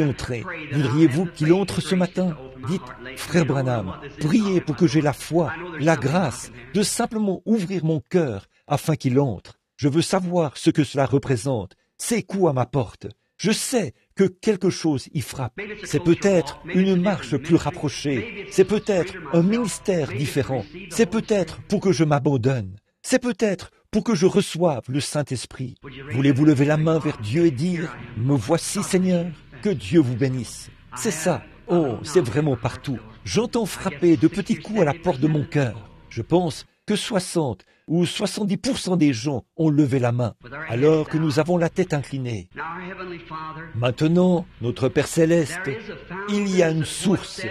entrer. Voudriez-vous qu'il entre ce matin? Dites, frère Branham, priez pour que j'aie la foi, la grâce de simplement ouvrir mon cœur afin qu'il entre. Je veux savoir ce que cela représente. Ces coups à ma porte. Je sais que quelque chose y frappe. C'est peut-être une marche plus rapprochée. C'est peut-être un ministère différent. C'est peut-être pour que je m'abandonne. C'est peut-être pour que je reçoive le Saint-Esprit. Voulez-vous lever la main vers Dieu et dire « Me voici, Seigneur, que Dieu vous bénisse ». C'est ça. Oh, c'est vraiment partout. J'entends frapper de petits coups à la porte de mon cœur. Je pense que 60 ou 70% des gens ont levé la main, alors que nous avons la tête inclinée. Maintenant, notre Père Céleste, il y a une source,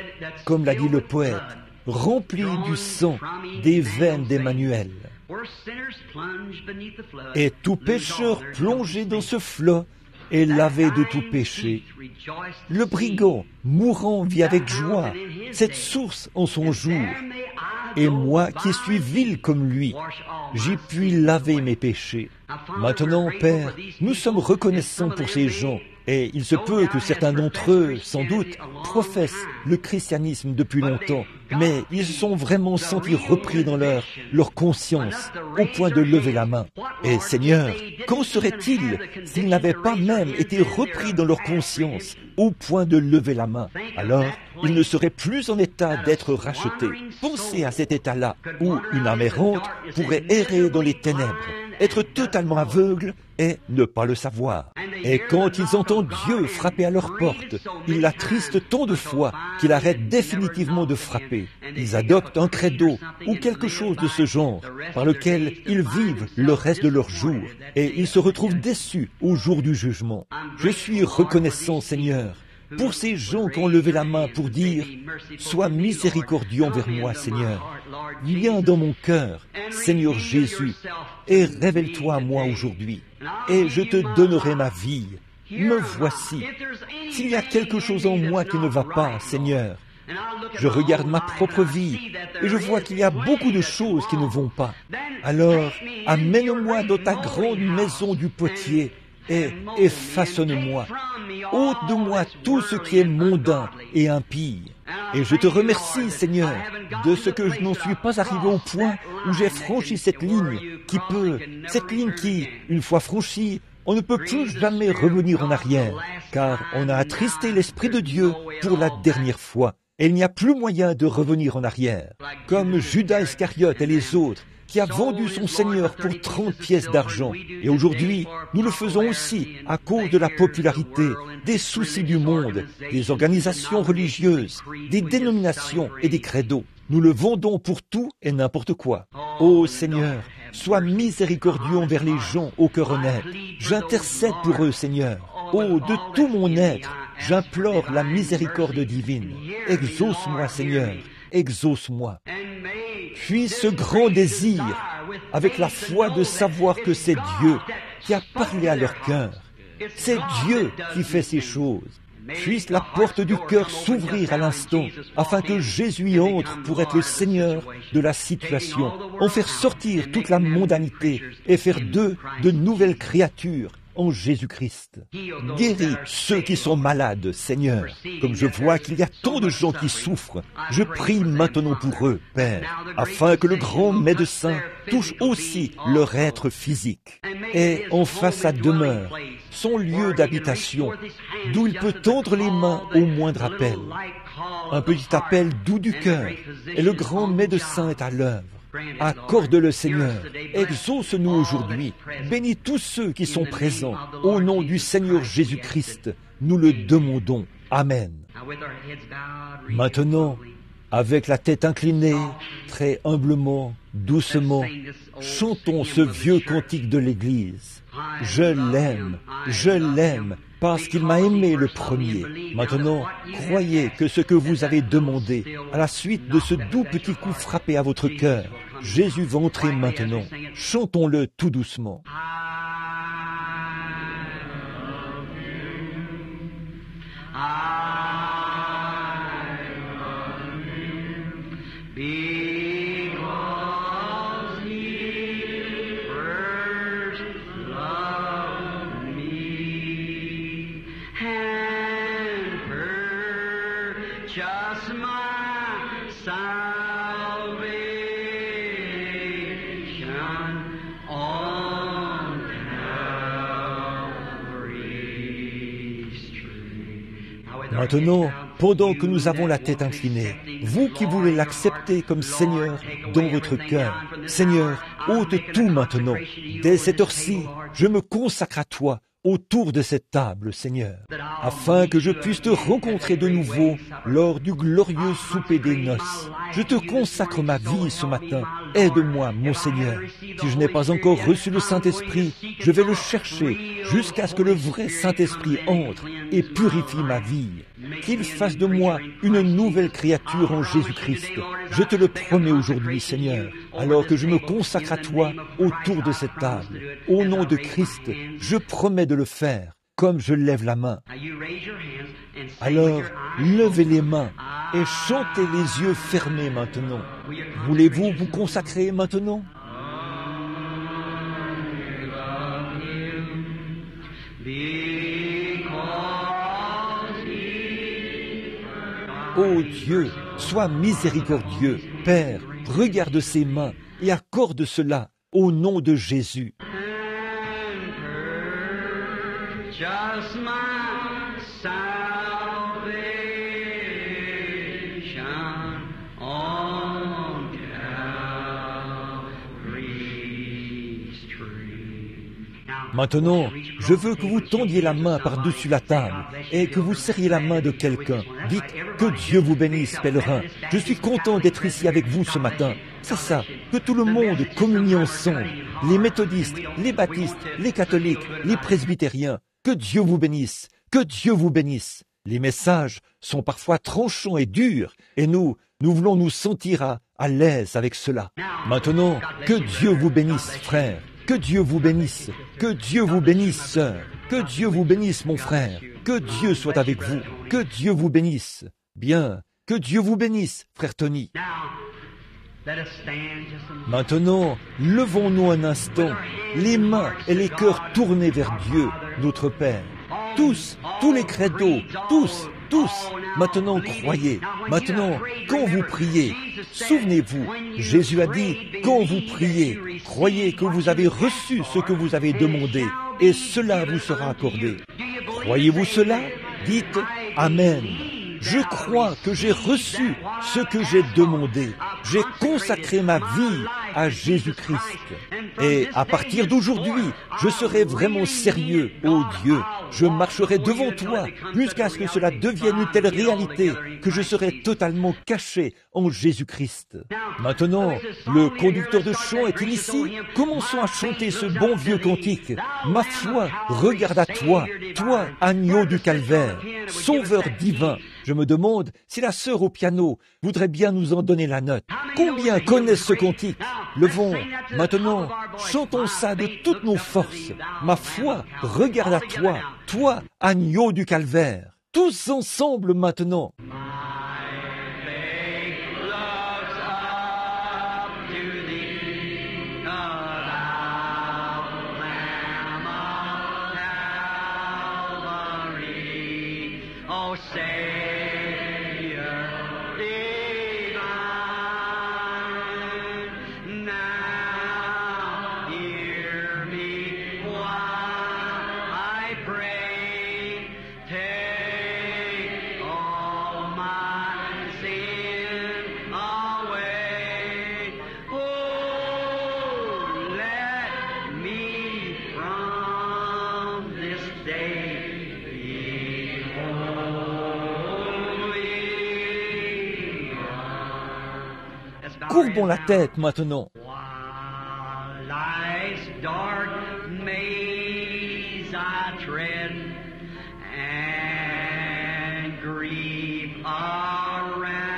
comme l'a dit le poète, remplie du sang des veines d'Emmanuel. Et tout pécheur plongé dans ce flot est lavé de tout péché. Le brigand mourant vit avec joie cette source en son jour. Et moi qui suis vil comme lui, j'y puis laver mes péchés. Maintenant, Père, nous sommes reconnaissants pour ces gens, et il se peut que certains d'entre eux, sans doute, professent le christianisme depuis longtemps, mais ils se sont vraiment sentis repris dans leur conscience, au point de lever la main. Et Seigneur, qu'en serait-il s'ils n'avaient pas même été repris dans leur conscience, au point de lever la main? Alors, ils ne seraient plus en état d'être rachetés. Pensez à cet état-là, où une âme errante pourrait errer dans les ténèbres, être totalement aveugle et ne pas le savoir. Et quand ils entendent Dieu frapper à leur porte, ils l'attristent tant de fois qu'ils arrêtent définitivement de frapper. Ils adoptent un credo ou quelque chose de ce genre par lequel ils vivent le reste de leur jour et ils se retrouvent déçus au jour du jugement. Je suis reconnaissant, Seigneur, pour ces gens qui ont levé la main pour dire « Sois miséricordieux envers moi, Seigneur. Viens dans mon cœur, Seigneur Jésus, et révèle-toi à moi aujourd'hui, et je te donnerai ma vie. Me voici. S'il y a quelque chose en moi qui ne va pas, Seigneur, je regarde ma propre vie et je vois qu'il y a beaucoup de choses qui ne vont pas. Alors, amène-moi dans ta grande maison du potier et façonne-moi. Ôte de moi tout ce qui est mondain et impie. Et je te remercie, Seigneur, de ce que je n'en suis pas arrivé au point où j'ai franchi cette ligne qui, une fois franchie, on ne peut plus jamais revenir en arrière, car on a attristé l'Esprit de Dieu pour la dernière fois. Et il n'y a plus moyen de revenir en arrière. Comme Judas Iscariote et les autres, qui a vendu son Seigneur pour 30 pièces d'argent. Et aujourd'hui, nous le faisons aussi à cause de la popularité, des soucis du monde, des organisations religieuses, des dénominations et des credos. Nous le vendons pour tout et n'importe quoi. Ô Seigneur, sois miséricordieux envers les gens au cœur honnête. J'intercède pour eux, Seigneur. Oh, de tout mon être, j'implore la miséricorde divine. Exauce-moi, Seigneur, exauce-moi. Puis ce grand désir, avec la foi de savoir que c'est Dieu qui a parlé à leur cœur. C'est Dieu qui fait ces choses. Puisse la porte du cœur s'ouvrir à l'instant, afin que Jésus y entre pour être le Seigneur de la situation, en faire sortir toute la mondanité et faire d'eux de nouvelles créatures, en Jésus-Christ. Guéris ceux qui sont malades, Seigneur. Comme je vois qu'il y a tant de gens qui souffrent, je prie maintenant pour eux, Père, afin que le grand médecin touche aussi leur être physique et en fasse sa demeure, son lieu d'habitation, d'où il peut tendre les mains au moindre appel. Un petit appel doux du cœur, et le grand médecin est à l'œuvre. Accorde-le, Seigneur. Exauce-nous aujourd'hui. Bénis tous ceux qui sont présents. Au nom du Seigneur Jésus-Christ, nous le demandons. Amen. Maintenant, avec la tête inclinée, très humblement, doucement, chantons ce vieux cantique de l'Église. Je l'aime, parce qu'il m'a aimé le premier. Maintenant, croyez que ce que vous avez demandé, à la suite de ce doux petit coup frappé à votre cœur, Jésus va entrer maintenant. Chantons-le tout doucement. Maintenant, pendant que nous avons la tête inclinée, vous qui voulez l'accepter comme Seigneur dans votre cœur, Seigneur, ôte tout maintenant. Dès cette heure-ci, je me consacre à toi autour de cette table, Seigneur, afin que je puisse te rencontrer de nouveau lors du glorieux souper des noces. Je te consacre ma vie ce matin. Aide-moi, mon Seigneur. Si je n'ai pas encore reçu le Saint-Esprit, je vais le chercher jusqu'à ce que le vrai Saint-Esprit entre et purifie ma vie. Qu'il fasse de moi une nouvelle créature en Jésus-Christ. Je te le promets aujourd'hui, Seigneur, alors que je me consacre à toi autour de cette table. Au nom de Christ, je promets de le faire, comme je lève la main. Alors, levez les mains et chantez les yeux fermés maintenant. Voulez-vous vous consacrer maintenant? Ô Dieu, sois miséricordieux. Père, regarde ces mains et accorde cela au nom de Jésus. Maintenant, je veux que vous tendiez la main par-dessus la table et que vous serriez la main de quelqu'un. Dites que Dieu vous bénisse, pèlerin. Je suis content d'être ici avec vous ce matin. C'est ça, que tout le monde communie ensemble. Les méthodistes, les baptistes, les catholiques, les presbytériens. Que Dieu vous bénisse, que Dieu vous bénisse. Les messages sont parfois tranchants et durs et nous voulons nous sentir à l'aise avec cela. Maintenant, que Dieu vous bénisse, frère. Que Dieu vous bénisse, que Dieu vous bénisse, sœur, que Dieu vous bénisse, mon frère, que Dieu soit avec vous, que Dieu vous bénisse. Bien, que Dieu vous bénisse, frère Tony. Maintenant, levons-nous un instant, les mains et les cœurs tournés vers Dieu, notre Père. Tous les credos, tous. Maintenant croyez. Maintenant, quand vous priez, souvenez-vous, Jésus a dit, quand vous priez, croyez que vous avez reçu ce que vous avez demandé, et cela vous sera accordé. Croyez-vous cela? Dites Amen. Je crois que j'ai reçu ce que j'ai demandé. J'ai consacré ma vie à Jésus-Christ. Et à partir d'aujourd'hui, je serai vraiment sérieux, ô Dieu. Je marcherai devant toi jusqu'à ce que cela devienne une telle réalité que je serai totalement caché en Jésus-Christ. Maintenant, le conducteur de chant est-il ici? Commençons à chanter ce bon vieux cantique. Ma foi regarde à toi, toi, agneau du calvaire, sauveur divin. Je me demande si la sœur au piano voudrait bien nous en donner la note. Combien connaissent ce cantique? Levons, maintenant, chantons ça de toutes nos forces. Ma foi, regarde à toi, toi, agneau du calvaire. Tous ensemble maintenant. O Savior divine, now hear me while I pray. Take all my sin away. Oh, let me from this day be holy. Let's bow our Courbons la heads now. tête maintenant. While life's dark maze I tread, and grief around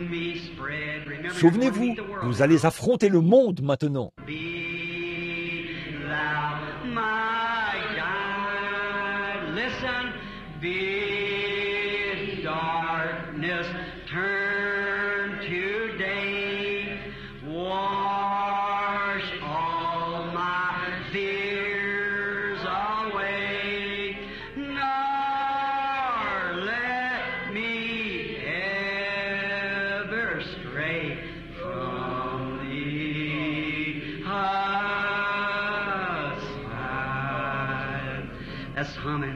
me spread. Remember, Souvenez-vous, you're going to meet the world. vous allez affronter le monde maintenant. Be thou my guide. Listen, bid darkness turn to day. Wash all my fears away. Nor let me ever stray from thee aside. Let's hum it.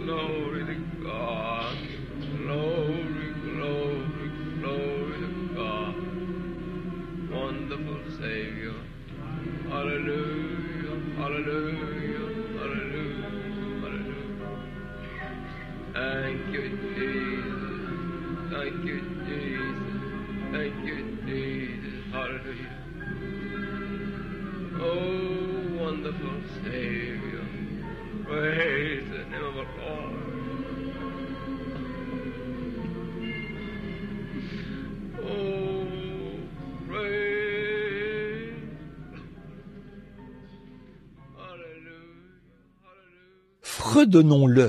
Glory to God. Glory, glory, glory to God. Wonderful Savior. Hallelujah, hallelujah, hallelujah, hallelujah. Thank you, Jesus. Thank you, Jesus. Thank you, Jesus. Hallelujah. Oh, wonderful Savior. Praise the name of the Lord. Oh, praise. Hallelujah. Hallelujah. Fredonnons-le.